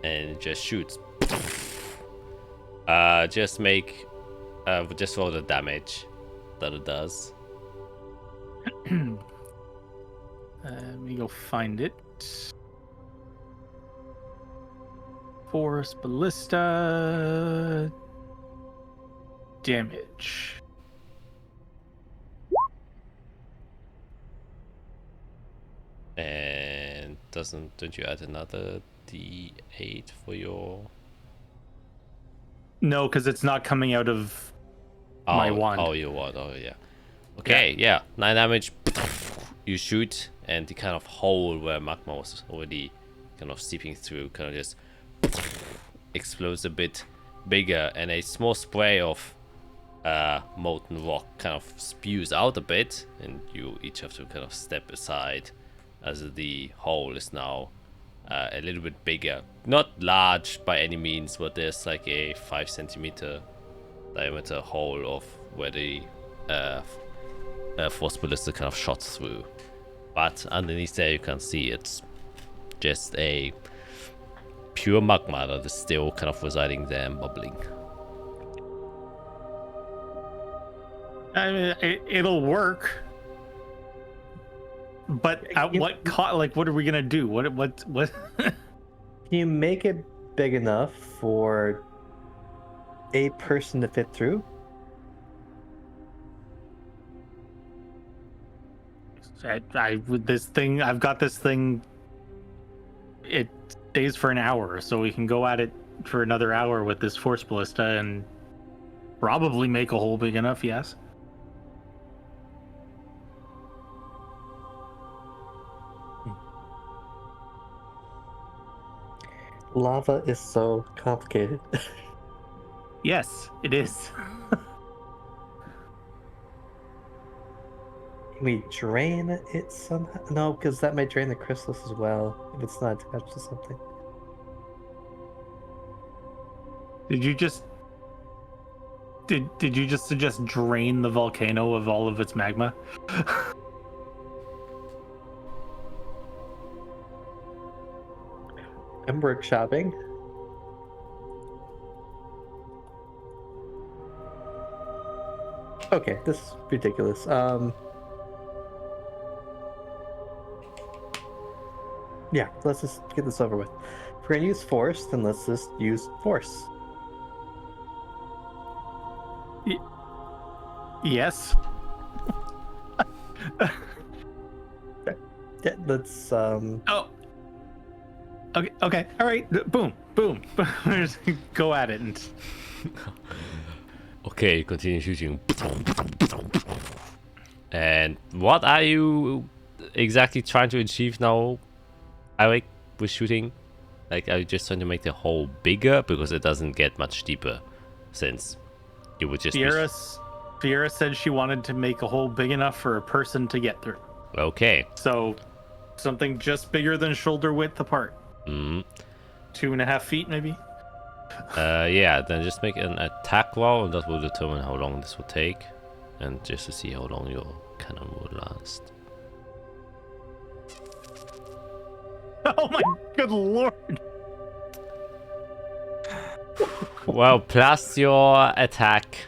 it just shoots. Just roll the damage that it does. Let me go find it. Force ballista damage. And don't you add another D8 for your? No, because it's not coming out of my wand. Oh, your wand. Oh, yeah. Okay, yeah. 9 damage. You shoot, and the kind of hole where magma was already kind of seeping through kind of just explodes a bit bigger, and a small spray of molten rock kind of spews out a bit, and you each have to kind of step aside as the hole is now a little bit bigger. Not large by any means, but there's like a 5 centimeter diameter hole of where the force ballista kind of shot through. But underneath there you can see it's just a pure magma that is still kind of residing there and bubbling. I mean, it'll work. But at what cost? Like, what are we gonna do? What? Can you make it big enough for a person to fit through? With this thing, I've got this thing. It stays for an hour, so we can go at it for another hour with this force ballista and probably make a hole big enough. Yes. Lava is so complicated. Yes, it is. Can we drain it somehow? No, because that might drain the crystals as well if it's not attached to something. Did you just suggest drain the volcano of all of its magma? I'm workshopping. Okay, this is ridiculous. Yeah, let's just get this over with. If we're gonna use force, then let's just use force. Yes. Yeah, let's Oh. Okay. All right. Boom. Just go at it and. Okay, continue shooting. And what are you exactly trying to achieve now, Eric, with shooting? Like, are you just trying to make the hole bigger? Because it doesn't get much deeper, since you would just Fiera said she wanted to make a hole big enough for a person to get through. Okay. So, something just bigger than shoulder width apart. 2.5 feet, maybe. Yeah, then just make an attack roll, and that will determine how long this will take, and just to see how long your cannon will last. Oh my good lord! Well, plus your attack.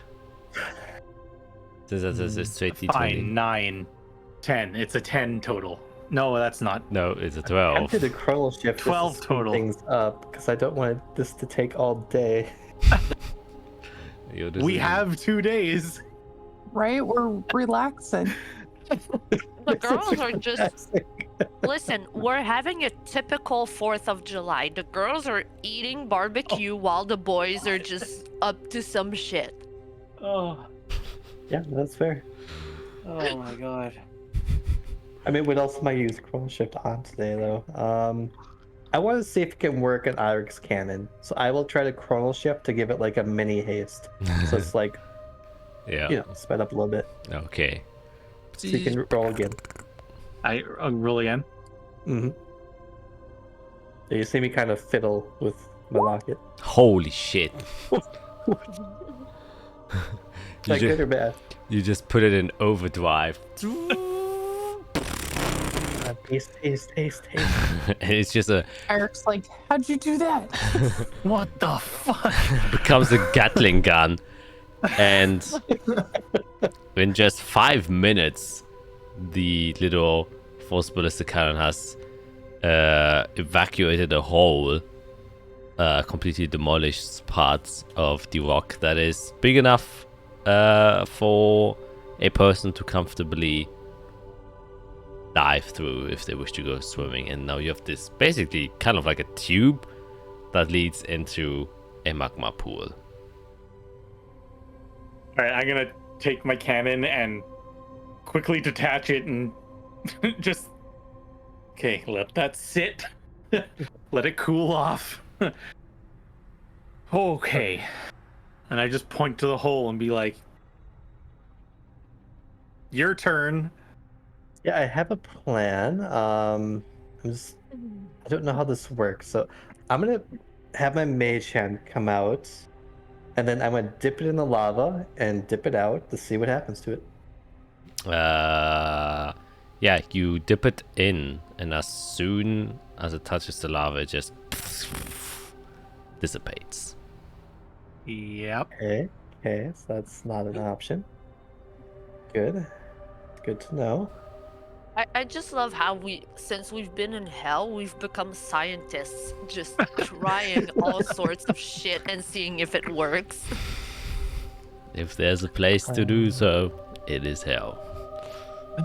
Since that is a straight D20. Fine, 9, 10. It's a 10 total. No, that's not. No, it's a I'm 12. to the chronal shift. 12 just to speed total. Things up because I don't want this to take all day. We have 2 days. Right? We're relaxing. The girls are just listen. We're having a typical 4th of July. The girls are eating barbecue while the boys are just up to some shit. Oh, Yeah, that's fair. oh my god. I mean, what else am I using chronal shift on today, though? I want to see if it can work an Irix cannon. So I will try to chronal shift to give it like a mini haste. So it's like, Yeah. sped up a little bit. Okay. So you can roll again. I roll again. Mm-hmm. You see me kind of fiddle with my locket. Holy shit. Is that good or bad? You just put it in overdrive. Taste. And it's just Eric's like, how'd you do that? What the fuck? becomes a Gatling gun. And in just 5 minutes, the little force ballistic cannon has evacuated a hole, completely demolished parts of the rock that is big enough for a person to comfortably dive through if they wish to go swimming. And now you have this basically kind of like a tube that leads into a magma pool. Alright, I'm gonna take my cannon and quickly detach it and just... Okay, let that sit. Let it cool off. Okay. And I just point to the hole and be like, your turn. Yeah, I have a plan. I don't know how this works, so I'm gonna have my mage hand come out, and then I'm gonna dip it in the lava and dip it out to see what happens to it. Yeah, you dip it in, and as soon as it touches the lava, it just dissipates. Yep. Okay, so that's not an option. Good to know. I just love how since we've been in hell, we've become scientists, just trying all sorts of shit and seeing if it works. If there's a place to do so, it is hell.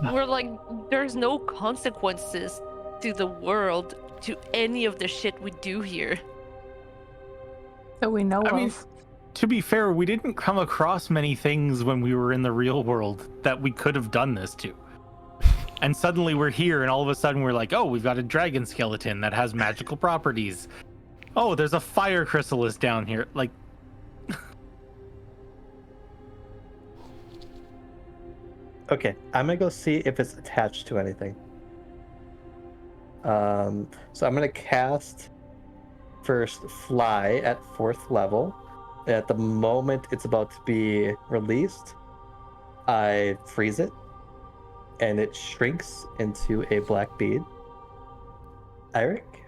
We're like, there's no consequences to the world, to any of the shit we do here. That we know I mean, of. to be fair, we didn't come across many things when we were in the real world that we could have done this to. And suddenly we're here, and all of a sudden we're like, oh, we've got a dragon skeleton that has magical properties. Oh, there's a fire chrysalis down here. Like, Okay, I'm gonna go see if it's attached to anything. So I'm gonna cast first fly at 4th level. At the moment it's about to be released, I freeze it, and it shrinks into a black bead. Eric,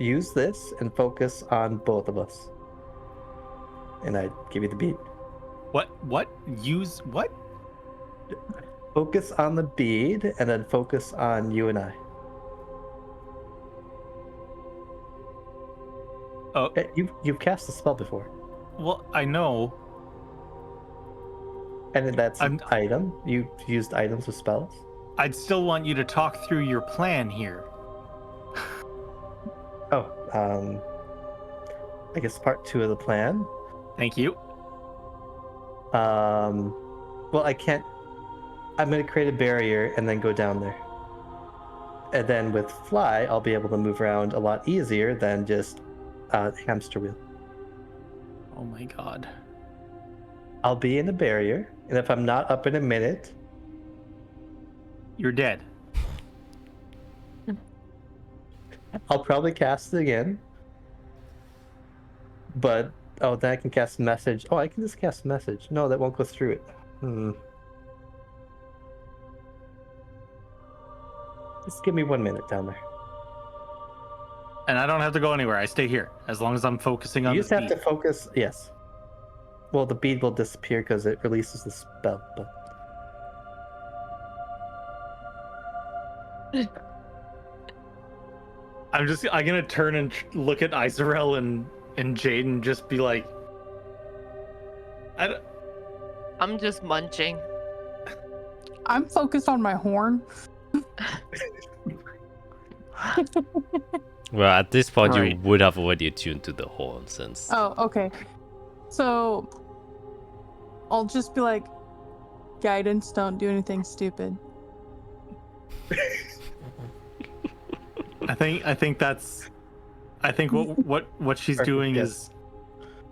use this and focus on both of us. And I give you the bead. what? Use what? Focus on the bead, and then focus on you and I. Oh, You've cast the spell before. well, I know. And then that's an item. You used items with spells. I'd still want you to talk through your plan here. Oh, I guess part 2 of the plan. Thank you. Well, I can't. I'm going to create a barrier and then go down there. And then with fly, I'll be able to move around a lot easier than just hamster wheel. Oh my god. I'll be in a barrier, and if I'm not up in a minute, You're dead. I'll probably cast it again. But, oh, then I can cast message. Oh, I can just cast message. No, that won't go through it. Just give me 1 minute down there. And I don't have to go anywhere. I stay here as long as I'm focusing on You the just have to focus. Yes. Well, the bead will disappear because it releases the spell. But I'm gonna turn and look at Izarel and Jade and just be like, I'm just munching. I'm focused on my horn. Well, at this point, you Right. would have already attuned to the horn since. Oh, okay. So I'll just be like, guidance, don't do anything stupid. I think what she's Perfect, doing yes. is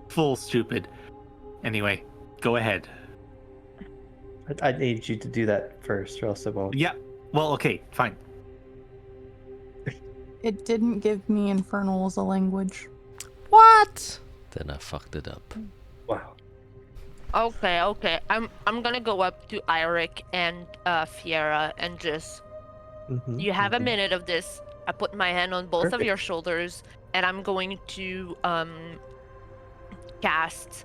full stupid. Anyway, go ahead. I need you to do that first, or else it won't. Yeah. Well, okay, fine. It didn't give me Infernal as a language. What? Then I fucked it up. Wow. Okay. I'm gonna go up to Eirik and Fiera and just. You have a minute of this. I put my hand on both of Perfect. your shoulders, and I'm going to cast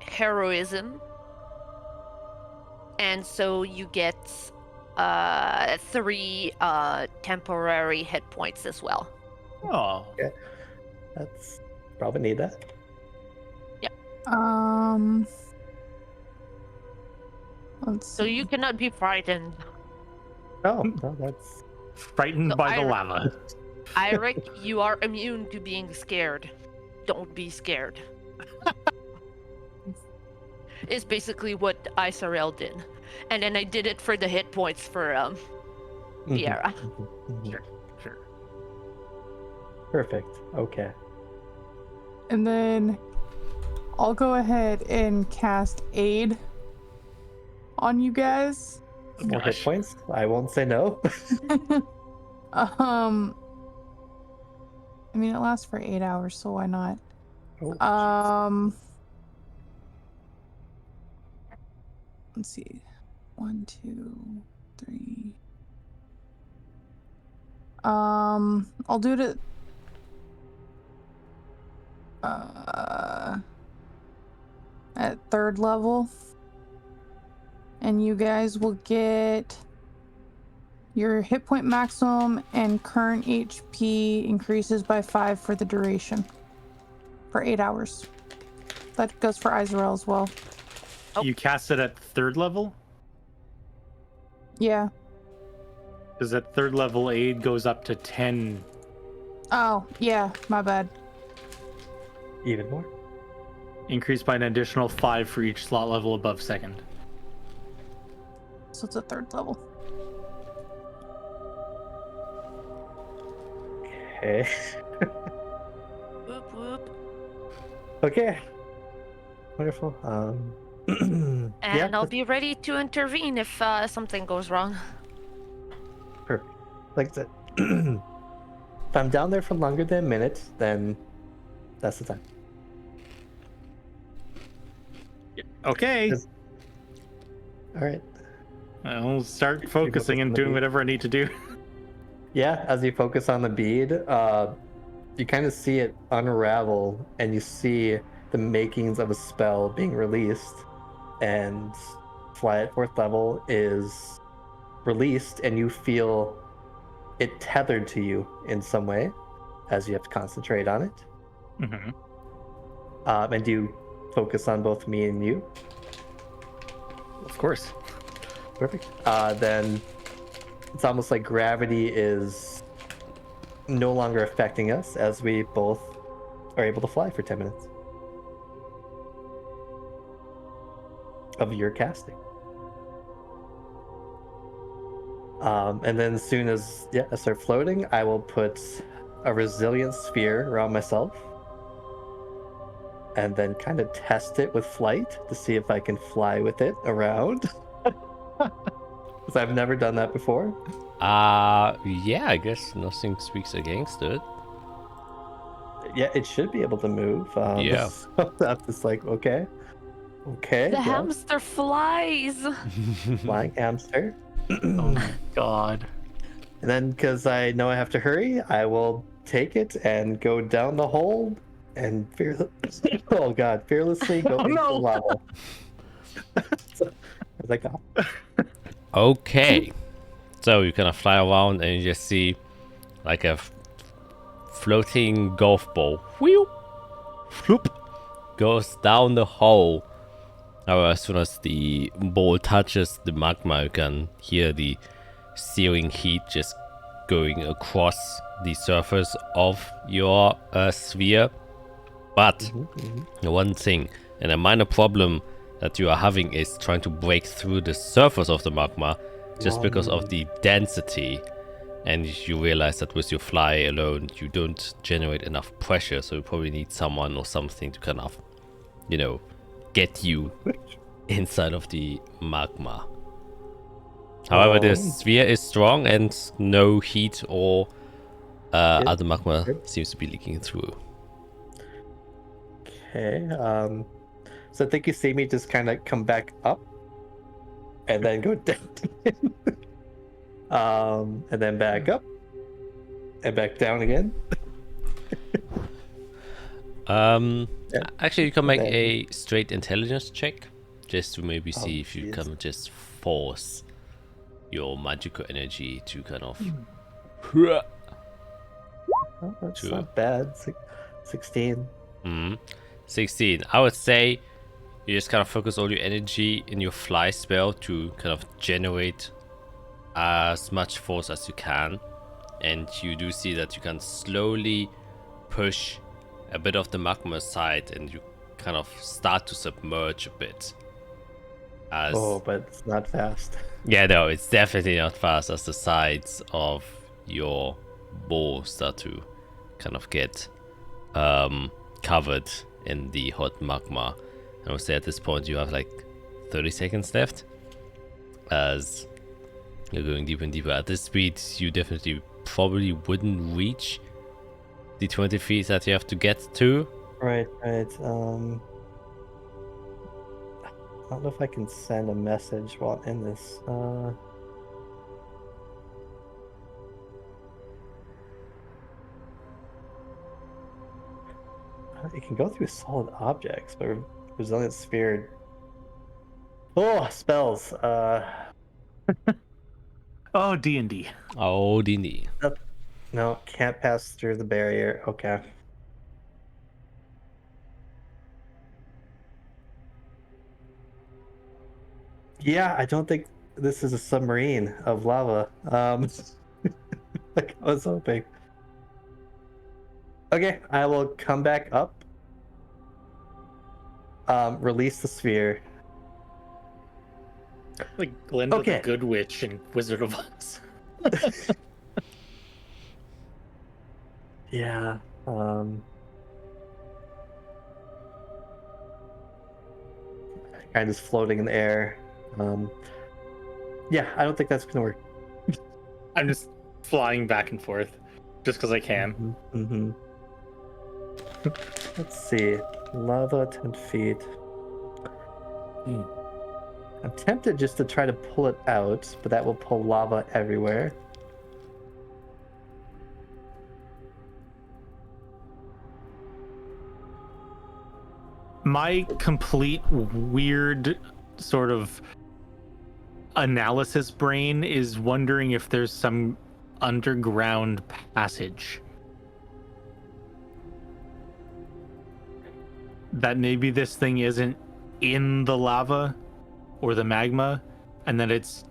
heroism, and so you get 3 temporary hit points as well. Oh, That's probably need that. Let's So see. you cannot be frightened. Oh, no, that's frightened So by the Eirik- lava. Eirik, you are immune to being scared. Don't be scared. It's basically what Isarel did. And then I did it for the hit points for Fiera. Sure. Perfect. Okay. And then I'll go ahead and cast Aid on you guys. More hit Gosh. points. I won't say no. I mean, it lasts for 8 hours, so why not? Oh, Let's see. 1, 2, 3. I'll do it at 3rd level. And you guys will get your hit point maximum and current HP increases by 5 for the duration. For 8 hours. That goes for Izarel as well. You cast it at 3rd level? Yeah. Because at 3rd level, aid goes up to 10. Oh, yeah, my bad. Even more. Increased by an additional 5 for each slot level above 2nd. So it's a 3rd level. Okay. Whoop whoop. Okay. Wonderful. And yeah, I'll be ready to intervene if something goes wrong. perfect. Like I said, if I'm down there for longer than a minute, then that's the time. Okay. Yes. All right. I'll start focusing and doing whatever I need to do. Yeah, as you focus on the bead, you kind of see it unravel, and you see the makings of a spell being released, and Fly at 4th level is released, and you feel it tethered to you in some way, as you have to concentrate on it. Mm-hmm. And you focus on both me and you. Of course. Perfect. Then it's almost like gravity is no longer affecting us, as we both are able to fly for 10 minutes of your casting. And then as soon as I start floating, I will put a resilience sphere around myself and then kind of test it with flight to see if I can fly with it around. Because I've never done that before. Yeah, I guess nothing speaks against it. Yeah, it should be able to move. Yeah. So that's just like, okay. The hamster flies. Flying hamster. Oh my god. And then, because I know I have to hurry, I will take it and go down the hole and fearlessly go into the lava. As I go. Okay. So you kind of fly around and you just see like a floating golf ball. Whew, whoop, goes down the hole. However, as soon as the ball touches the magma, you can hear the searing heat just going across the surface of your sphere. But the one thing, and a minor problem that you are having, is trying to break through the surface of the magma just because of the density. And you realize that with your fly alone, you don't generate enough pressure, so you probably need someone or something to kind of, get you inside of the magma. However, the sphere is strong and no heat or other magma seems to be leaking through. Okay. So I think you see me just kind of come back up and then go down. And then back up and back down again. Actually, you can make a straight intelligence check just to maybe see if you can just force your magical energy to kind of. Oh, that's not bad. 16. 16. I would say you just kind of focus all your energy in your fly spell to kind of generate as much force as you can, and you do see that you can slowly push a bit of the magma aside and you kind of start to submerge a bit. But it's not fast. Yeah, no, it's definitely not fast, as the sides of your ball start to kind of get covered in the hot magma. I would say at this point you have like 30 seconds left, as you're going deeper and deeper. At this speed, you definitely probably wouldn't reach the 20 feet that you have to get to. Right. I don't know if I can send a message while I'm in this. It can go through solid objects, but resilient sphere. Oh, spells. Oh, D&D. Oh, DnD. No, can't pass through the barrier. Okay. Yeah, I don't think this is a submarine of lava. Like I was hoping. Okay, I will come back up. Release the sphere. Like Glinda the Good Witch in Wizard of Oz. Yeah. Kind of just floating in the air. Yeah, I don't think that's gonna work. I'm just flying back and forth just because I can. Let's see. Lava 10 feet. I'm tempted just to try to pull it out, but that will pull lava everywhere. My complete weird sort of analysis brain is wondering if there's some underground passage that maybe this thing isn't in the lava or the magma, and that it's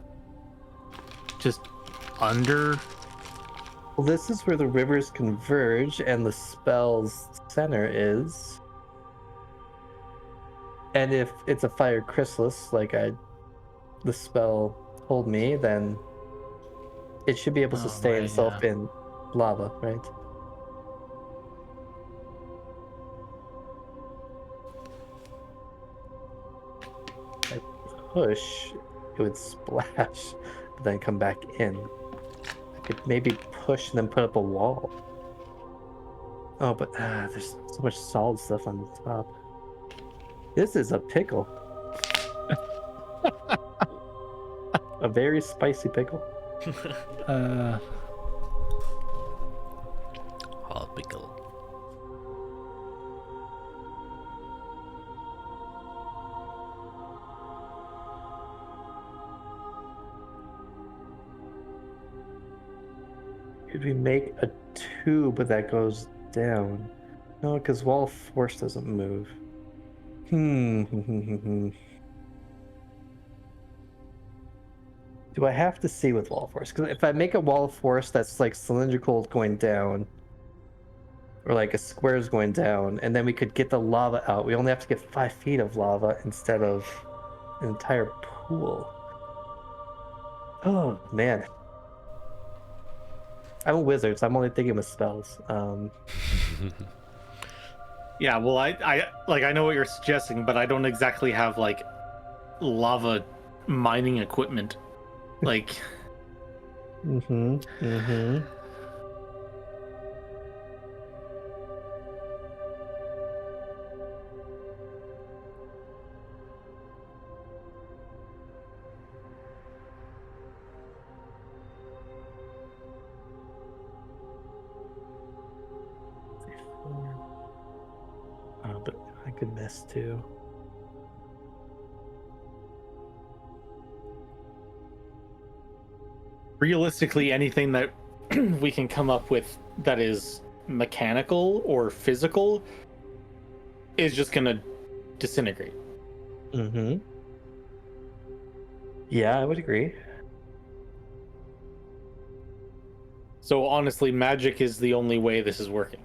just under. Well, this is where the rivers converge and the spell's center is. And if it's a fire chrysalis, like the spell told me, then it should be able to sustain itself in lava, right? If I push, it would splash, but then come back in. I could maybe push and then put up a wall. Oh, but there's so much solid stuff on the top. This is a pickle. A very spicy pickle. Hot pickle. Could we make a tube that goes down? No, because wall of force doesn't move. Do I have to see with wall of force? Because if I make a wall of force that's like cylindrical going down, or like a square is going down, and then we could get the lava out, we only have to get 5 feet of lava instead of an entire pool. Oh man. I'm a wizard, so I'm only thinking with spells. Yeah, well, I know what you're suggesting, but I don't exactly have like lava mining equipment. Like, Oh, but I could miss too. realistically, anything that we can come up with that is mechanical or physical is just gonna disintegrate. Yeah, I would agree. So honestly, magic is the only way this is working.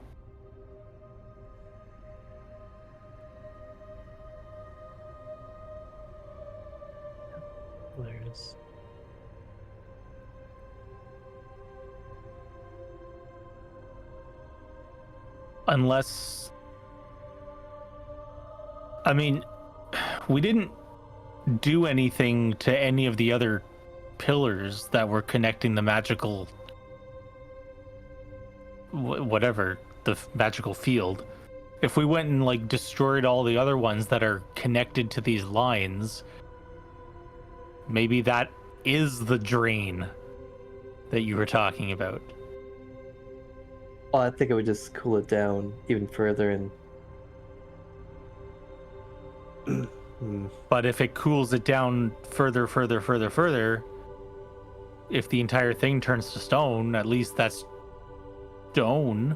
Hilarious. Unless, I mean, we didn't do anything to any of the other pillars that were connecting the magical whatever, the magical field. If we went and like destroyed all the other ones that are connected to these lines, maybe that is the drain that you were talking about. Well, I think it would just cool it down even further and But if it cools it down further, if the entire thing turns to stone, at least that's stone.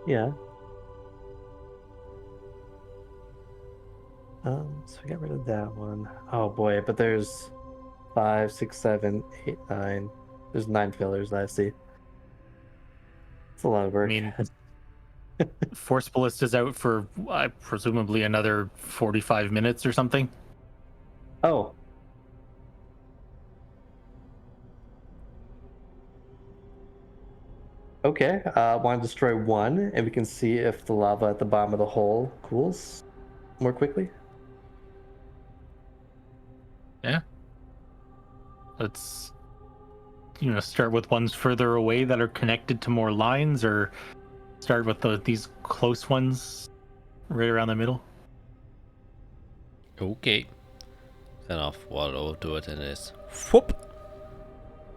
yeah. So we got rid of that one. Oh boy, but there's 5, 6, 7, 8, 9. There's 9 pillars that I see. It's a lot of work. I mean, Force Ballista's out for presumably another 45 minutes or something. Oh. Okay, want to destroy one, and we can see if the lava at the bottom of the hole cools more quickly. Yeah. Let's, start with ones further away that are connected to more lines, or start with these close ones right around the middle. Okay. Kind of what I'll do it in is whoop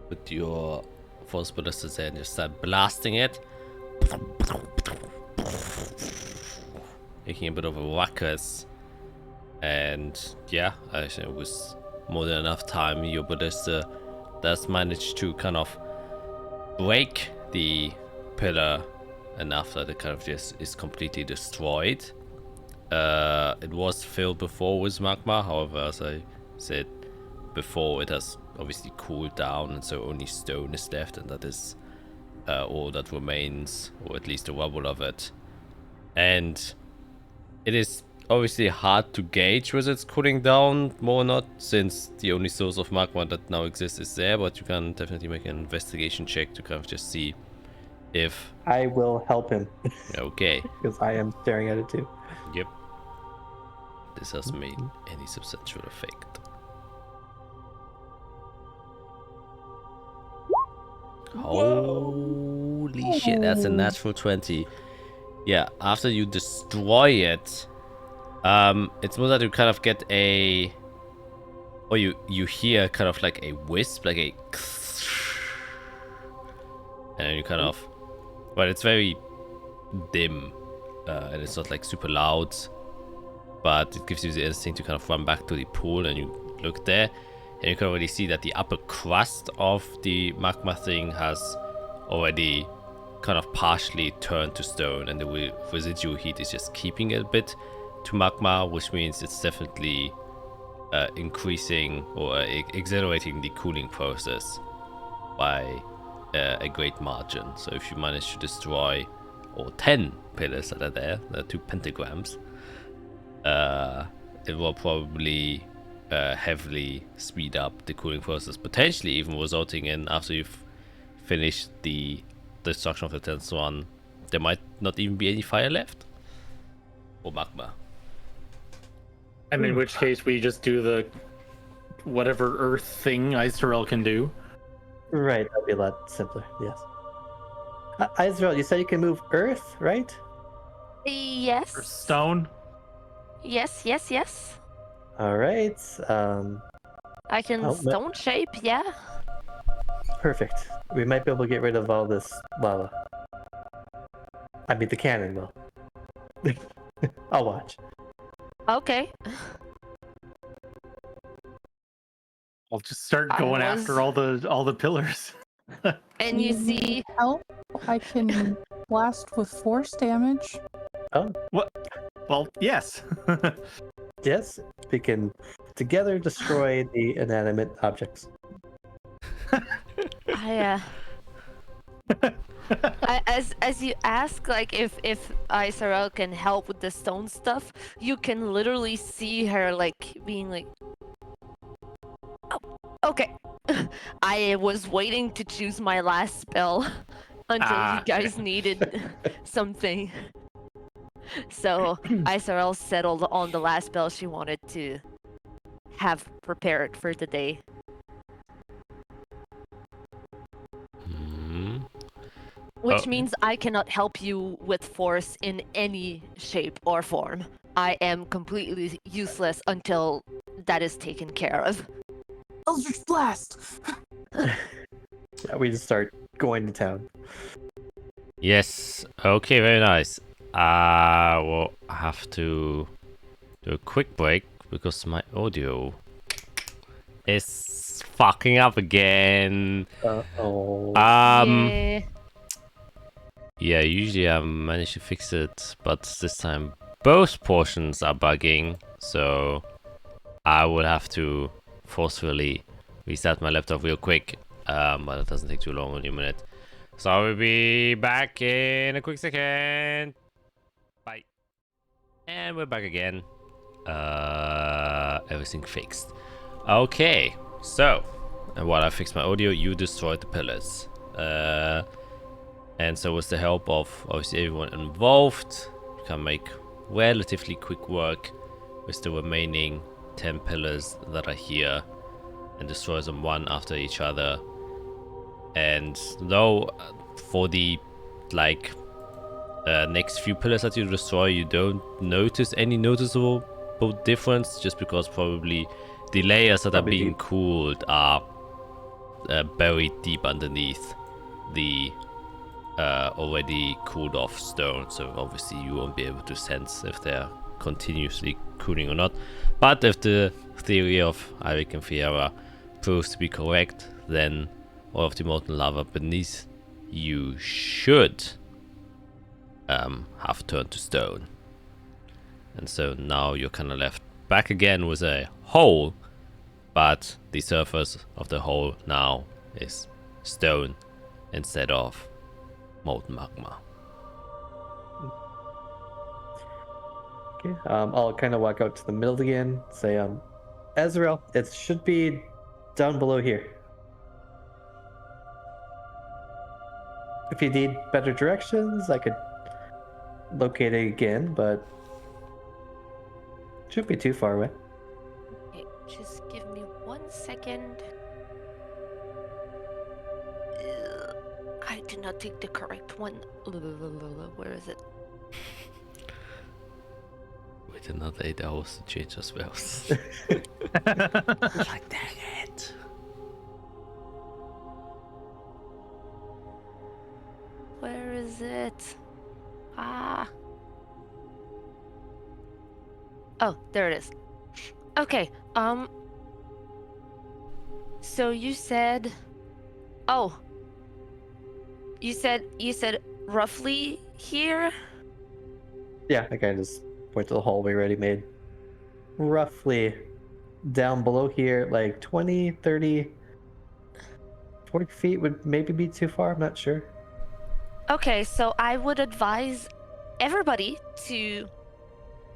with your force ballistas and just start blasting it, making a bit of a ruckus. And yeah, I think it was more than enough time. Your ballista does manage to kind of break the pillar enough that it kind of just is completely destroyed. It was filled before with magma, however, as I said before, it has obviously cooled down, and so only stone is left, and that is all that remains, or at least the rubble of it. And it is obviously hard to gauge whether it's cooling down more or not, since the only source of magma that now exists is there, but you can definitely make an investigation check to kind of just see if... I will help him. Okay. Because I am staring at it too. Yep. This has made any substantial effect. Holy shit, that's a natural 20. Yeah, after you destroy it, it's more that you kind of get a... Or you hear kind of like a wisp, like a... And you kind of... But it's very dim, and it's not like super loud, but it gives you the instinct to kind of run back to the pool, and you look there, and you can already see that the upper crust of the magma thing has already kind of partially turned to stone, and the residual heat is just keeping it a bit to magma, which means it's definitely increasing or accelerating the cooling process by a great margin. So if you manage to destroy 10 pillars that are there, 2 pentagrams, it will probably heavily speed up the cooling process, potentially even resulting in, after you've finished the destruction of the 10th one, there might not even be any fire left or magma. And in which case we just do the whatever earth thing Iserel can do. Right, that'd be a lot simpler, yes. Israel, you said you can move earth, right? Yes. Or stone. Yes. All right. I can stone shape, yeah. Perfect. We might be able to get rid of all this lava. I mean, the cannon will. I'll watch. Okay. I'll just start going after all the pillars. And you see... Help? I can blast with force damage. Oh. What? Well, yes. Yes, we can together destroy the inanimate objects. As you ask, like, if Iserel can help with the stone stuff, you can literally see her, like, being like, oh, okay. I was waiting to choose my last spell until you guys needed something. So Iserel settled on the last spell she wanted to have prepared for the day. Which means I cannot help you with force in any shape or form. I am completely useless until that is taken care of. Eldritch Blast! Yeah, we just start going to town. Yes. Okay, very nice. We'll have to do a quick break because my audio is fucking up again. Yeah, usually I manage to fix it, but this time both portions are bugging, so I will have to forcefully restart my laptop real quick, but it doesn't take too long, only a minute. So I will be back in a quick second. Bye. And we're back again. Everything fixed. Okay, so, and while I fix my audio, you destroyed the pillars. And so with the help of obviously everyone involved, you can make relatively quick work with the remaining 10 pillars that are here and destroy them one after each other. And though for the next few pillars that you destroy, you don't notice any noticeable difference, just because probably the layers that are being cooled are buried deep underneath the already cooled off stone, so obviously you won't be able to sense if they're continuously cooling or not. But if the theory of Eirik and Fiera proves to be correct, then all of the molten lava beneath you should have turned to stone. And so now you're kind of left back again with a hole, but the surface of the hole now is stone instead of molten magma. Okay, I'll kind of walk out to the middle again, say, Ezreal, it should be down below here. If you need better directions, I could locate it again, but shouldn't be too far away. Okay, just give me 1 second. I did not take the correct one. Where is it? Wait another 8 hours to change our spells. Like, dang it. Where is it? Ah. Oh, there it is. Okay. So you said, oh, you said roughly here? Yeah, I kind of just point to the hallway already made. Roughly down below here, like 20, 30, 40 feet would maybe be too far, I'm not sure. Okay, so I would advise everybody to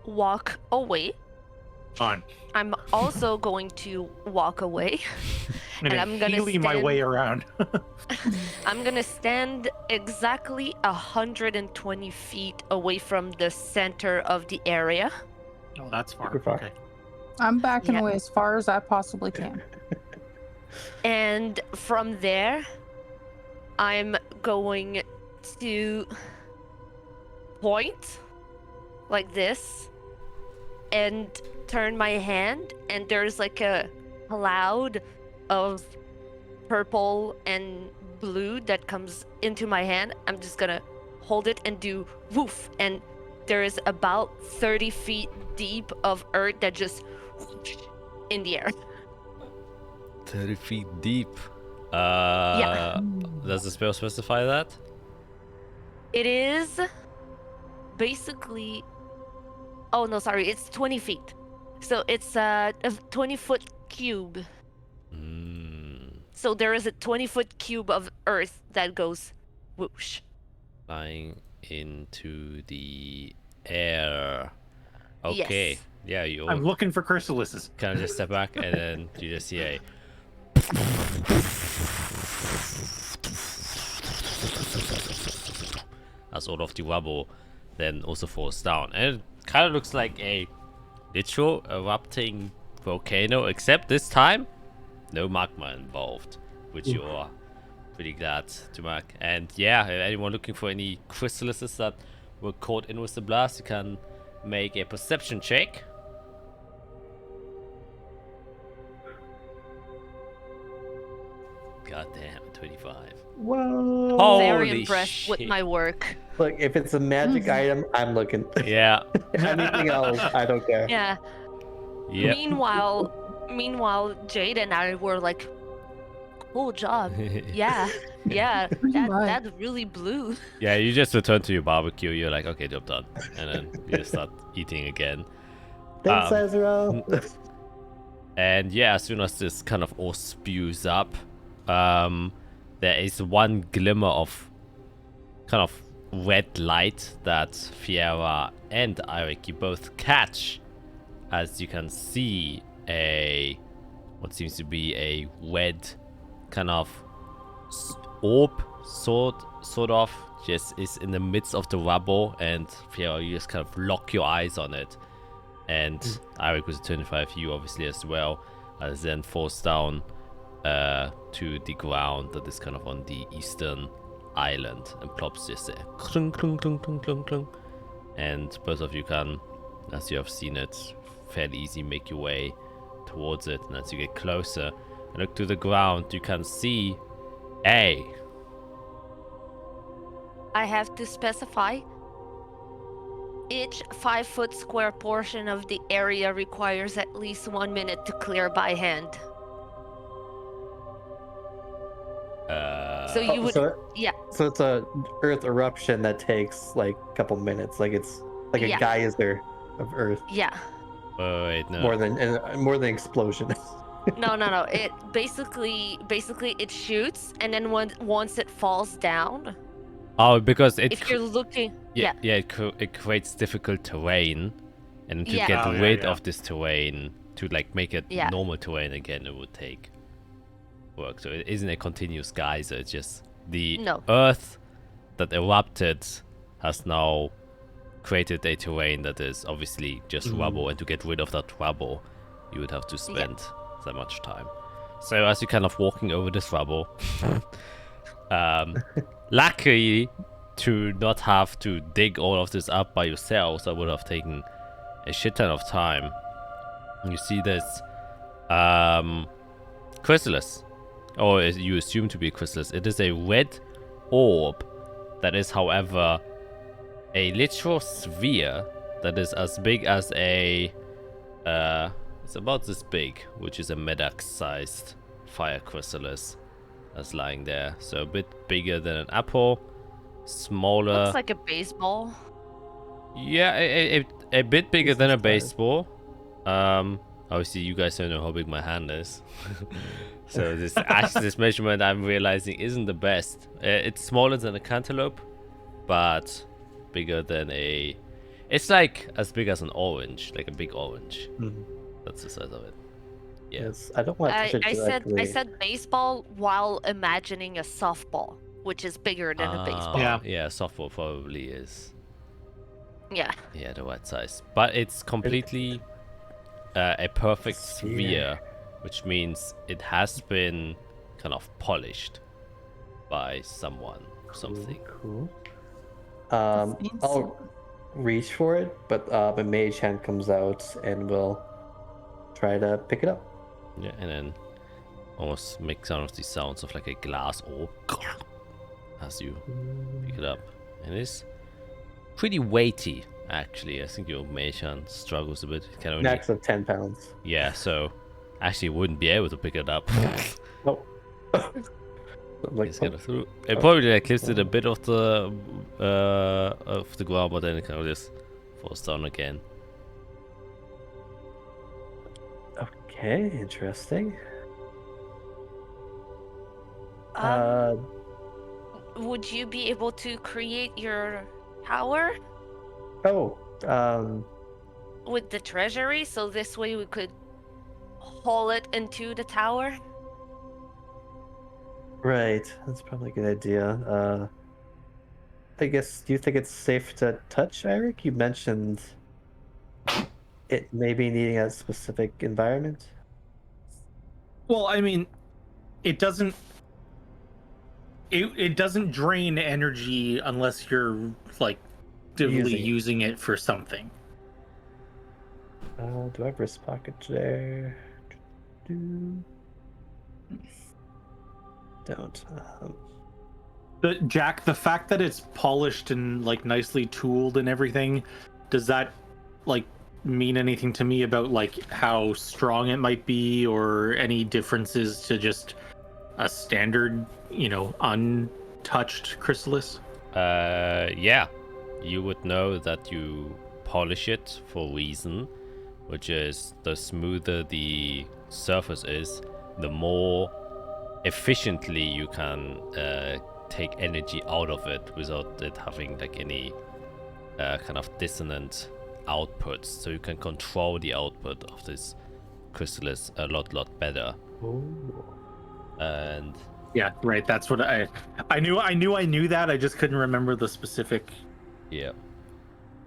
walk away. Fine. I'm also going to walk away. I'm gonna Healy my way around. I'm gonna stand exactly 120 feet away from the center of the area. Oh, that's far. Super far. Okay. I'm backing Yeah. away as far as I possibly can. And from there, I'm going to point like this and turn my hand, and there's like a cloud of purple and blue that comes into my hand. I'm just gonna hold it and do woof, and there is about 30 feet deep of earth that just in the air. 30 feet deep. Yeah. Does the spell specify that? It is basically, oh no, sorry, it's 20 feet. So it's a 20-foot cube. So there is a 20-foot cube of earth that goes whoosh. Flying into the air. Okay. Yes. Yeah, you I'm looking for chrysalises. kind of just step back and then you just see a as all of the rubble then also falls down, and it kind of looks like a literal erupting volcano, except this time no magma involved, which you're pretty glad to mark. And yeah, anyone looking for any chrysalises that were caught in with the blast, you can make a perception check. God damn, 25. Whoa! Very Holy impressed with shit. my work. Look, if it's a magic item, I'm looking. Yeah. Anything else, I don't care. Yeah. Yep. Meanwhile, Jade and I were like, cool job. Yeah, that really blew. Yeah, you just return to your barbecue. You're like, okay, job done, and then you just start eating again. Thanks, Ezreal. And yeah, as soon as this kind of all spews up, there is one glimmer of kind of red light that Fiera and Eirik, you both catch, as you can see what seems to be a red kind of orb sort of just is in the midst of the rubble, and you just kind of lock your eyes on it. And Eric was a 25, you obviously as well, as then falls down to the ground that is kind of on the eastern island and plops just there. Clunk, clunk, clunk, clunk, clunk, clunk. And both of you can, as you have seen it, fairly easy make your way towards it. And as you get closer and look to the ground, you can see I have to specify. Each 5-foot square portion of the area requires at least 1 minute to clear by hand. So you would, yeah. So it's a earth eruption that takes like a couple minutes. Like it's like a geyser of earth. Yeah. Wait, no. More than explosion. No. It basically it shoots, and then once it falls down. Oh, because if you're looking, it creates difficult terrain, and to get rid of this terrain, to like make it normal terrain again, it would take work. So it isn't a continuous geyser. It's just the earth that erupted has now created a terrain that is obviously just rubble, and to get rid of that rubble, you would have to spend that much time. So as you're kind of walking over this rubble, luckily to not have to dig all of this up by yourselves, that would have taken a shit ton of time. You see this chrysalis, or you assume to be a chrysalis. It is a red orb that is, however, a literal sphere that is as big as a it's about this big, which is a medax-sized fire chrysalis that's lying there. So a bit bigger than an apple, smaller. Looks like a baseball. Yeah, a bit bigger than a baseball. Obviously you guys don't know how big my hand is. So this measurement, I'm realizing, isn't the best. It's smaller than a cantaloupe, but bigger than a... It's like as big as an orange, like a big orange. That's the size of it. Yeah. Yes, I don't want to touch it directly. I said baseball while imagining a softball, which is bigger than a baseball. Yeah, softball probably is. Yeah. Yeah, the right size. But it's completely a perfect sphere, which means it has been kind of polished by someone, something. Cool. I'll reach for it, but a mage hand comes out and will try to pick it up. Yeah, and then almost make some of these sounds of like a glass orb as you pick it up. And it's pretty weighty, actually. I think your mage hand struggles a bit. It can only... Max of 10 pounds. Yeah, so actually wouldn't be able to pick it up. Oh. Like, it probably like lifted a bit of the ground, but then it kind of just falls down again. Okay, interesting. Would you be able to create your tower? With the treasury, so this way we could haul it into the tower? Right, that's probably a good idea. I guess, do you think it's safe to touch, Eric? You mentioned it maybe needing a specific environment. Well, I mean, it doesn't drain energy unless you're like actively using it for something. Do I have wrist pocket there? Don't. Jack, the fact that it's polished and like nicely tooled and everything, does that like mean anything to me about like how strong it might be, or any differences to just a standard, untouched chrysalis? Yeah, you would know that you polish it for a reason, which is the smoother the surface is, the more efficiently you can take energy out of it without it having like any kind of dissonant outputs. So you can control the output of this chrysalis a lot better. Ooh. And Yeah, right. That's what I knew. I knew that. I just couldn't remember the specific. Yeah.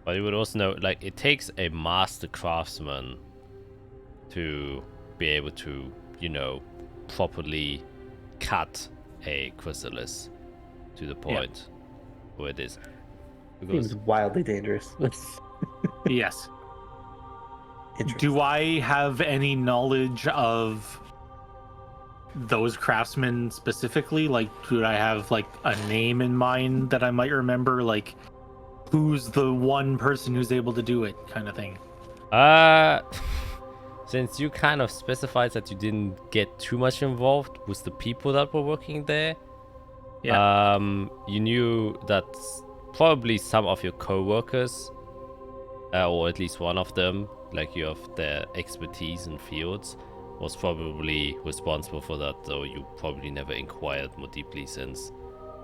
But you would also know, like, it takes a master craftsman to be able to, properly cut a chrysalis to the point where it is. Seems wildly dangerous. Yes. Do I have any knowledge of those craftsmen specifically? Like, do I have like a name in mind that I might remember? Like, who's the one person who's able to do it, kind of thing? Since you kind of specified that you didn't get too much involved with the people that were working there, you knew that probably some of your co-workers, or at least one of them, like you have their expertise in fields, was probably responsible for that, though you probably never inquired more deeply since,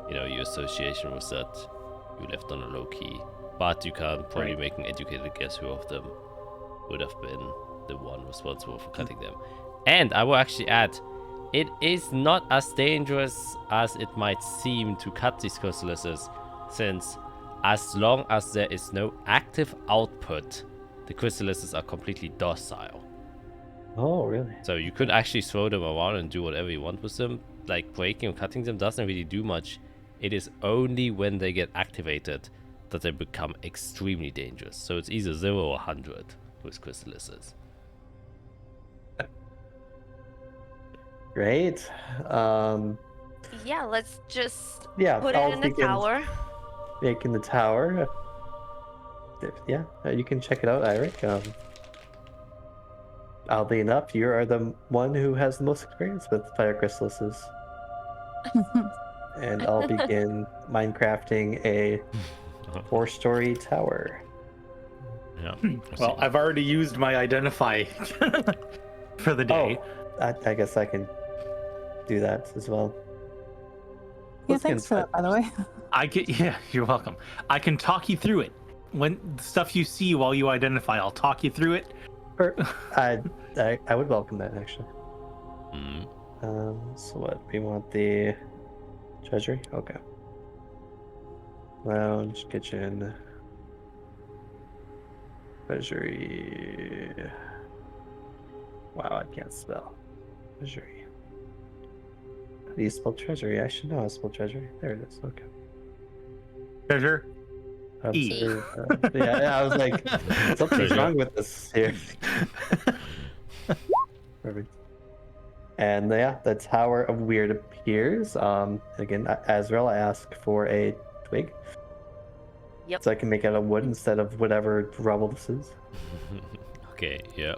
your association was that you left on a low key. But you can probably make an educated guess who of them would have been the one responsible for cutting them. And I will actually add, it is not as dangerous as it might seem to cut these chrysalises, since as long as there is no active output, the chrysalises are completely docile. Oh, really? So you could actually throw them around and do whatever you want with them. Like, breaking or cutting them doesn't really do much. It is only when they get activated that they become extremely dangerous. So it's either 0 or 100 with chrysalises. Great. Yeah, let's just I'll put it in the begin tower. making the tower. Yeah, you can check it out, Eric. Oddly enough, you are the one who has the most experience with fire chrysalises. And I'll begin Minecrafting a 4-story tower. Yeah. Well, I've already used my identify for the day. I guess I can do that as well. Yeah, Let's get thanks for that, by the way. Yeah, you're welcome. I can talk you through it. When the stuff you see while you identify, I'll talk you through it. I would welcome that, actually. Mm. So what? We want the treasury? Okay. Lounge, kitchen, treasury. Wow, I can't spell. Treasury. How do you spell treasury? I should know how to spell treasury. There it is. Okay. Treasure. E. Yeah, I was like, something's wrong with this here. Perfect. And the Tower of Weird appears. Again, Azrael, I ask for a twig. Yep. So I can make it out of wood instead of whatever rubble this is. Okay, yeah.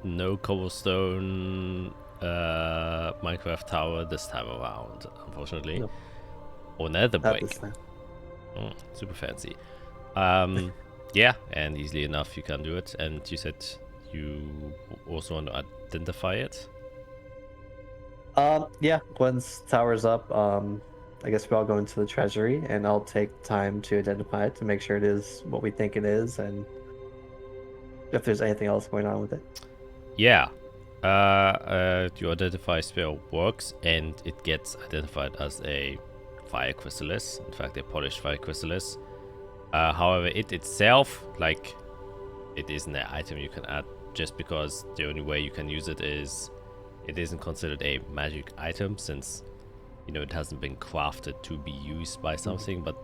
No cobblestone Minecraft tower this time around, unfortunately. Nope. Or nether Not brick. this time. Super fancy. Yeah, and easily enough you can do it. And you said you also want to identify it? Yeah, once tower's up, I guess we all go into the treasury and I'll take time to identify it to make sure it is what we think it is and if there's anything else going on with it. Yeah. Your identify spell works and it gets identified as a fire chrysalis. In fact, a polished fire chrysalis. However, it itself, like, it isn't an item you can add just because the only way you can use it is it isn't considered a magic item since, it hasn't been crafted to be used by something, but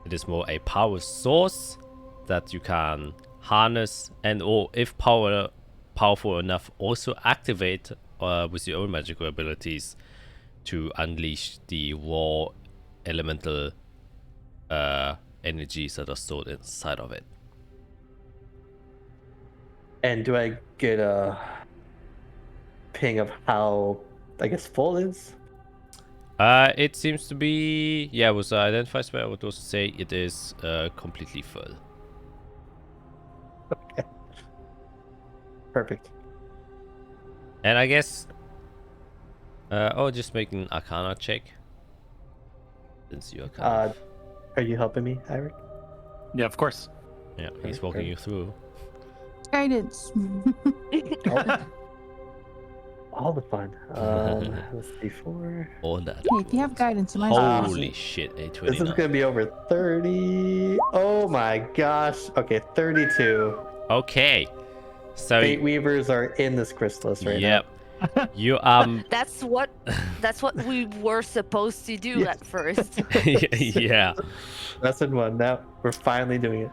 it is more a power source that you can harness and or if powerful enough also activate with your own magical abilities to unleash the raw elemental energies that are stored inside of it. And do I get a ping of how, I guess, full it is? It seems to be, with the identify spell, I would also say it is completely full. Okay. Perfect. And I guess, just make an Arcana check. Since you are are you helping me, Eric? Yeah, of course. Yeah, he's walking you through. Guidance. all the fun. Let's see, 4. All that. Hey, if you have guidance, you might as well use Holy it. shit, a This 29. is gonna be over 30. Oh my gosh. Okay, 32. Okay. So Fate Weavers are in this chrysalis right yep. You That's what we were supposed to do Yeah. at first. yeah. now. Lesson 1. Now we're finally doing it.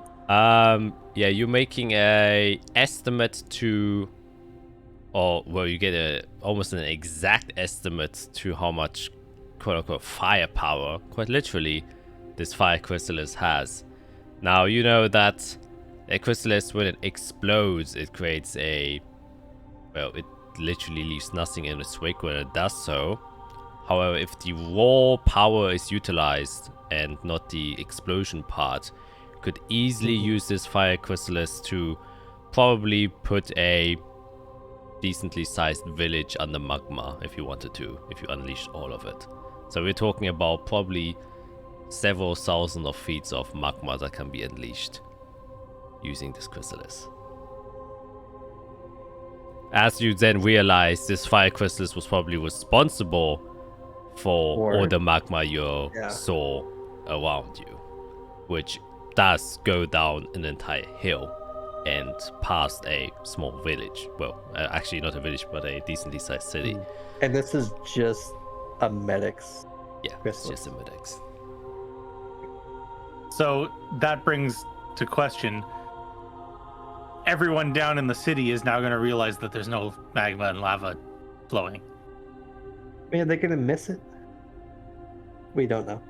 Yeah, you're making a estimate to, or well, you get a almost an exact estimate to how much quote unquote firepower, quite literally, this fire chrysalis has. Now you know that a chrysalis, when it explodes, it creates a, well, it literally leaves nothing in its wake when it does so. However, if the raw power is utilized and not the explosion part, you could easily use this fire chrysalis to probably put a decently sized village under magma if you wanted to, if you unleashed all of it. So we're talking about probably several thousand of feet of magma that can be unleashed using this chrysalis. As you then realize, this fire chrysalis was probably responsible for all the magma you saw around you, which does go down an entire hill and past a small village. Well, actually not a village, but a decently sized city. And this is just a medic's. Yeah, it's just a medics. So that brings to question. Everyone down in the city is now going to realize that there's no magma and lava flowing. Man, they're gonna miss it. We don't know.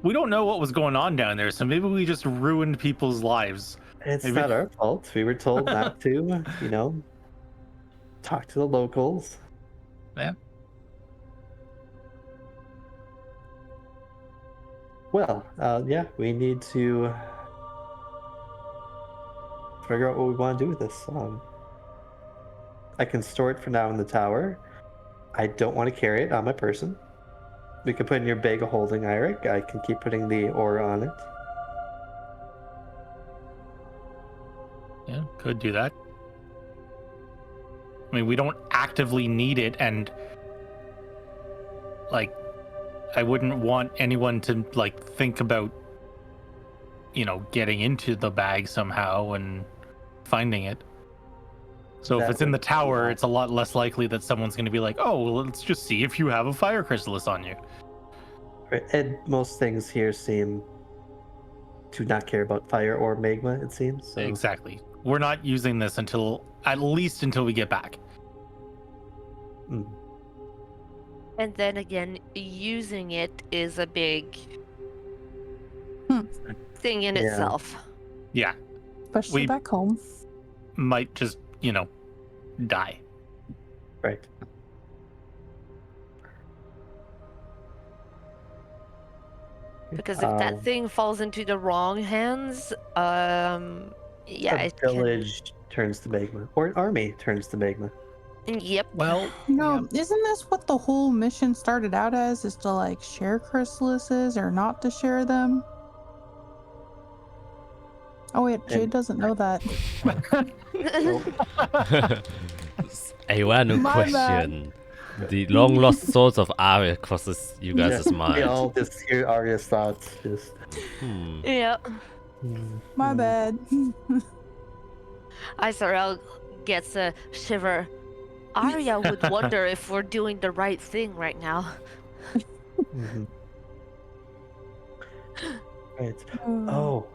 We don't know what was going on down there, so maybe we just ruined people's lives. It's Maybe. not our fault. We were told not to, talk to the locals. Yeah. Well, yeah, we need to figure out what we want to do with this. I can store it for now in the tower. I don't want to carry it on my person. We can put it in your bag of holding, Eirik. I can keep putting the ore on it. Yeah, could do that. I mean, we don't actively need it, and I wouldn't want anyone to think about, getting into the bag somehow and finding it. So if it's in the tower, it's a lot less likely that someone's going to be like, oh, well, let's just see if you have a fire chrysalis on you. Right, and most things here seem to not care about fire or magma, it seems. So. Exactly. We're not using this at least until we get back. Mm. And then again, using it is a big thing in itself. Yeah. Especially back home. Might just, die. Right. Because if that thing falls into the wrong hands, yeah, a village turns to magma, or an army turns to magma. Yep. Well, No, isn't this what the whole mission started out as? Is to share chrysalises or not to share them? Oh wait, Jade doesn't know that. A random My question. The long lost souls of Arya crosses you guys' mind. We all just hear Arya's thoughts. Just. Yeah. My bad. Isarel gets a shiver. Arya would wonder if we're doing the right thing right now. Mm-hmm. Right. Oh.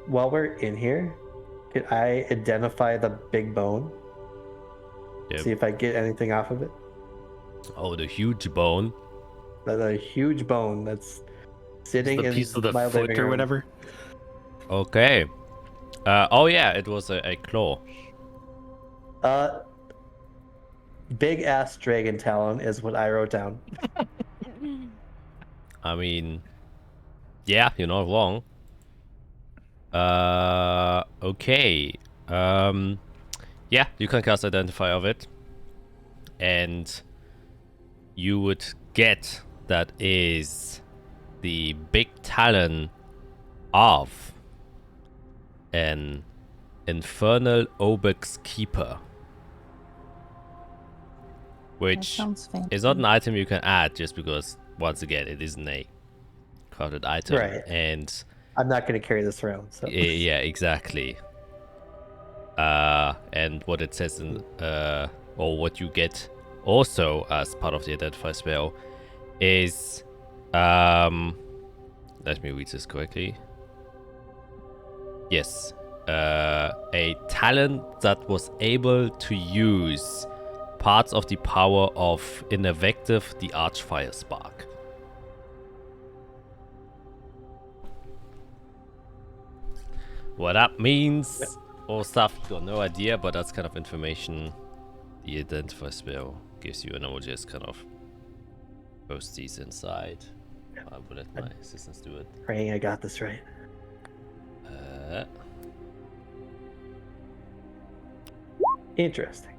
While we're in here, could I identify the big bone? Yep. See if I get anything off of it. Oh, the huge bone. The huge bone that's sitting the in piece of the my foot living or room. whatever. Okay. Oh yeah, it was a claw. Big ass dragon talon is what I wrote down. I mean, yeah, you're not wrong. Okay. Yeah, you can cast Identify of it. And you would get that is the big talon of an Infernal Obex Keeper. That Which sounds fancy. is not an item you can add just because, once again, it isn't a crafted item. Right. And I'm not going to carry this around. So. yeah, exactly. And what it says in, or what you get also as part of the identify spell is, let me read this correctly. Yes, a talent that was able to use parts of the power of Invective, the Archfire Spark. What that means or stuff, got no idea, but that's kind of information the identify spell gives you, and I will just kind of post these inside. I will let my assistants do it. Praying I got this right. Interesting.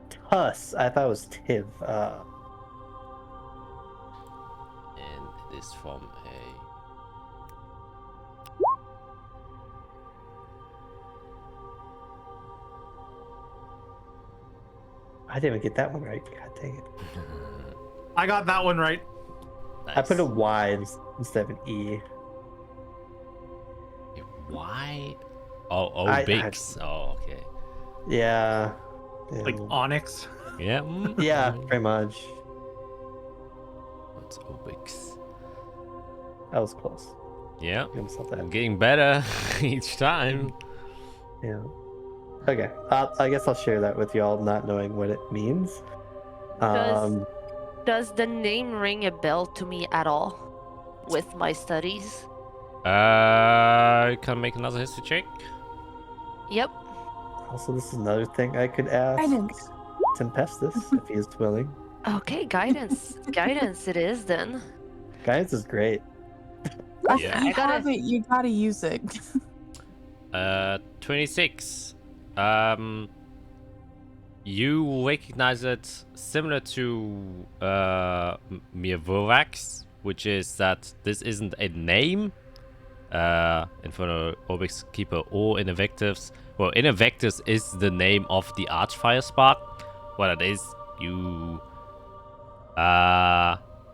Tuss. I thought it was Tiv. And it is from a... I didn't even get that one right. God dang it. I got that one right. Nice. I put a Y instead of an E. Why? Oh, I- Bix. Oh, okay. Yeah. Like Onyx. Yeah. Yeah, pretty much. What's Obix? That was close. Yeah. Give myself I'm that. getting better each time. Yeah. Okay. I guess I'll share that with y'all, not knowing what it means. Does the name ring a bell to me at all with my studies? Can I make another history check? Yep. Also, this is another thing I could ask Guidance. Tempestus if he is willing. Okay, guidance. Guidance it is then. Guidance is great. Yeah. If you I gotta- have it, you gotta use it. 26. You recognize it similar to Mirvorax, which is that this isn't a name. Infernal Obex Keeper or Invectives. Well, Invectives is the name of the Archfire Spark. What it is, you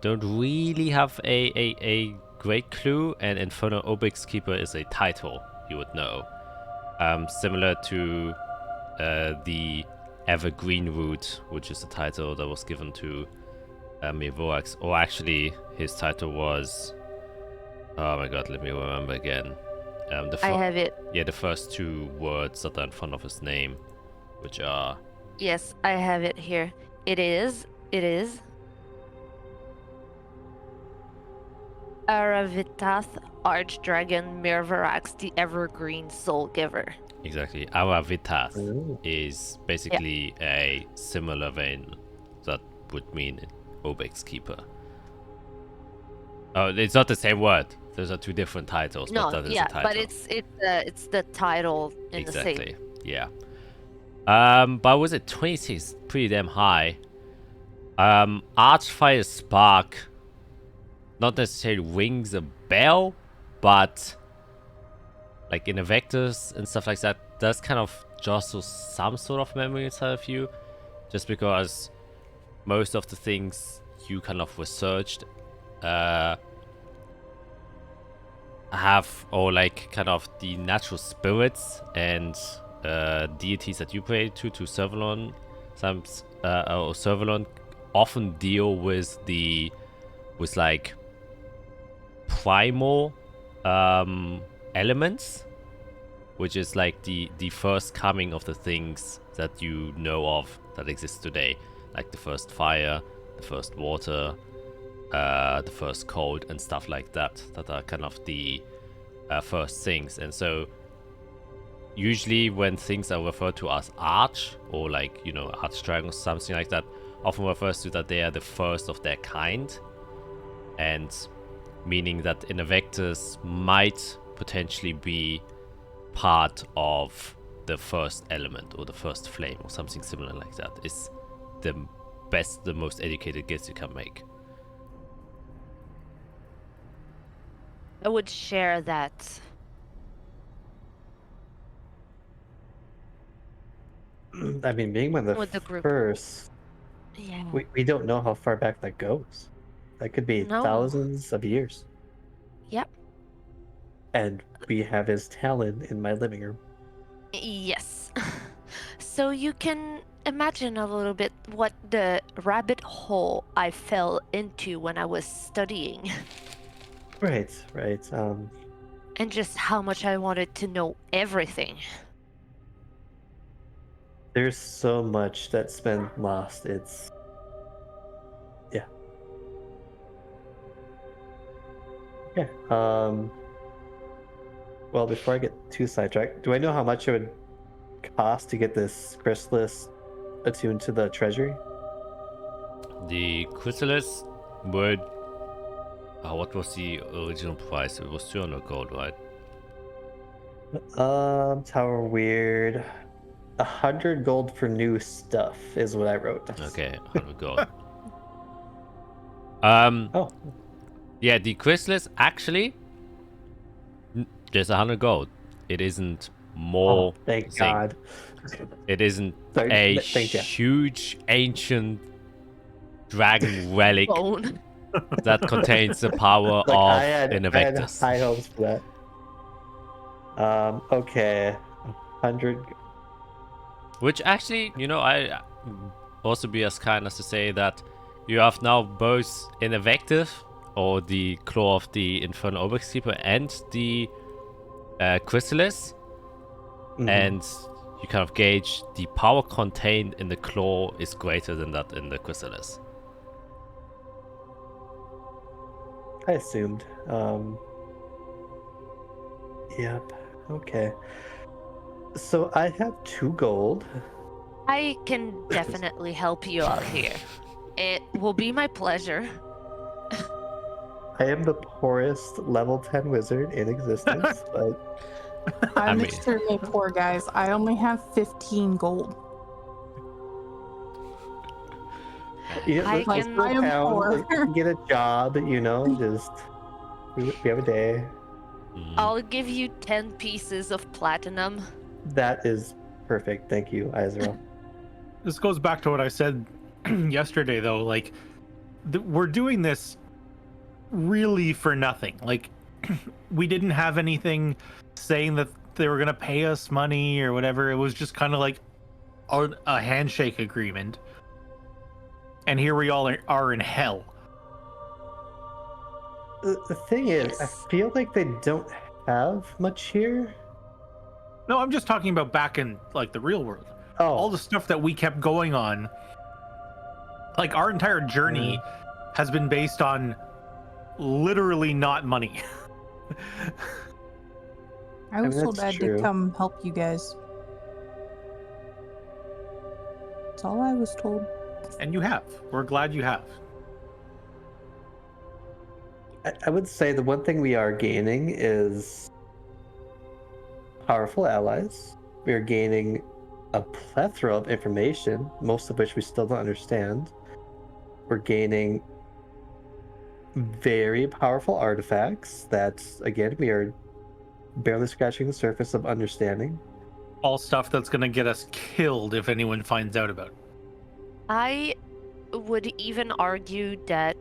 don't really have a great clue, and Infernal Obex Keeper is a title you would know. Similar to the Evergreen Root, which is the title that was given to Mirvorax. Or actually, his title was... Oh my god, let me remember again. I have it. Yeah, the first two words that are in front of his name, which are... Yes, I have it here. It is Aravitath Archdragon Mirvarax, the Evergreen Soul Giver. Exactly. Aravitath Ooh. is basically a similar vein that would mean Obex Keeper. Oh, it's not the same word. Those are two different titles, No, but that is yeah, a title. but it's the title in the same. Exactly. Yeah. But was it 26? Pretty damn high. Archfire Spark not necessarily rings a bell, but like in the vectors and stuff like that, does kind of jostle some sort of memory inside of you, just because most of the things you kind of researched have, or like kind of the natural spirits and deities that you pray to Servalon, or Servalon often deal with like primal elements, which is like the first coming of the things that you know of that exist today, like the first fire, the first water, the first cold, and stuff like that are kind of the first things. And so usually when things are referred to as arch, or like, you know, archdragon or something like that, often refers to that they are the first of their kind, and meaning that Invectus might potentially be part of the first element or the first flame or something similar like that. Is the most educated guess you can make. I would share that I mean, being one of With the the group. first, Yeah. we don't know how far back that goes. That could be No. thousands of years. Yep. And we have his talon in my living room. Yes. So you can imagine a little bit what the rabbit hole I fell into when I was studying, Right. and just how much I wanted to know everything. There's so much that's been lost. It's yeah. Okay. Well, before I get too sidetracked, do I know how much it would cost to get this chrysalis attuned to the treasury? The chrysalis would. What was the original price? It was 200 gold, right? Tower weird. 100 gold for new stuff is what I wrote. Okay, 100 gold. Oh, Yeah, the chrysalis actually just 100 gold. It isn't more. thank thing. God. It isn't Sorry, a thank you. huge ancient dragon relic Bone. that contains the power Like, of I had Invictus. high hopes for that. Okay. 100. Which actually, I also be as kind as to say that you have now both Invictus, or the Claw of the Infernal Obelisk Keeper, and the Chrysalis, Mhm. and you kind of gauge the power contained in the Claw is greater than that in the Chrysalis. I assumed. Yep. Okay. So I have 2 gold. I can definitely help you out here. It will be my pleasure. I am the poorest level 10 wizard in existence, but I I'm mean- extremely poor, guys. I only have 15 gold. I let's can- go I am down, poor. get a job, just we have a day. Mm. I'll give you 10 pieces of platinum. That is perfect. Thank you, Izrael. This goes back to what I said yesterday, though. Like, we're doing this really for nothing. Like, we didn't have anything saying that they were gonna pay us money or whatever. It was just kind of like a handshake agreement. And here we all are in hell. The thing is, I Yes. feel like they don't have much here. No, I'm just talking about back in like the real world. All Oh, the stuff that we kept going on, like our entire journey has been based on literally not money. I was mean, told that's I had true. to come help you guys. That's all I was told. And you have. We're glad you have. I would say the one thing we are gaining is powerful allies. We are gaining a plethora of information, most of which we still don't understand. We're gaining very powerful artifacts that, again, we are barely scratching the surface of understanding. All stuff that's gonna get us killed if anyone finds out about it. I would even argue that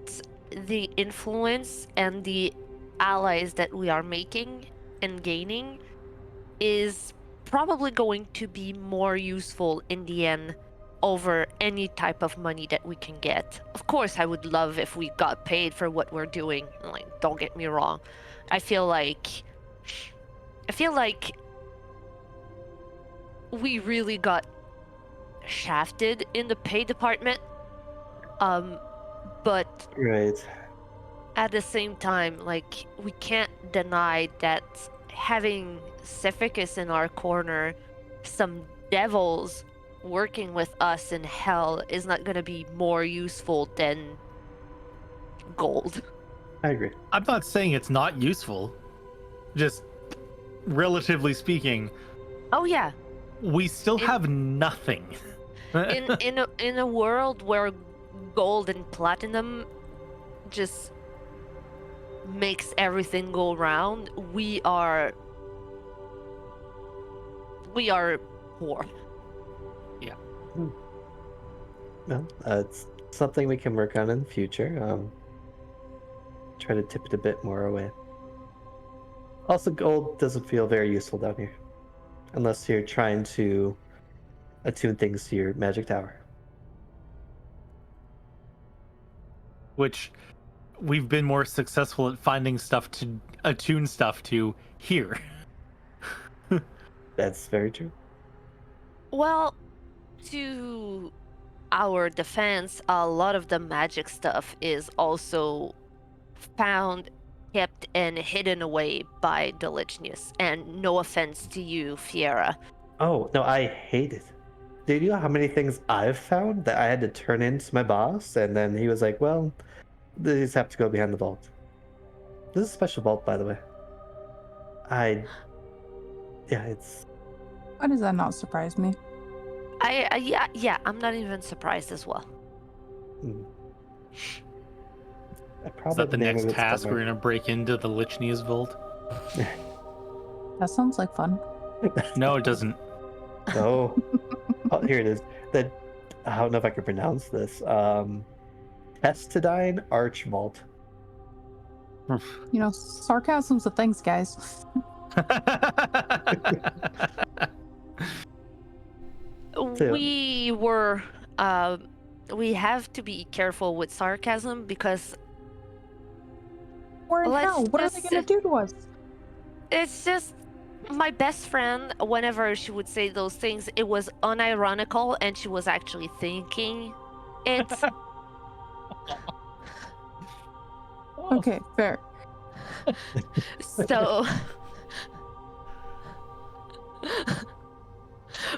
the influence and the allies that we are making and gaining is probably going to be more useful in the end over any type of money that we can get. Of course, I would love if we got paid for what we're doing. Like, don't get me wrong. I feel like we really got shafted in the pay department. But Right. at the same time, like, we can't deny that having Cephicus in our corner, some devils working with us in hell, is not going to be more useful than gold. I agree. I'm not saying it's not useful. Just relatively speaking, Oh yeah, we still In- have nothing. in a world where gold and platinum just makes everything go round, we are poor. Yeah. Well, it's something we can work on in the future. Try to tip it a bit more away. Also, gold doesn't feel very useful down here. Unless you're trying to attune things to your magic tower. Which we've been more successful at finding stuff to attune stuff to here. That's very true. Well, to our defense, a lot of the magic stuff is also found, kept, and hidden away by the Lichnius. And no offense to you, Fiera. Oh, no, I hate it. Do you know how many things I've found that I had to turn into my boss? And then he was like, well, these have to go behind the vault. This is a special vault, by the way. Yeah, it's... Why does that not surprise me? Yeah, I'm not even surprised as well. Is that the next task? We're gonna break into the Lichnia's vault? That sounds like fun. No, it doesn't. No. Oh, here it is. I don't know if I can pronounce this. Testidine Arch Vault. You know, sarcasm's a thing, guys. We have to be careful with sarcasm because Or in hell, what are they gonna do to us? it's just my best friend, whenever she would say those things, it was unironical and she was actually thinking it. Okay, fair. So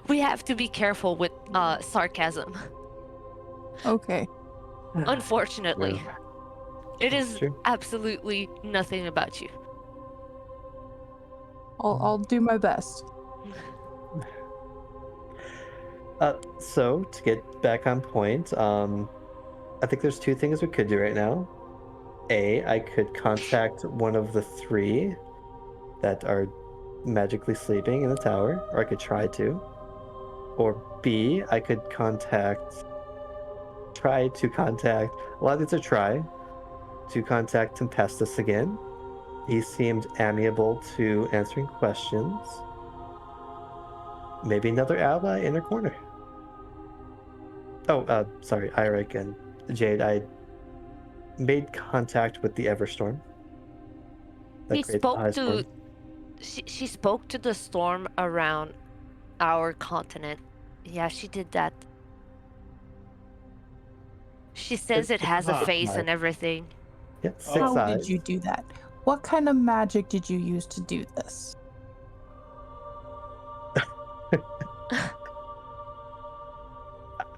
we have to be careful with sarcasm. Okay. Unfortunately, it is True. absolutely nothing about you. I'll do my best. So, to get back on point, I think there's two things we could do right now. A, I could contact one of the three that are magically sleeping in the tower, or I could try to. Or B, I could try to contact, a lot of these are try, to contact Tempestus again. He seemed amiable to answering questions. Maybe another ally in her corner. Oh, sorry, Eirik and Jade, I made contact with the Everstorm. She spoke to the storm around our continent. Yeah, she did that. She says it has a face and everything. Yeah, 6 How eyes. did you do that? What kind of magic did you use to do this?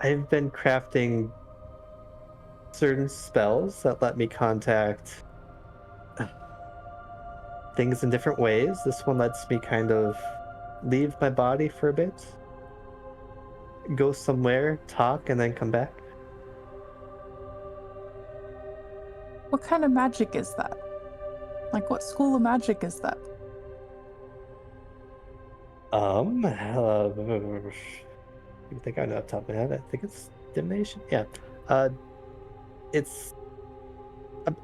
I've been crafting certain spells that let me contact things in different ways. This one lets me kind of leave my body for a bit, go somewhere, talk, and then come back. What kind of magic is that? Like, what school of magic is that? You think I know off the top of my head? I think it's divination. Yeah. It's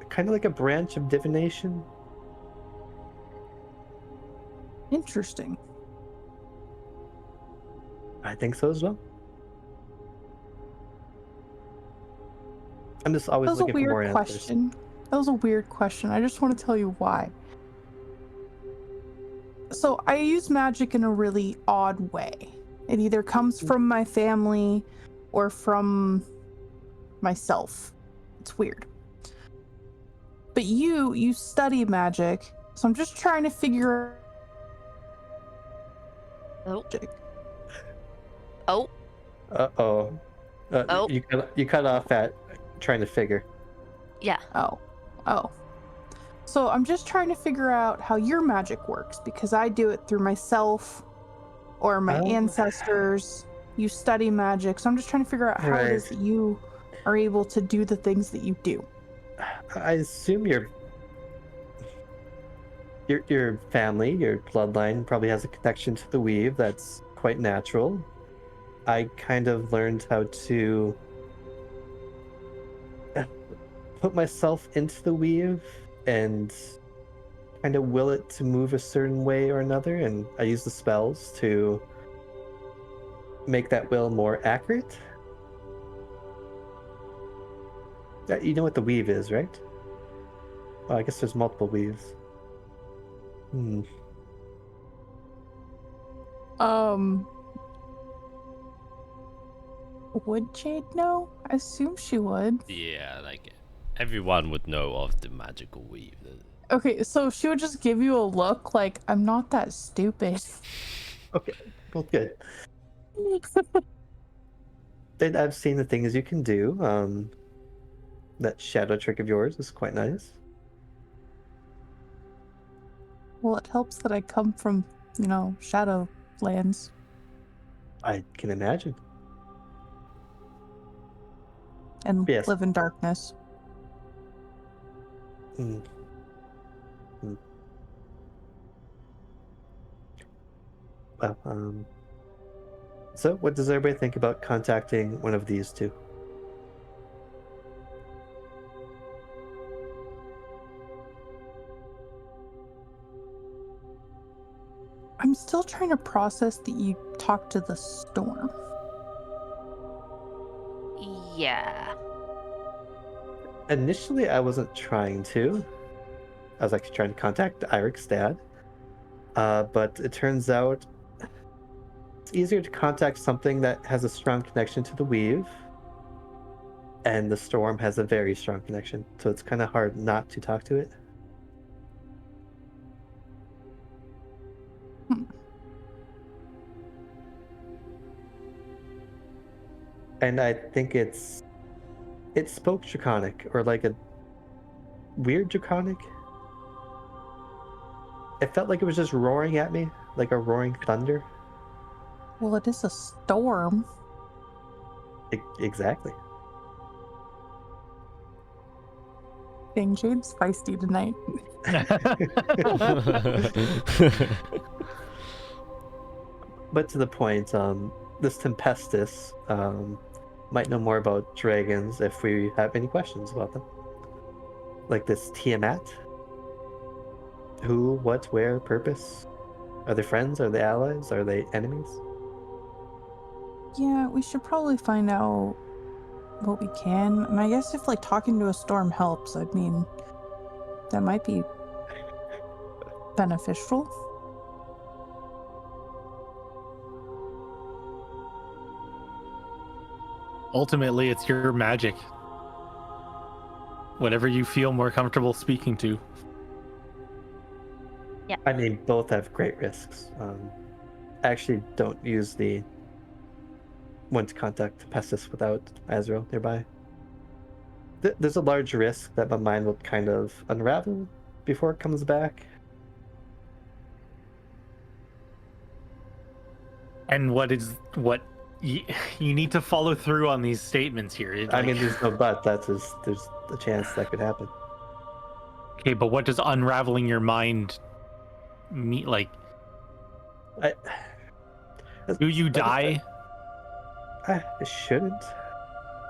kind of like a branch of divination. Interesting. I think so as well. I'm just always That was a looking for more weird answers. question. That was a weird question. I just want to tell you why. So I use magic in a really odd way. It either comes from my family or from myself. It's weird. But you study magic, so I'm just trying to figure Oh. magic. Oh, Uh-oh. Oh. You cut off at trying to figure. yeah. Oh. So I'm just trying to figure out how your magic works, because I do it through myself or my ancestors. You study magic, so I'm just trying to figure out how it is Right. that you are able to do the things that you do. I assume your family, your bloodline, probably has a connection to the weave that's quite natural. I kind of learned how to put myself into the weave and kind of will it to move a certain way or another, and I use the spells to make that will more accurate. You know what the weave is, right? Oh, I guess there's multiple weaves. Would Jade know? I assume she would. Yeah, like everyone would know of the magical weave. Okay, so she would just give you a look like, I'm not that stupid. Okay, well, good. Then I've seen the things you can do. That shadow trick of yours is quite nice. Well, it helps that I come from, shadow lands. I can imagine. And Yes. live in darkness. Well, so what does everybody think about contacting one of these two? I'm still trying to process that you talked to the storm. Yeah. Initially, I wasn't trying to. I was actually trying to contact Irik's dad. But it turns out it's easier to contact something that has a strong connection to the weave. And the storm has a very strong connection. So it's kind of hard not to talk to it. And I think it spoke Draconic, or like a weird Draconic. It felt like it was just roaring at me, like a roaring thunder. Well, it is a storm. Exactly. Dang, Jade's feisty tonight. But to the point, this Tempestus might know more about dragons if we have any questions about them. Like this Tiamat. Who, what, where, purpose? Are they friends? Are they allies? Are they enemies? Yeah, we should probably find out what we can. And I guess if talking to a storm helps, I mean, that might be beneficial. Ultimately, it's your magic. Whatever you feel more comfortable speaking to. Yeah. I mean, both have great risks. Actually, don't use the one to contact Tempestus without Azrael nearby. There's a large risk that my mind will kind of unravel before it comes back. And what you need to follow through on these statements here. I mean, there's no but. There's a chance that could happen. Okay, but what does unraveling your mind mean? Do you die? It shouldn't.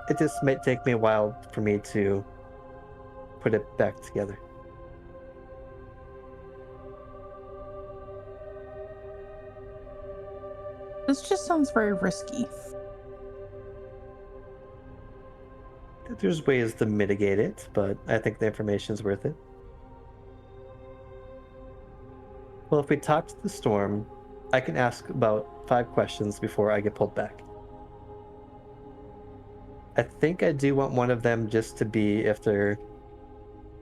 It just might take me a while for me to put it back together. This just sounds very risky. There's ways to mitigate it, but I think the information's worth it. Well, if we talk to the storm, I can ask about 5 questions before I get pulled back. I think I do want one of them just to be if they're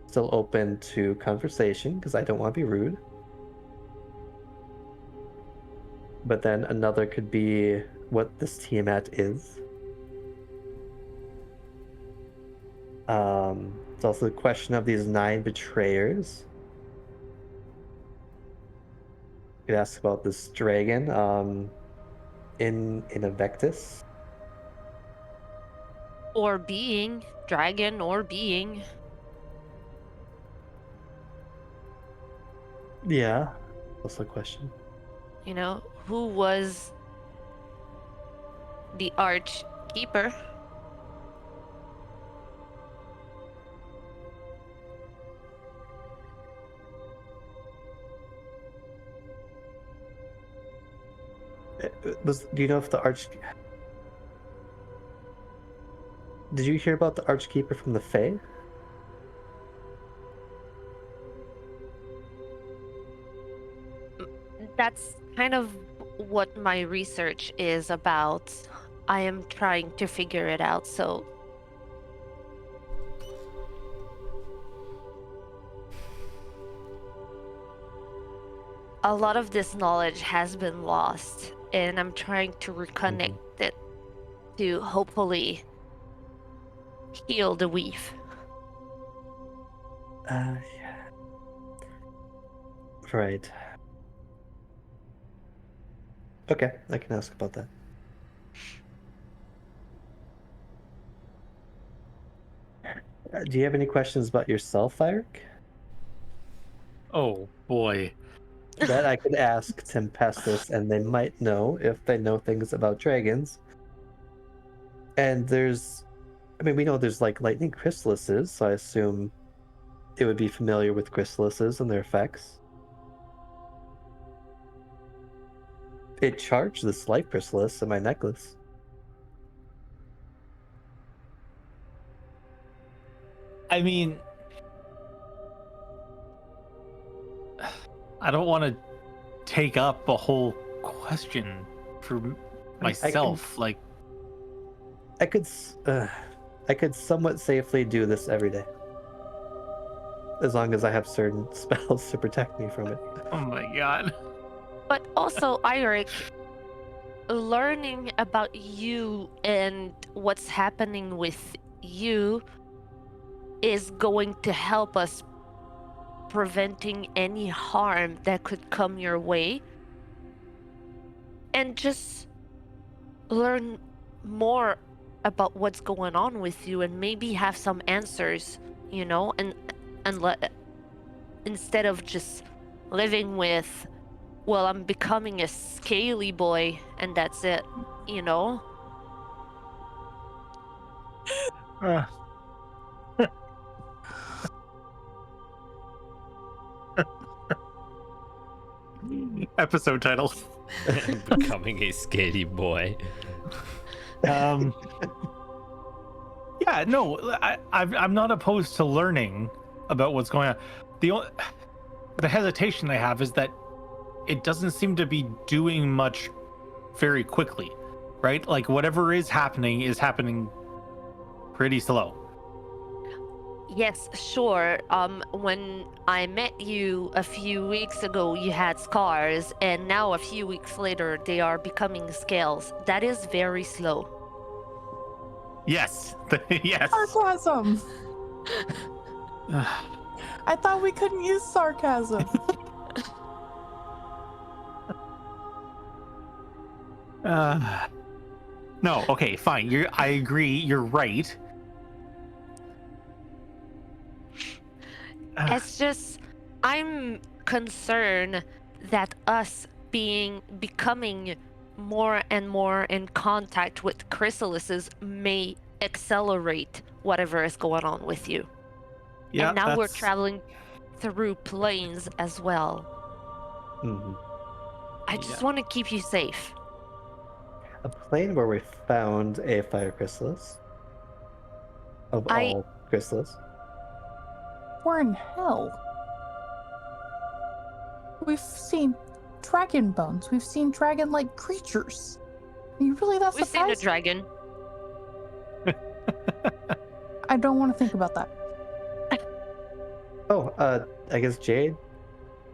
still open to conversation, because I don't want to be rude. But then another could be what this Tiamat is. It's also the question of these 9 betrayers. You could ask about this dragon in Invectus. Or being. Dragon or being. Yeah, also a question. Who was the Archkeeper. Do you know if the Did you hear about the Archkeeper from the Fae? That's kind of what my research is about. I am trying to figure it out, so a lot of this knowledge has been lost, and I'm trying to reconnect it to hopefully heal the weave. Yeah. Right. Okay, I can ask about that. Do you have any questions about yourself, Eric? Oh boy. That I could ask Tempestus, and they might know if they know things about dragons. And we know there's like lightning chrysalises, so I assume it would be familiar with chrysalises and their effects. It charged this life chrysalis in my necklace. I mean, I don't want to take up a whole question for myself. I could somewhat safely do this every day, as long as I have certain spells to protect me from it. Oh my god. But also, Eirik, learning about you and what's happening with you is going to help us preventing any harm that could come your way. And just learn more about what's going on with you and maybe have some answers, and instead of just living with, well, I'm becoming a scaly boy and that's it, Episode title. Becoming a scaly boy. Yeah, no, I'm not opposed to learning about what's going on. The hesitation I have is that it doesn't seem to be doing much very quickly, right? Like whatever is happening pretty slow. Yes, sure. When I met you a few weeks ago, you had scars, and now a few weeks later, they are becoming scales. That is very slow. Yes. Yes. Sarcasm. I thought we couldn't use sarcasm. No, okay, fine. I agree. You're right. It's just, I'm concerned that us becoming more and more in contact with chrysalises may accelerate whatever is going on with you. Yeah, and now we're traveling through planes as well. I just want to keep you safe. A plane where we found a fire chrysalis. Of all chrysalis. We're in hell. We've seen dragon bones. We've seen dragon-like creatures. Are you really that surprised? We've seen a dragon. I don't want to think about that. Oh, I guess Jade,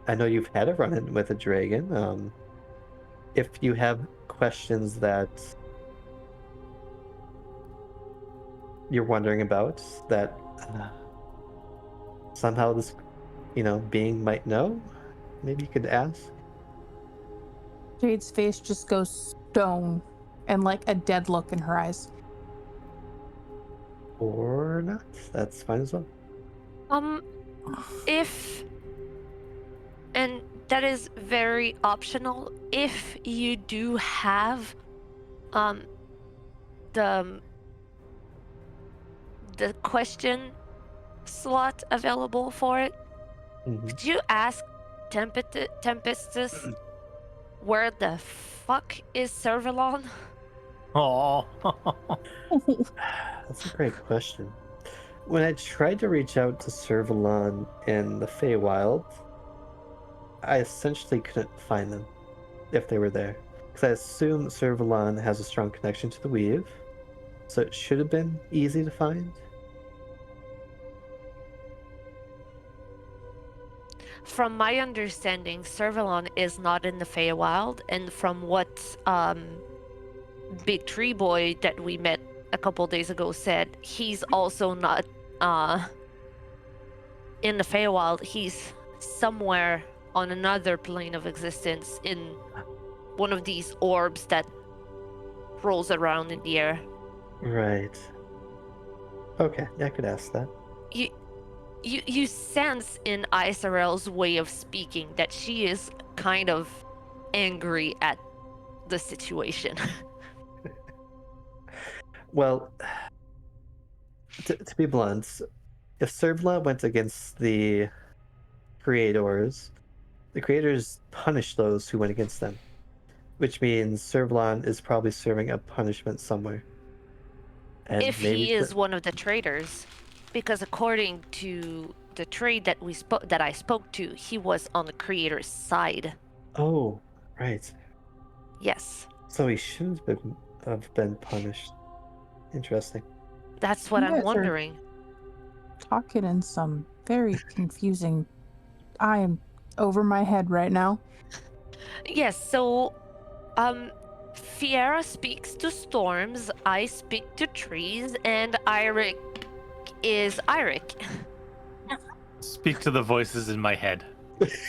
I know you've had a run-in with a dragon. If you have questions that you're wondering about that somehow this, being might know, maybe you could ask. Jade's face just goes stone and like a dead look in her eyes. Or not. That's fine as well. And that is very optional, if you do have the question slot available for it, could you ask Tempestus where the fuck is Servalon? Oh. That's a great question. When I tried to reach out to Servalon in the Feywild, I essentially couldn't find them if they were there. Because I assume Servalon has a strong connection to the Weave, so it should have been easy to find. From my understanding, Servalon is not in the Feywild, and from what Big Tree Boy that we met a couple days ago said, he's also not in the Feywild. He's somewhere on another plane of existence in one of these orbs that rolls around in the air. Right. Okay, yeah, I could ask that. You sense in Isarel's way of speaking that she is kind of angry at the situation. Well, to be blunt, if Servla went against the creators punish those who went against them, which means Servlon is probably serving a punishment somewhere. And if he is one of the traitors, because according to the trade that I spoke to, he was on the creator's side. Oh, right. Yes. So he shouldn't have been punished. Interesting. That's what I'm wondering. Talking in some very confusing. I am over my head right now. Yes, so Fiera speaks to storms, I speak to trees, and Eirik is Eirik. Speak to the voices in my head.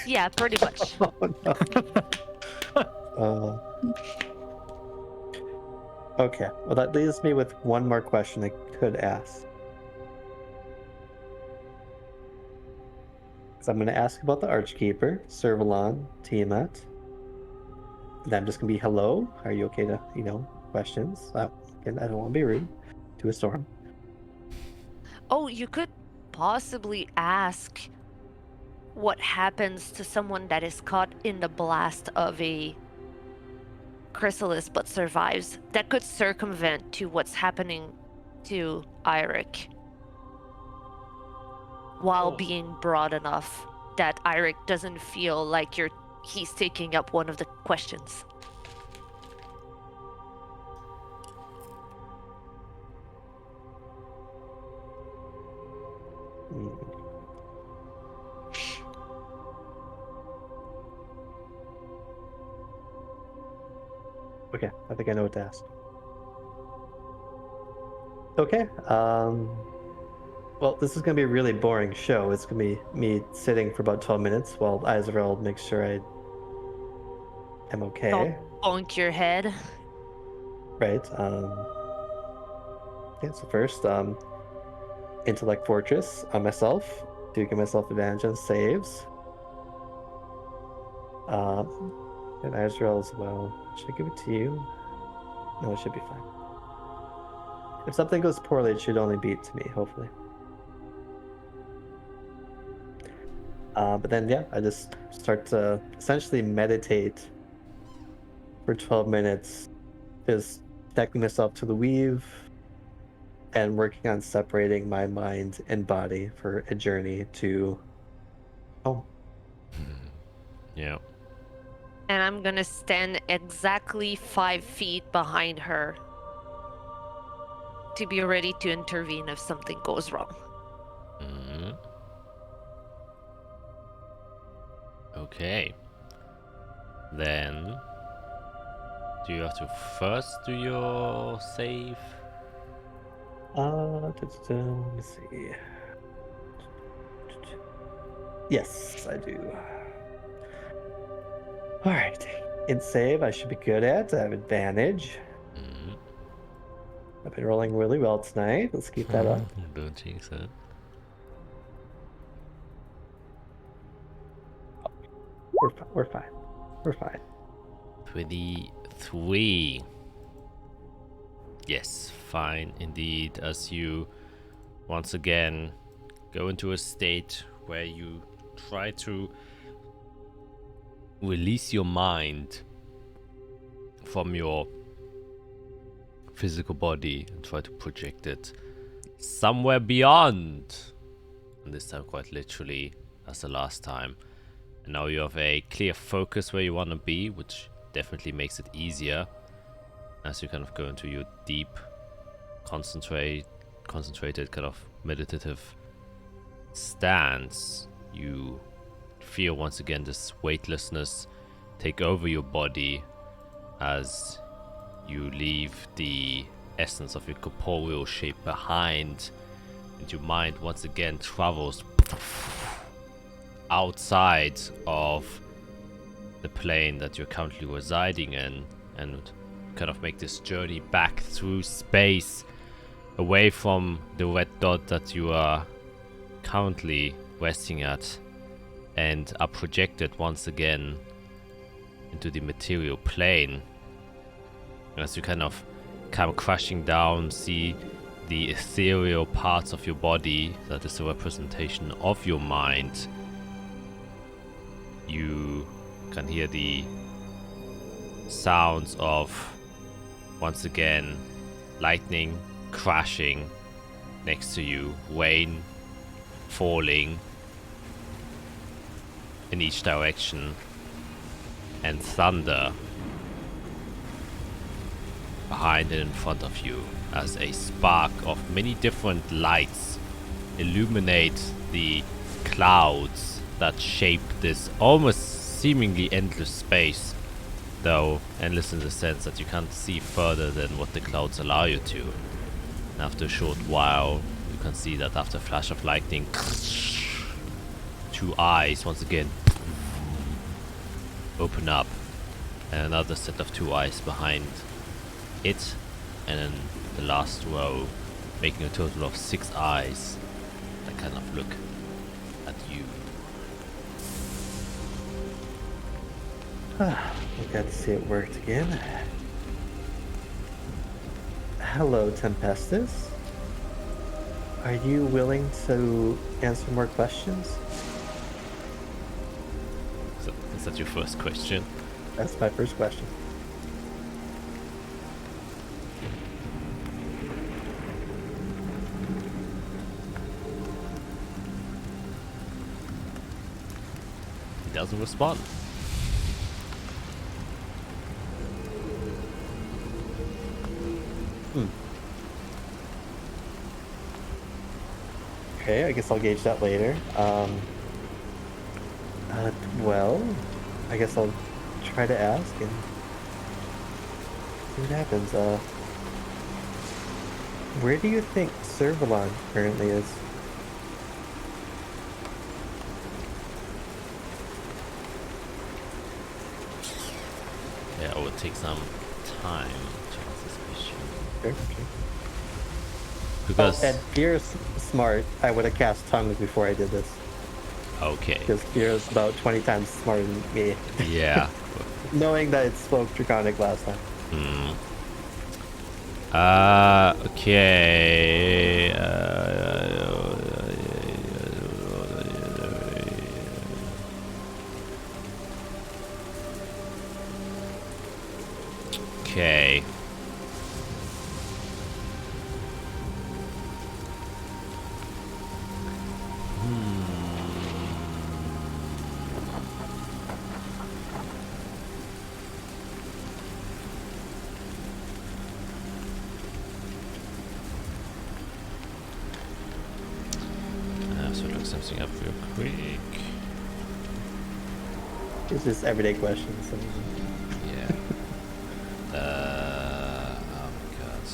Yeah, pretty much. Oh, no. Okay, well that leaves me with one more question I could ask. So I'm going to ask about the Archkeeper, Servalon, Tiamat. And I'm just going to be, hello, are you okay to, questions? Again, I don't want to be rude to a storm. Oh, you could possibly ask what happens to someone that is caught in the blast of a chrysalis but survives. That could circumvent to what's happening to Eirik while being broad enough that Eirik doesn't feel like he's taking up one of the questions. Okay, I think I know what to ask. Okay, well, this is going to be a really boring show. It's going to be me sitting for about 12 minutes while Isarel makes sure I am okay. Don't bonk your head. Right, yeah, so first, Intellect Fortress on myself to give myself advantage on saves. And Isarel as well. Should I give it to you? No, it should be fine. If something goes poorly, it should only be to me, hopefully. But then, yeah, I just start to essentially meditate for 12 minutes, just connecting myself to the weave and working on separating my mind and body for a journey to home. Yeah. And I'm gonna stand exactly 5 feet behind her to be ready to intervene if something goes wrong. Okay. Then, do you have to first do your save? Let me see. Yes, I do. Alright. In save, I should be good at. I have advantage. I've been rolling really well tonight. Let's keep that up. Don't jinx it. We're fine. We're fine. 23. Yes, fine indeed, as you once again go into a state where you try to release your mind from your physical body and try to project it somewhere beyond. And this time quite literally as the last time. And now you have a clear focus where you want to be, which definitely makes it easier as you kind of go into your deep, concentrated kind of meditative stance. You feel once again this weightlessness take over your body as you leave the essence of your corporeal shape behind, and your mind once again travels outside of the plane that you're currently residing in, and kind of make this journey back through space away from the red dot that you are currently resting at, and are projected once again into the material plane. As you kind of come crashing down, see the ethereal parts of your body that is a representation of your mind. You can hear the sounds of, once again, lightning crashing next to you, rain falling in each direction, and thunder behind and in front of you, as a spark of many different lights illuminate the clouds that shape this almost seemingly endless space, though endless in the sense that you can't see further than what the clouds allow you to. And after a short while, you can see that after a flash of lightning, two eyes once again open up, and another set of two eyes behind it, and then the last row, making a total of 6 eyes that kind of look at you. We got to see it worked again. Hello, Tempestus. Are you willing to answer more questions? So, is that your first question? That's my first question. He doesn't respond. Okay, I guess I'll gauge that later. Well, I guess I'll try to ask and see what happens. Where do you think Servalon currently is? Yeah, it would take some time to answer this question. Okay. Because Had Fear's smart, I would have cast Tongues before I did this. okay, Because Fear is about 20 times smarter than me. yeah. Knowing that it spoke Draconic last time. Okay. Okay. So look something up real quick. It's just everyday questions. Yeah. Oh my god.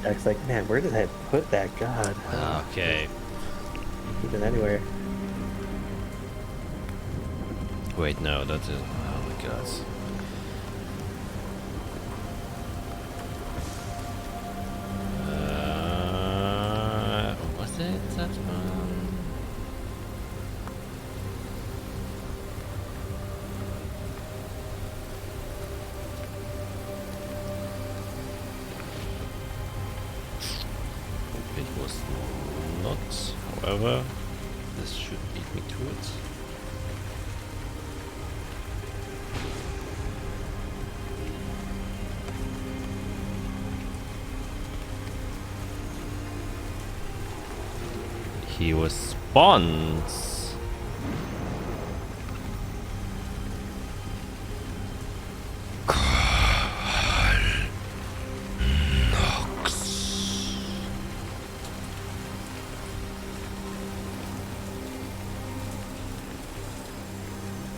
Jack's like, man, where did I put that? God. Okay. Keep it anywhere. Wait, no, that is. Oh my god. Was it that one? was not. However, this should lead me to it. He responds.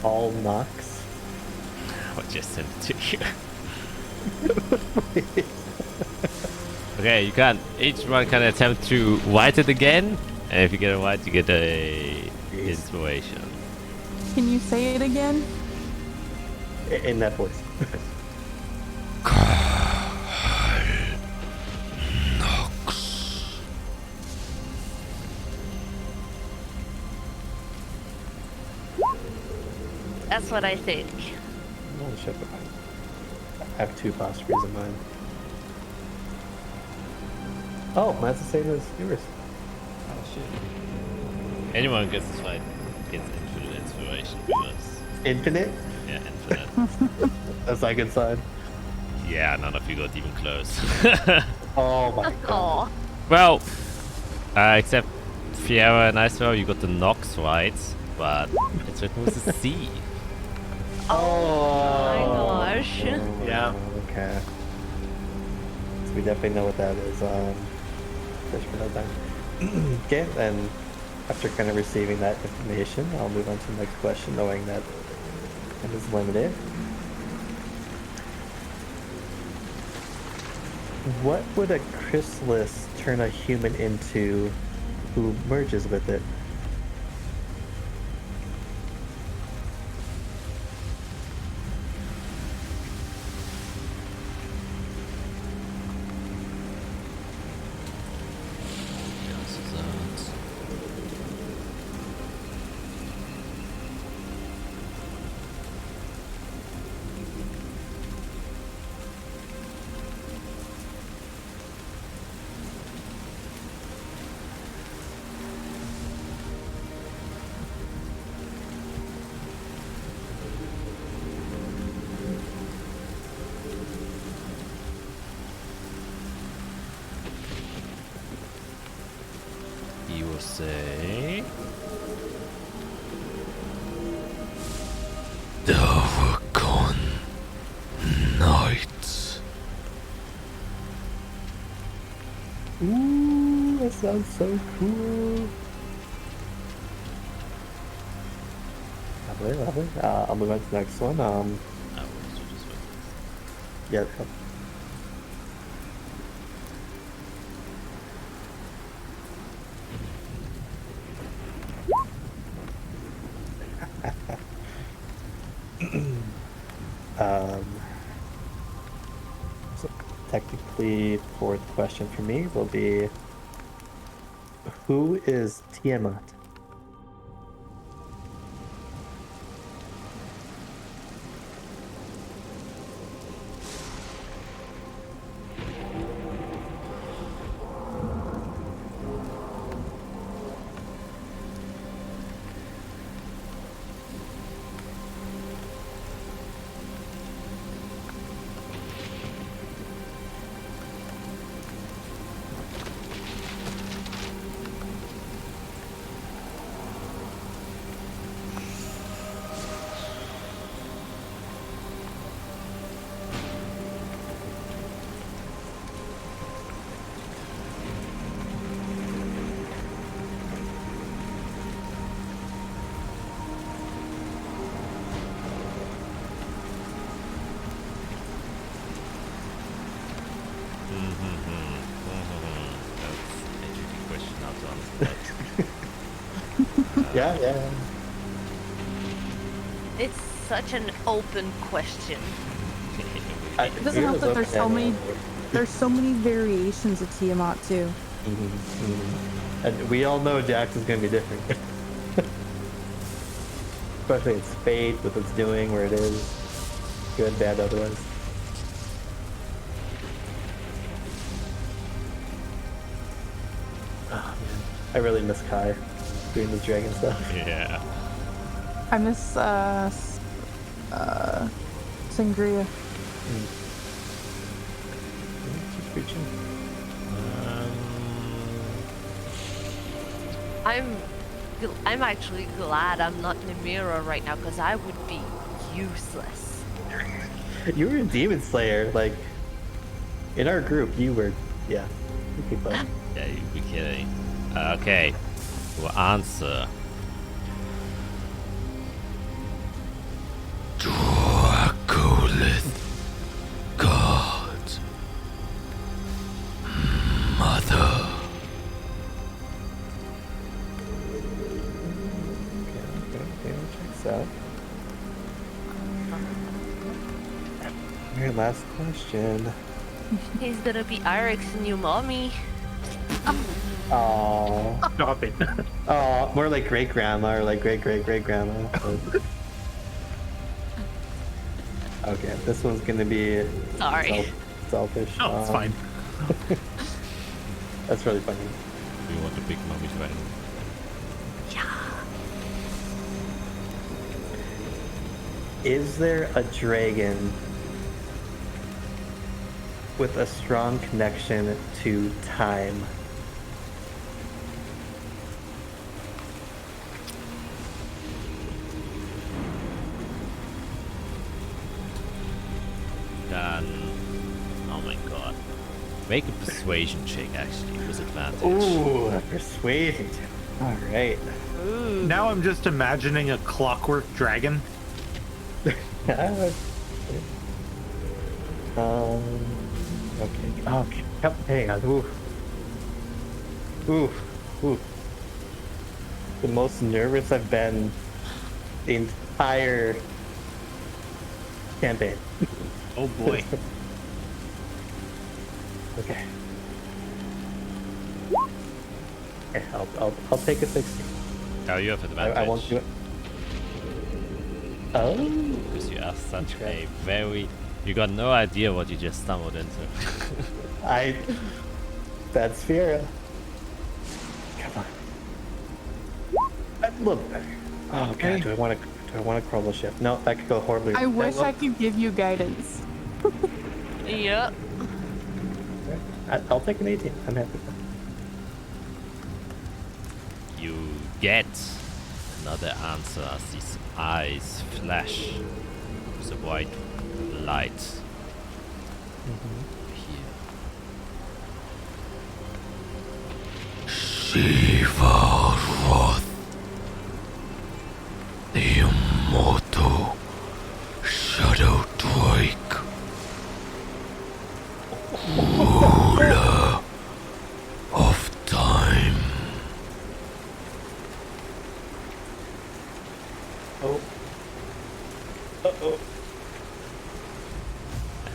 All knocks. I'll just send it to you. Okay, you can. Each one can attempt to write it again, and if you get it right, you get a inspiration. Can you say it again? In that voice. That's what I think. Holy shit. I have 2 apostrophes in mine. Oh, mine's the same as yours. Oh shit. Anyone gets this right gets infinite inspiration because Infinite? yeah, infinite. That's not a good sign. Yeah, none of you got even close. Oh my god. Aw. Well, except Fiera and Icewell, you got the Nox right, but it's written with a C. Oh my gosh. Yeah. Okay. So we definitely know what that is. Fish for no time. Okay, and after kind of receiving that information, I'll move on to the next question, knowing that it is limited. What would a chrysalis turn a human into who merges with it? You will say Darkon Night. Ooh, that sounds so cool. Lovely, lovely. I'll move on to the next one. Yeah. So technically, fourth question for me will be, who is Tiamat? Yeah. It's such an open question. It doesn't help that there's so many variations of Tiamat too. And we all know Jax is going to be different. Especially its fate, what it's doing, where it is. Good, bad, otherwise. I really miss Kai doing the dragon stuff. Yeah. I miss Sangria. Keep preaching. I'm actually glad I'm not Namira right now, because I would be useless. You were a demon slayer, like in our group. You were, yeah. You'd be fun. Yeah, you'd be kidding. Okay. Your answer. Dracolith God Mother. Okay, checks out. Your last question. He's gonna be Eric's new mommy. Oh, Stop it. oh, more like great grandma or like great grandma. Okay, this one's gonna be Sorry. selfish. Oh, it's fine. That's really funny. You want the big mommy dragon? Is there a dragon with a strong connection to time? Then, oh my god. Make a persuasion check actually with advantage. Ooh, a persuasion. All right. Now I'm just imagining a clockwork dragon. Okay. Okay. Yep, hang on. Ooh. The most nervous I've been the entire campaign. Oh boy. Okay. Okay, I'll take a 60. Oh, you have advantage. I won't do it. Oh. Because you asked such a very... You got no idea what you just stumbled into. That's Fiera. Come on. A little better. Oh god, do I want to curl the ship? No, that could go horribly. I wish I could give you guidance. Yep. I'll take an 18. I'm happy. You get another answer as these eyes flash with a white light. Here. Shiva Roth, the immortal Shadow Drake, ruler of time. Oh. Uh-oh.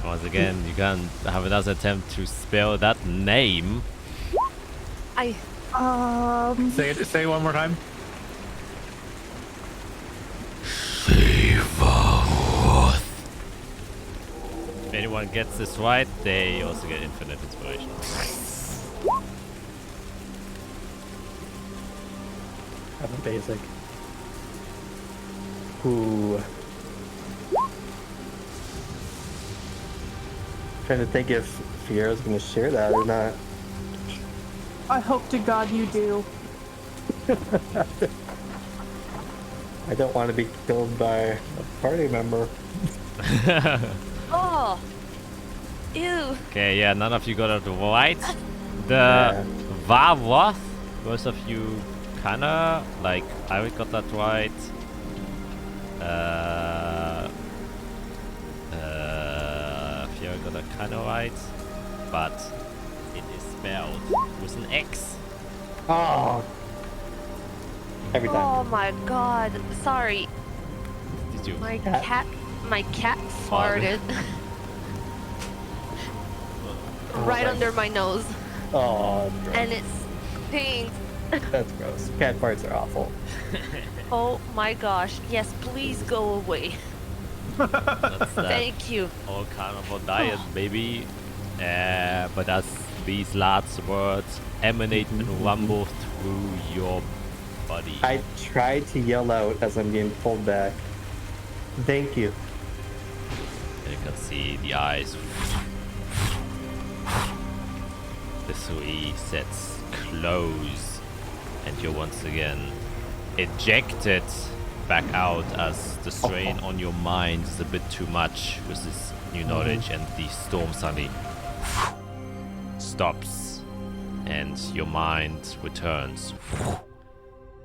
Once again, you can have another attempt to spell that name. Say it one more time. Shiva Roth. If anyone gets this right, they also get infinite inspiration. I'm a basic. Ooh. Trying to think if Fiera's gonna share that or not. I hope to God you do. I don't want to be killed by a party member. Oh. Ew. Okay, yeah, none of you got it right. The Varwoth, most of you kinda, like, I got that right. Fiora got that kinda right. But it is spelled with an X. Oh. Every time. Oh my god. Sorry. Did you? My cat farted. Right under my nose. Oh, gross. And it stinks. That's gross. Cat farts are awful. Oh my gosh. Yes, please go away. That's that Thank you. all kind of a diet, baby. But as these last words emanate and rumble through your body. I tried to yell out as I'm being pulled back. Thank you. You can see the eyes. The 3 sets close, and you're once again ejected back out as the strain on your mind is a bit too much with this new knowledge, and the storm suddenly stops, and your mind returns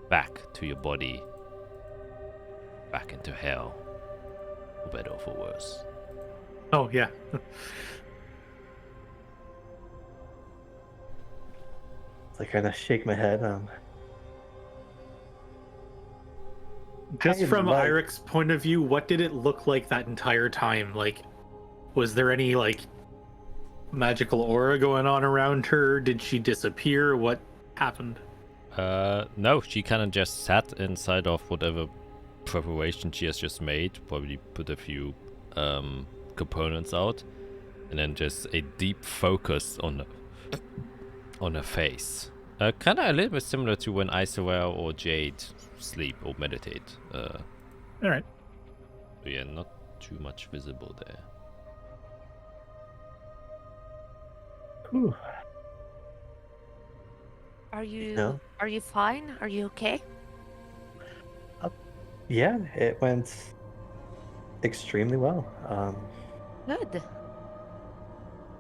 back to your body, back into hell, for better or for worse. Oh, yeah. I kind of shake my head. Just from like- Irik's point of view, what did it look like that entire time? Like, was there any, like, magical aura going on around her? Did she disappear? What happened? No, she kind of just sat inside of whatever preparation she has just made. Probably put a few components out, and then just a deep focus on her face. Kind of a little bit similar to when Isaware or Jade sleep or meditate. All right. So yeah, not too much visible there. Whew. Are you No. are you fine? Are you okay? Yeah, it went extremely well. Good. At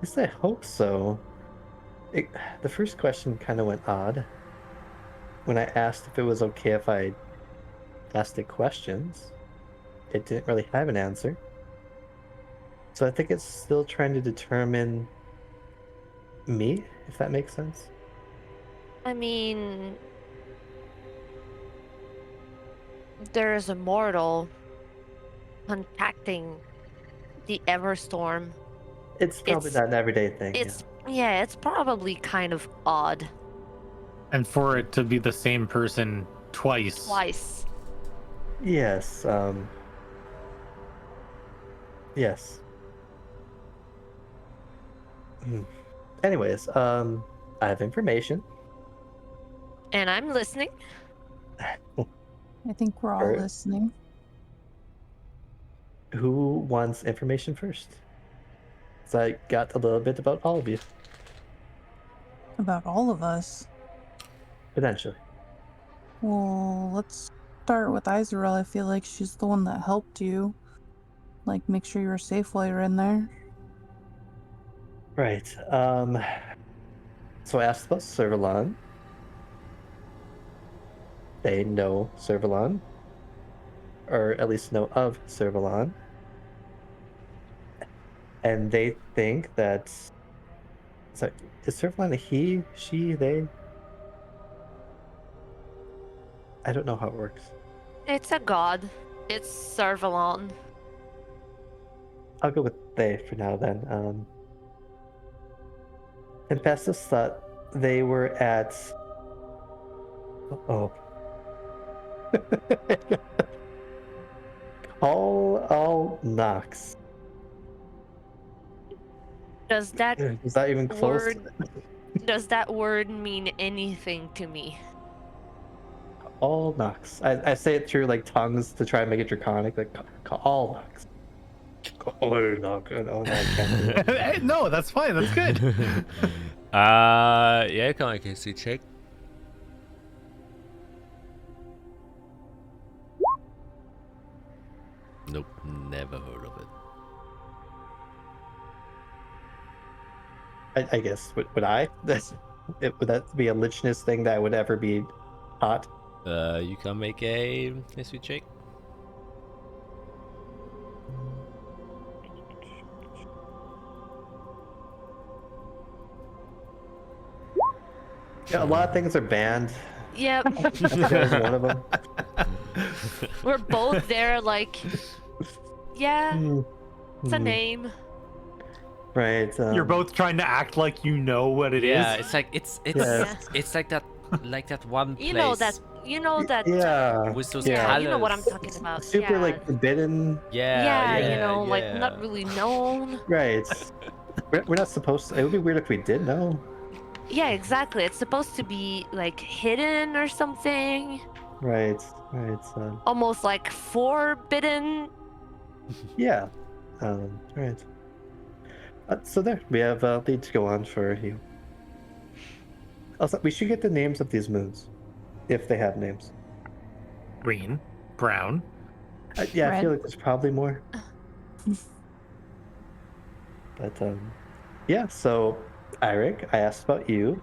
least I hope so. The first question kind of went odd. When I asked if it was okay if I asked it questions, it didn't really have an answer. So I think it's still trying to determine me, if that makes sense. I mean, there's a mortal contacting the Everstorm. It's probably not an everyday thing. Yeah, it's probably kind of odd. And for it to be the same person twice. Twice. Yes. Yes. Anyways, I have information. And I'm listening. I think we're all Alright. listening. Who wants information first? So I got a little bit about all of you, About all of us. potentially. Well, let's start with Izarel. I feel like she's the one that helped you. Like, make sure you were safe while you're in there. Right. So I asked about Servalon. They know Servalon, or at least know of Servalon. And they think that... Sorry, is Servalon a he, she, they? I don't know how it works. It's a god. It's Servalon. I'll go with they for now then. Tempestus thought they were at... Oh. All Knox. Does that Is that even close? does that word mean anything to me? All Knox. I say it through like tongues to try and make it draconic, like all Knox. Oh, Knox. No, I can't do it. No, that's fine. That's good. Yeah, can I see check? Nope, never heard of it. I guess would I? Would that be a lichness thing that I would ever be taught? You can make a history check. Yeah, a lot of things are banned. Yep. That was one of them. We're both there like, yeah, it's a name. Right. You're both trying to act like you know what it is. Yeah, it's like it's Yeah. it's like that one place. You know that Yeah. with those yeah, colors. you know what I'm talking about. Super yeah. like forbidden. Yeah, you know, like yeah. not really known. Right. We're not supposed to. It would be weird if we did know. Yeah, exactly. It's supposed to be like hidden or something. Right. Almost like forbidden. Yeah. Right. So there, we have lead to go on for you. Also, we should get the names of these moons, if they have names. Green, brown. Yeah, I Red. feel like there's probably more. But yeah. So, Eirik, I asked about you.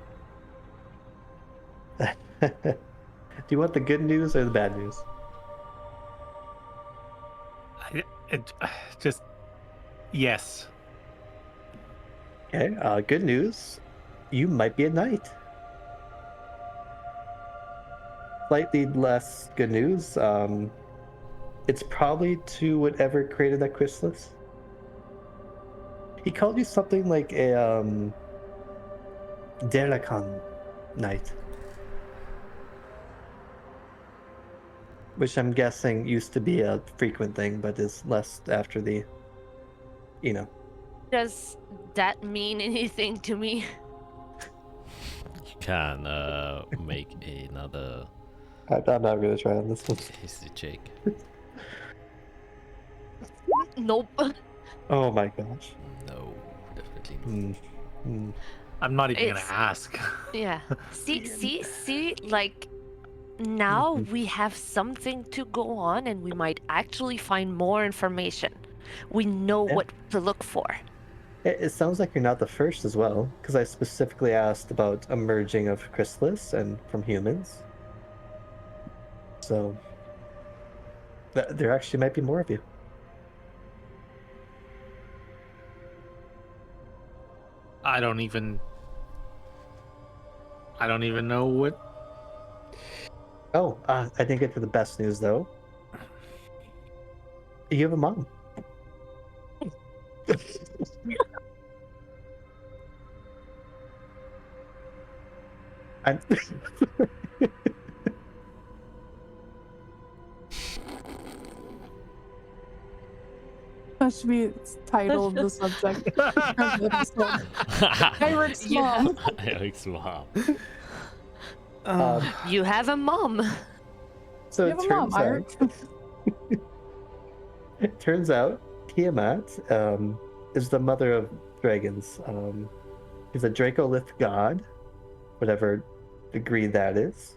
Do you want the good news or the bad news? Just yes. Okay. Good news. You might be a knight. Slightly less good news. It's probably to whatever created that chrysalis. He called you something like a Derakan knight, which I'm guessing used to be a frequent thing, but is less after the, you know. Does that mean anything to me? You can make another I'm not gonna try on this one. history check. Nope. Oh my gosh. No, definitely not. I'm not even It's- gonna ask. Yeah. See, like now we have something to go on and we might actually find more information. We know Yeah. what to look for. It sounds like you're not the first as well, because I specifically asked about a merging of chrysalis and from humans. So there actually might be more of you. I don't even know what. Oh, I didn't get to the best news though. You have a mom. I'm That should be the title of the subject of the episode. Eric's mom. Eric's mom. You have a mom. So You it have a mom, turns out, Eric. it turns out Tiamat is the mother of dragons. She's a Dracolith god, whatever degree that is.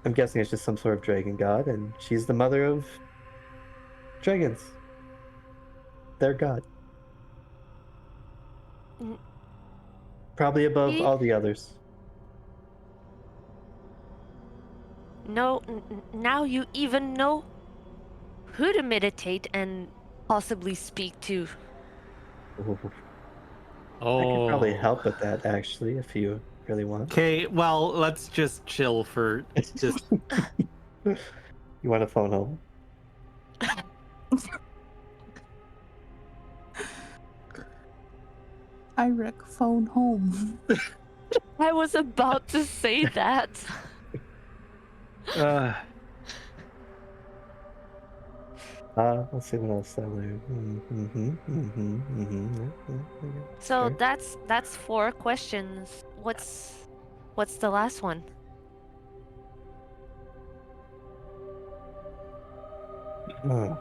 I'm guessing it's just some sort of dragon god, and she's the mother of dragons. Their god. Mm. Probably above See? all the others. No, now you even know who to meditate and possibly speak to. Ooh. Oh. I could probably help with that actually, if you really want. Okay, well, let's just chill for just. You want to phone home? Eric, phone home. I was about to say that. Let's see what else I learned. So Sure. that's 4 questions. What's the last one? Oh.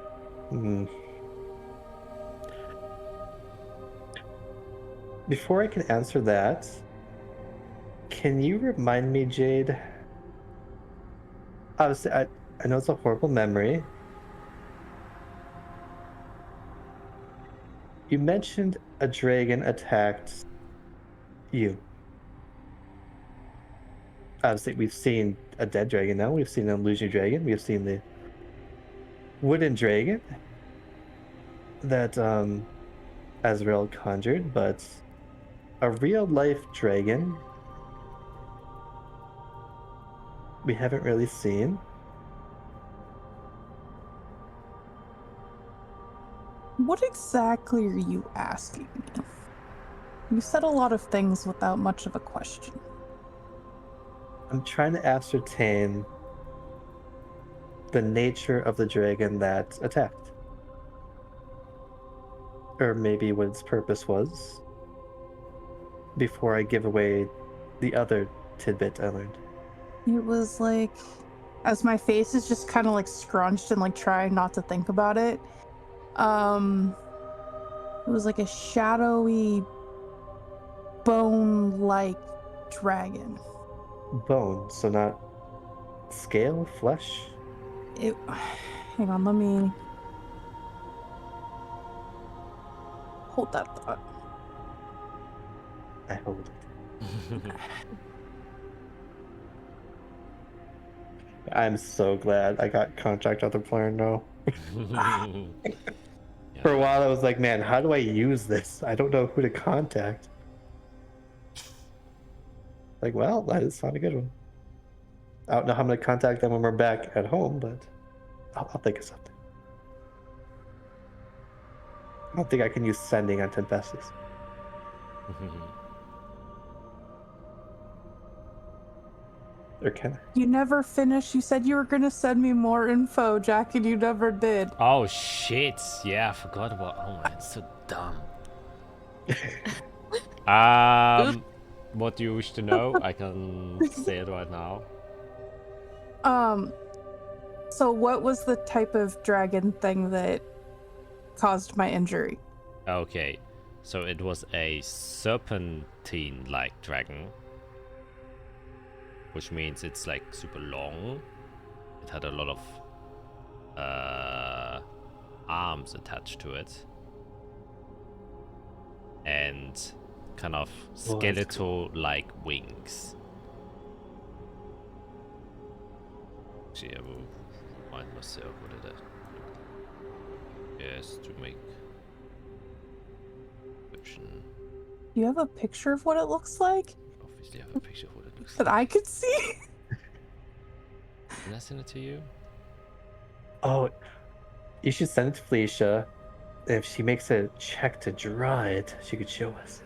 Before I can answer that, can you remind me, Jade? Obviously, I know it's a horrible memory. You mentioned a dragon attacked you. Obviously, we've seen a dead dragon now. We've seen an illusionary dragon. We've seen the wooden dragon that Azrael conjured, but a real life dragon we haven't really seen. What exactly are you asking me? You said a lot of things without much of a question. I'm trying to ascertain the nature of the dragon that attacked. Or maybe what its purpose was. before I give away the other tidbit I learned? It was like, as my face is just kind of like scrunched and like trying not to think about it. It was like a shadowy, bone-like dragon. Bone, so not scale, flesh? Hang on, let me hold that thought. I hold it. I'm so glad I got contact other player now. For a while I was like, man, how do I use this? I don't know who to contact. Like, well, that is not a good one. I don't know how I'm gonna contact them when we're back at home, but I'll think of something. I don't think I can use sending on Tempestus. Or can I? You never finished. You said you were going to send me more info, Jack, and you never did. Oh shit! Yeah, I forgot about. Oh man, it's so dumb. What do you wish to know? I can say it right now. So what was the type of dragon thing that caused my injury? Okay, so it was a serpentine-like dragon, which means it's like super long. It had a lot of arms attached to it, and kind of skeletal-like wings. See, I will remind myself what it is. Yes, to make description. Do you have a picture of what it looks like Obviously, I have a picture of what it looks that like. I could see? Can I send it to you? Oh, you should send it to Felicia. If she makes a check to draw it, she could show us.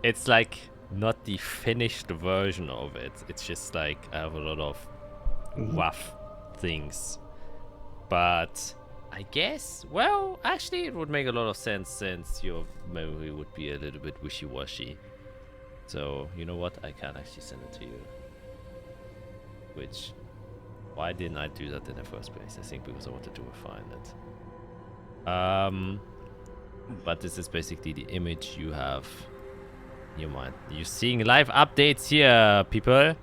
It's like not the finished version of it. It's just like I have a lot of rough things. But I guess, well, actually it would make a lot of sense since your memory would be a little bit wishy-washy. So, you know what? I can actually send it to you. Which, why didn't I do that in the first place? I think because I wanted to refine it. But this is basically the image you have in your mind. You're seeing live updates here, people.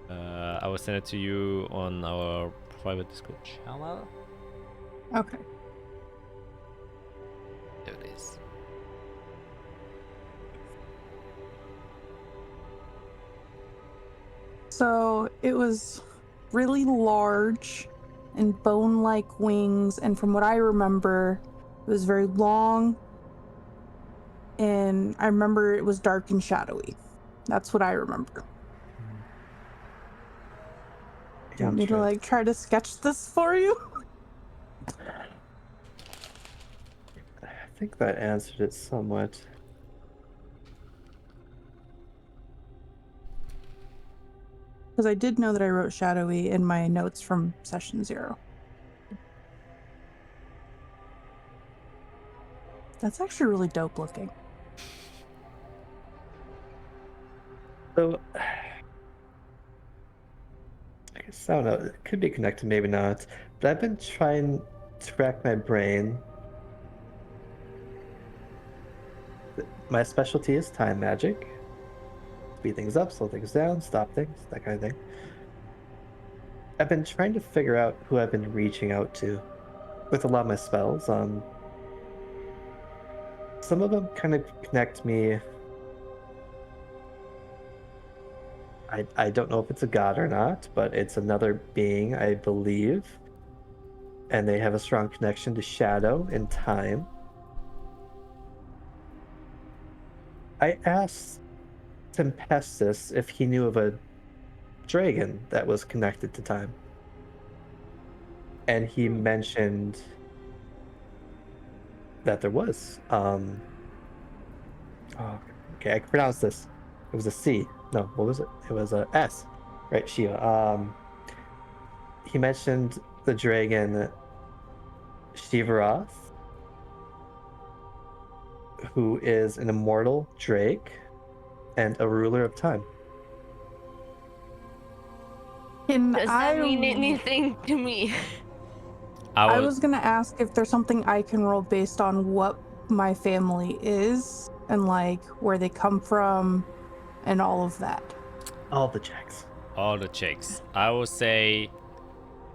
I will send it to you on our private Discord channel. Okay. There it is. So it was really large and bone-like wings, and from what I remember, it was very long, and I remember it was dark and shadowy. That's what I remember. Do you want me to like try to sketch this for you? I think that answered it somewhat. Because I did know that I wrote shadowy in my notes from session 0. That's actually really dope looking. So, I guess I don't know. It could be connected, maybe not. But I've been trying to rack my brain. My specialty is time magic. Speed things up, slow things down, stop things, that kind of thing. I've been trying to figure out who I've been reaching out to with a lot of my spells. Some of them kind of connect me. I don't know if it's a god or not, but it's another being, I believe. And they have a strong connection to shadow and time. I asked Tempestus if he knew of a dragon that was connected to time. And he mentioned that there was. Okay, I can pronounce this. It was a C. No, what was it? It was a S. Right, Shiva. He mentioned the dragon Shivaroth, who is an immortal drake and a ruler of time. Does that mean anything to me? I was gonna ask if there's something I can roll based on what my family is and like where they come from and all of that. All the checks. All the checks. I will say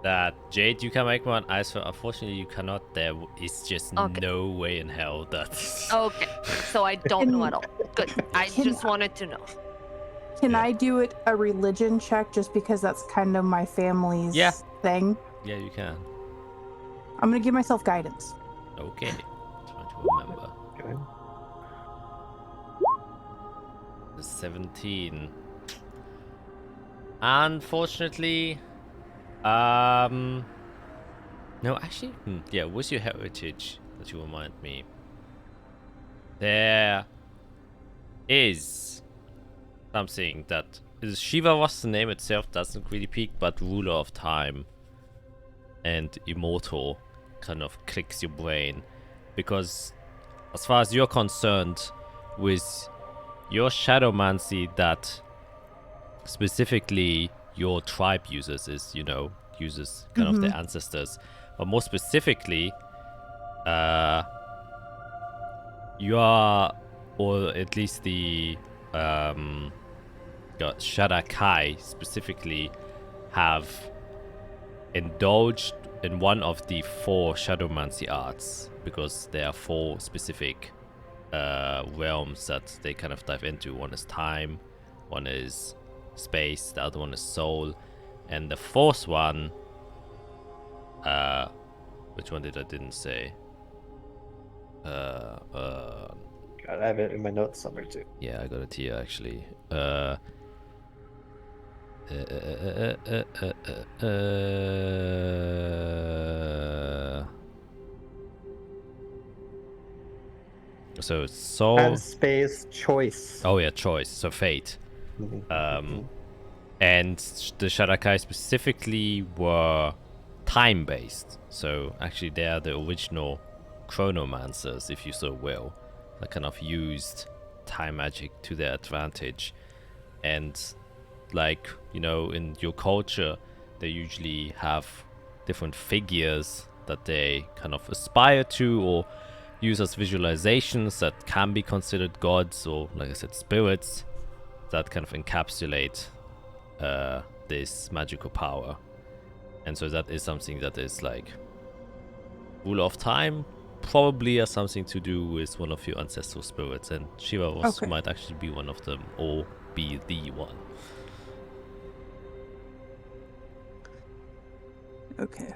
that Jade, you can make one. Icefield, unfortunately, you cannot. There is just no way in hell that. Okay, so I don't know at all. Good. I just wanted to know. Can I do it a religion check just because that's kind of my family's thing? Yeah, you can. I'm gonna give myself guidance. Okay. Trying to remember. Okay. 17. Unfortunately, no, actually, yeah. What's your heritage that you remind me? There is something that is Shiva was the name itself doesn't really peak, but ruler of time and immortal kind of clicks your brain, because as far as you're concerned with your shadowmancy that specifically your tribe uses is, uses kind of their ancestors, but more specifically you are, or at least the Shadakai specifically have indulged in one of the 4 shadowmancy arts, because there are 4 specific realms that they kind of dive into. One is time, one is space, the other one is soul, and the 4th one, which one didn't say? God, I have it in my notes somewhere too. Yeah, I got it here actually. So soul. Time, space, choice. Oh yeah, choice. So fate. And the Shadakai specifically were time-based. So actually, they are the original chronomancers, if you so will, that kind of used time magic to their advantage. And like, in your culture, they usually have different figures that they kind of aspire to or use as visualizations that can be considered gods, or like I said, spirits that kind of encapsulate this magical power. And so that is something that is like ruler of time, probably has something to do with one of your ancestral spirits, and Shiva might actually be one of them, or be the one. Okay.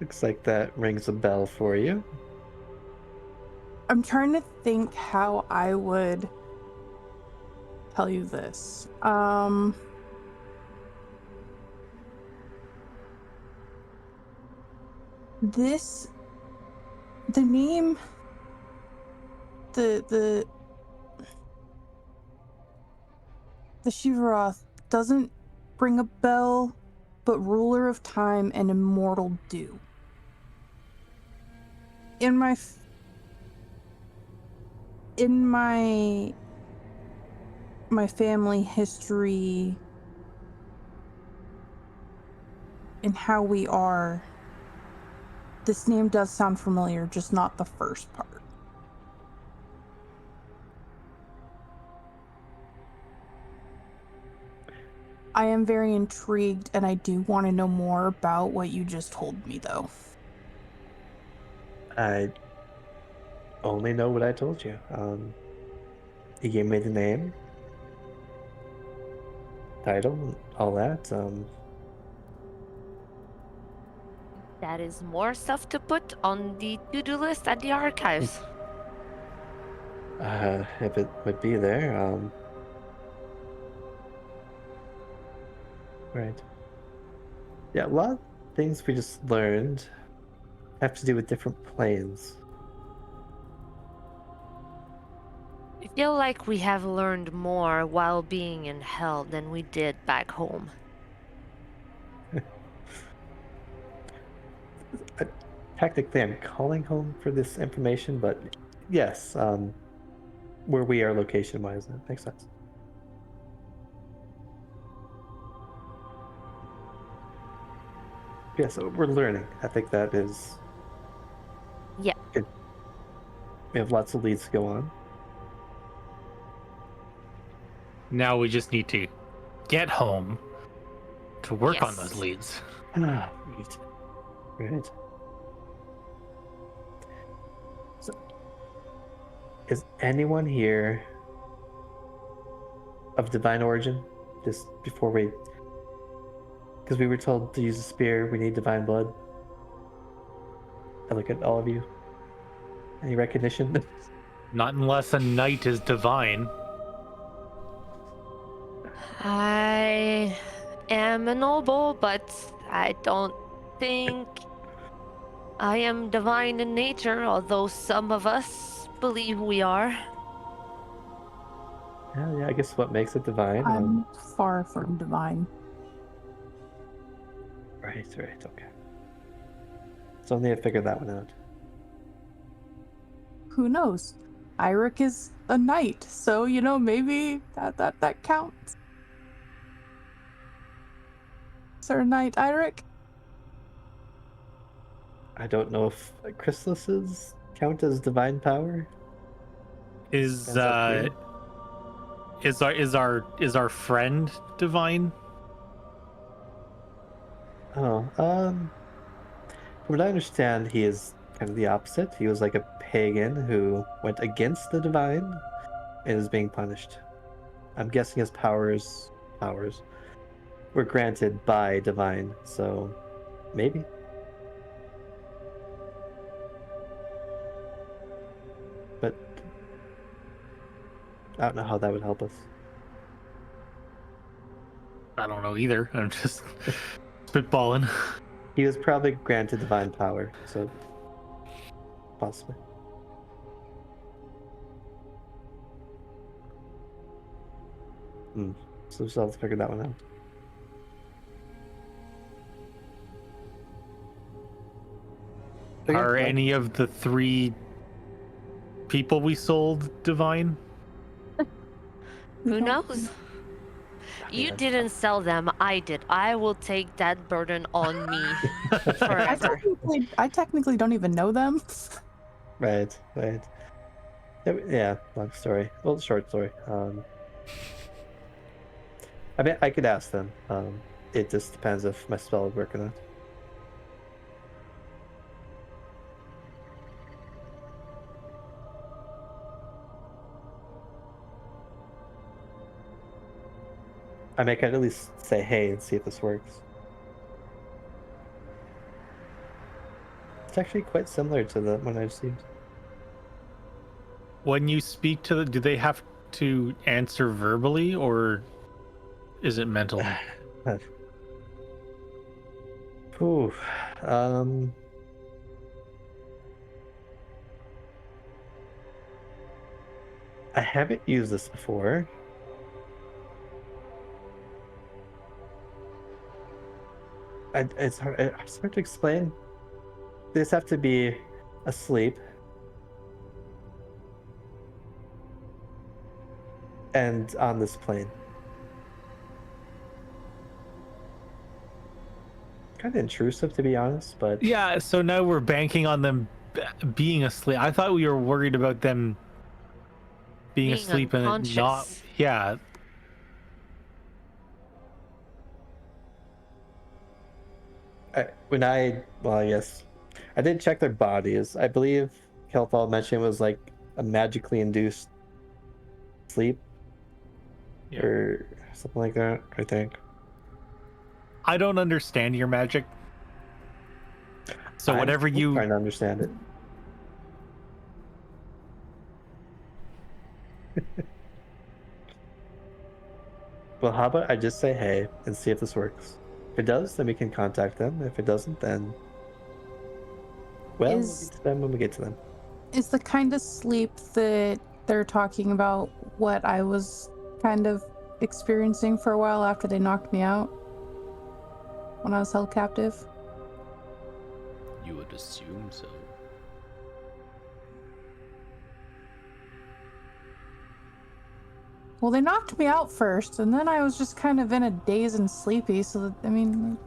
Looks like that rings a bell for you. I'm trying to think how I would tell you this. The name, the Shivaroth doesn't ring a bell, but ruler of time and immortal do. In my family history and how we are, this name does sound familiar, just not the first part. I am very intrigued, and I do want to know more about what you just told me, though. I only know what I told you. He gave me the name, title, all that. That is more stuff to put on the to-do list at the archives. If it would be there. Right. Yeah, a lot of things we just learned have to do with different planes. I feel like we have learned more while being in hell than we did back home. technically I'm calling home for this information, but yes, where we are location-wise, that makes sense. Yeah, so we're learning. I think that is... Yeah. Good. We have lots of leads to go on. Now we just need to get home to work on those Yes. leads. Right. Right. So, is anyone here of divine origin? Just before we... Because we were told to use a spear, we need divine blood. I look at all of you. Any recognition? Not unless a knight is divine. I am a noble, but I don't think I am divine in nature, although some of us believe we are. Yeah, I guess what makes it divine? I'm far from divine. Right, okay. So I need to figure that one out. Who knows? Eirik is a knight, so maybe that counts. Sir Knight Eirik? I don't know if chrysalises count as divine power. Is Depends on you. is our friend divine? Oh, from what I understand, he is kind of the opposite. He was like a pagan who went against the divine and is being punished. I'm guessing his powers were granted by divine, so maybe. But I don't know how that would help us. I don't know either. I'm just spitballing. He was probably granted divine power, so possibly. So we'll have to figure that one out. Are any of the 3 people we sold divine? Who knows? You didn't sell them, I did. I will take that burden on me forever. I technically don't even know them. Right. Yeah, long story. Well, short story. I mean, I could ask them. It just depends if my spell would work or not. I mean, I could at least say hey and see if this works. It's actually quite similar to the one I just used. When you speak to do they have to answer verbally or is it mental? Ooh, I haven't used this before. It's hard to explain. They just have to be asleep. And on this plane. Kind of intrusive, to be honest, but... Yeah, so now we're banking on them being asleep. I thought we were worried about them being asleep and it not... Yeah. Well, I guess I did check their bodies. I believe Kelthal mentioned it was like a magically induced sleep, or something like that. I think. I don't understand your magic, so I'm whatever you trying to understand it. Well, how about I just say hey and see if this works? If it does, then we can contact them. If it doesn't, then... Well, we'll get to them when we get to them. Is the kind of sleep that they're talking about what I was kind of experiencing for a while after they knocked me out? When I was held captive? You would assume so. Well, they knocked me out first, and then I was just kind of in a daze and sleepy, so that, I mean,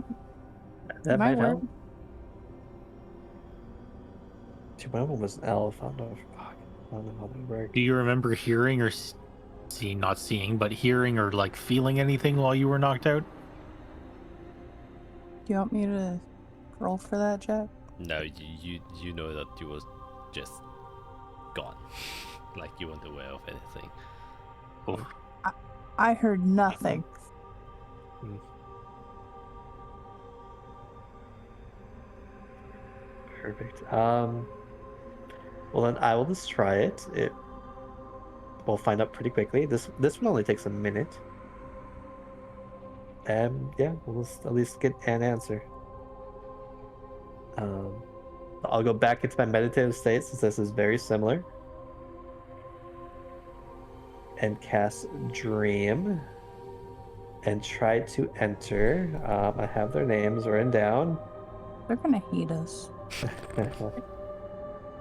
That might might work. help. See, one of them was an elf. I don't know how they work. Do you remember hearing or seeing, not seeing, but hearing or like feeling anything while you were knocked out? Do you want me to roll for that, Jack? No, you know that you was just gone. Like you weren't aware of anything. Oh, I heard nothing. Perfect. Well then I will just try it. We'll find out pretty quickly. This one only takes a minute. Yeah, we'll just at least get an answer. I'll go back into my meditative state since this is very similar. And cast Dream. And try to enter. I have their names written down. They're gonna hate us. They're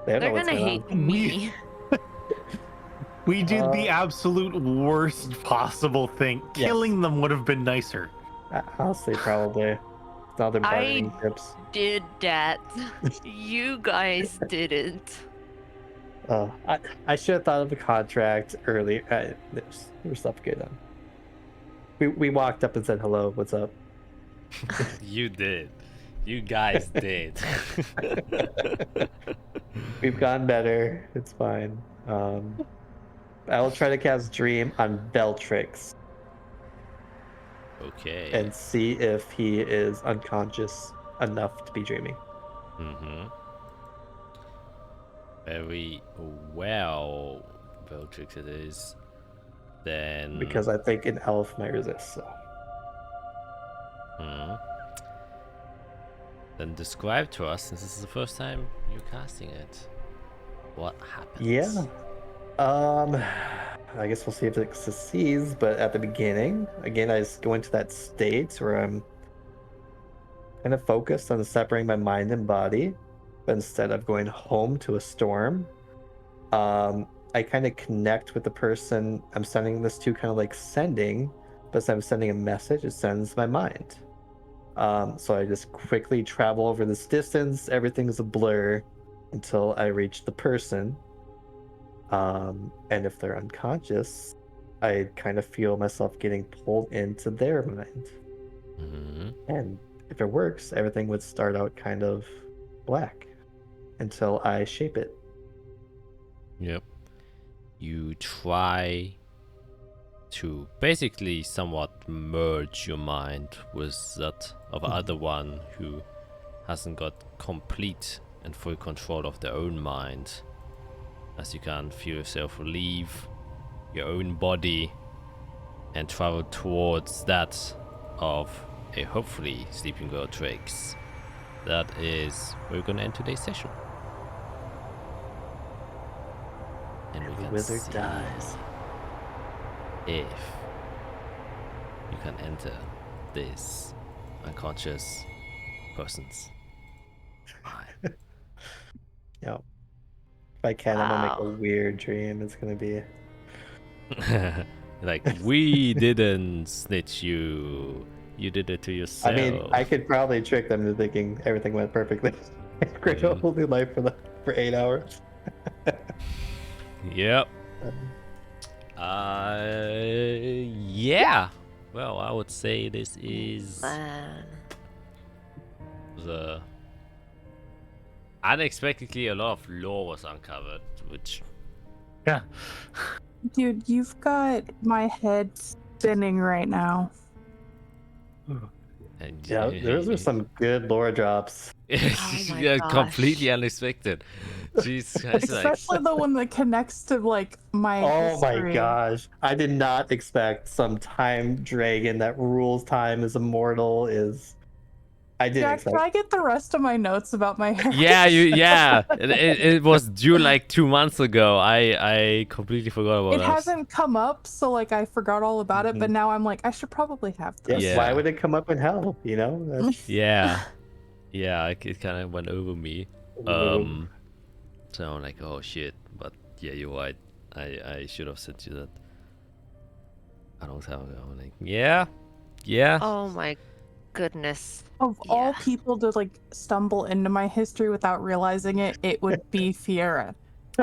They're gonna hate me. we did the absolute worst possible thing. Yes. Killing them would have been nicer. Honestly, probably. Now they're bargaining chips. Did that. You guys didn't. I should have thought of the contract earlier. There was stuff good on. We walked up and said hello. What's up? You did. You guys did. We've gotten better. It's fine. I will try to cast Dream on Beltrix Okay. and see if he is unconscious enough to be dreaming. Mm-hmm. Very well, Beltrix it is. Then Because I think an elf might resist. So. Then describe to us, since this is the first time you're casting it, what happens. Yeah. I guess we'll see if it succeeds, but at the beginning, again, I just go into that state where I'm kind of focused on separating my mind and body, but instead of going home to a storm, I kind of connect with the person I'm sending this to, kind of like sending, but instead of sending a message, it sends my mind. So I just quickly travel over this distance, everything's a blur until I reach the person. And if they're unconscious, I kind of feel myself getting pulled into their mind. And if it works, everything would start out kind of black until I shape it. Yep. You try to basically somewhat merge your mind with that of other one who hasn't got complete and full control of their own mind, as you can feel yourself leave your own body and travel towards that of a hopefully sleeping Beltrix. That is where we're gonna end today's session. And we The can wizard see dies. if you can enter this unconscious person's mind. Yep. If I can, I'm gonna make Wow. a weird dream. It's gonna be Like, we didn't snitch you. You did it to yourself. I mean, I could probably trick them into thinking everything went perfectly. Create a whole new life for 8 hours. Yep. Yeah. Well, I would say this is the unexpectedly a lot of lore was uncovered, which Yeah. Dude, you've got my head spinning right now. and Yeah, those are some good lore drops. my yeah, gosh. completely unexpected. Jesus Christ, like, Especially the one that connects to like my Oh my history. gosh. I did not expect some time dragon that rules time, is immortal, I didn't Jack, expect. can I get the rest of my notes about my hair? yeah, it was due like 2 months ago. I completely forgot about It that. hasn't come up, so like I forgot all about it, but now I'm like, I should probably have this. Yes, Yeah. why would it come up in hell? You know? That's- Yeah. Yeah, it kind of went over me. Ooh. So I'm like, oh shit. But yeah, you're right. I should have said you that a long time ago. I'm like, yeah. Oh my goodness. Of all Yeah. people to like stumble into my history without realizing it, it would be Fiera.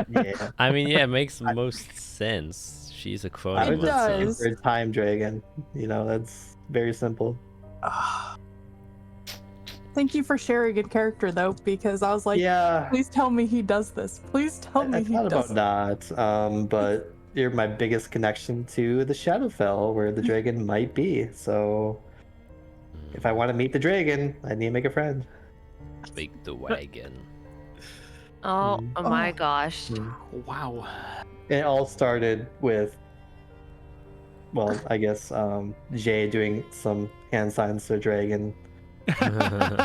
Yeah. I mean, yeah, it makes most sense. She's a I crone. It was just looking does. for a time dragon. You know, that's very simple. Ah. Thank you for sharing a character though, because I was like, Yeah, please tell me he does this. Please tell I me he thought does. about not. But you're my biggest connection to the Shadowfell, where the dragon might be. So if I want to meet the dragon, I need to make a friend. Make the wagon. Oh, Mm. oh my Oh. gosh. Wow. It all started with, well, I guess Jay doing some hand signs to a dragon, and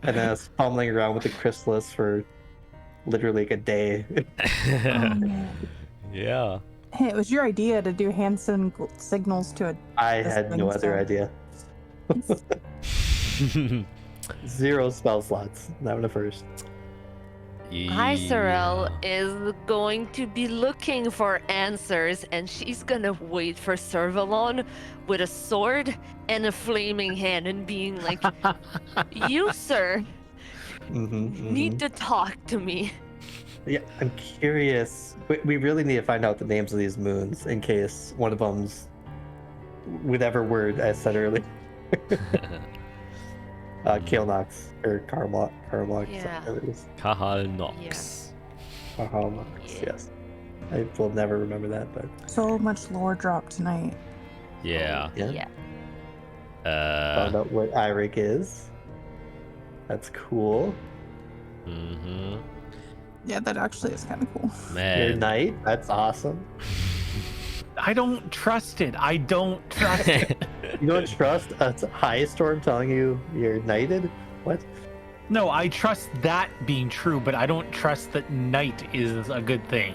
then us fumbling around with the chrysalis for literally like a day. Oh, man. Yeah. Hey, it was your idea to do hand signals to a. I This had thing, no other so- idea. 0 spell slots. That was the first. Heuser Yeah. is going to be looking for answers, and she's gonna wait for Servalon with a sword and a flaming hand and being like, "You, sir, need to talk to me." Yeah, I'm curious. We really need to find out the names of these moons in case one of them's whatever word I said earlier. Kael'nox or Karmok. Yeah. Kahal Nox. Karmok, Yeah. yes. I will never remember that, but So much lore drop tonight. Yeah. yeah. Found out what Eirik is. That's cool. Mm-hmm. Yeah, that actually is kind of cool. Your Man. knight. That's awesome. I don't trust it. I don't trust it. You don't trust a high storm telling you you're knighted? What? No, I trust that being true, but I don't trust that night is a good thing.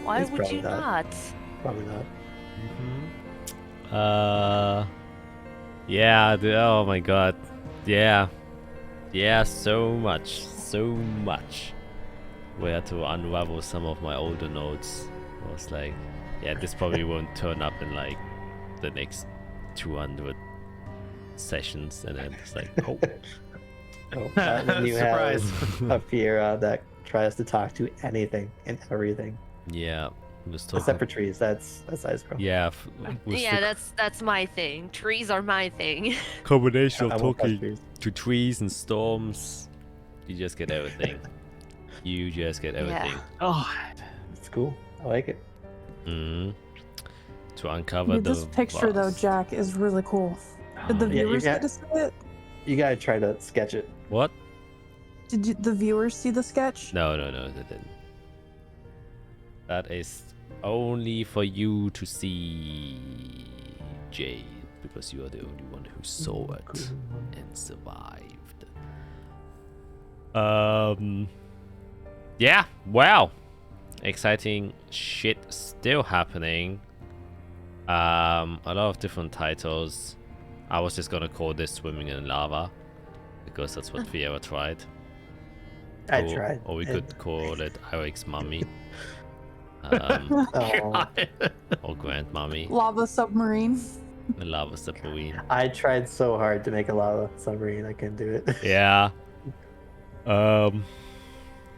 Why It's would probably you not. not? Probably not. Yeah, oh my god. Yeah. Yeah, so much. We had to unravel some of my older notes. I was like, yeah, this probably won't turn up in like the next 200 sessions, and then it's like, oh. Then you Surprise. have a Fiera that tries to talk to anything and everything. Yeah, was Except talking. for trees. That's ice girl. Yeah, was Yeah, the that's my thing. Trees are my thing. combination I of won't touch talking trees. to trees and storms. You just get everything. You just get everything. Oh, It's cool. I like it. Mm-hmm. To uncover Dude, the this picture though, vast- Jack, is really cool. Did the Yeah, you viewers got- get to see it? You gotta try to sketch it. What? Did the viewers see the sketch? No, they didn't. That is only for you to see, Jade, because you are the only one who saw it and survived. Yeah, wow. Exciting shit still happening. A lot of different titles. I was just gonna call this Swimming in Lava because that's what Fiera tried. I Or- tried. Or we and- could call it Eric's Mummy. Oh, Or Grandmummy. Lava submarine. The Lava Submarine. I tried so hard to make a lava submarine. I couldn't do it. Yeah.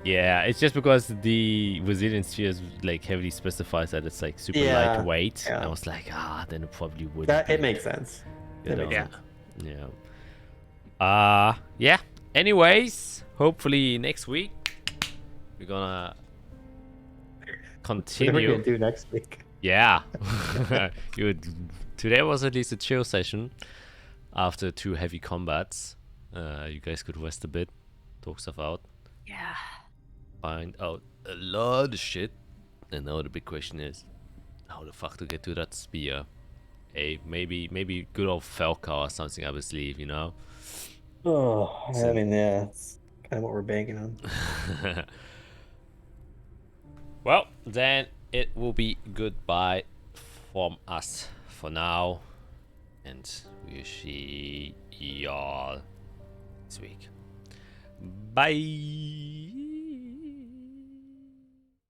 Yeah, it's just because the Resilient Sphere like heavily specifies that it's like super Yeah, lightweight. yeah. I was like, then it probably would. That it makes sense. You It know? makes yeah. Yeah. Yeah. Anyways, hopefully next week we're gonna What are we continue. gonna do next week? Yeah. Today was at least a chill session. After 2 heavy combats, you guys could rest a bit, talk stuff out, Yeah. find out a lot of shit. And now the big question is, how the fuck to get to that spear? Hey, maybe good old Felka or something up his sleeve, you know? Oh, So- I mean, yeah, it's kind of what we're banking on. Well, then it will be goodbye from us for now. And we'll see y'all next week. Bye.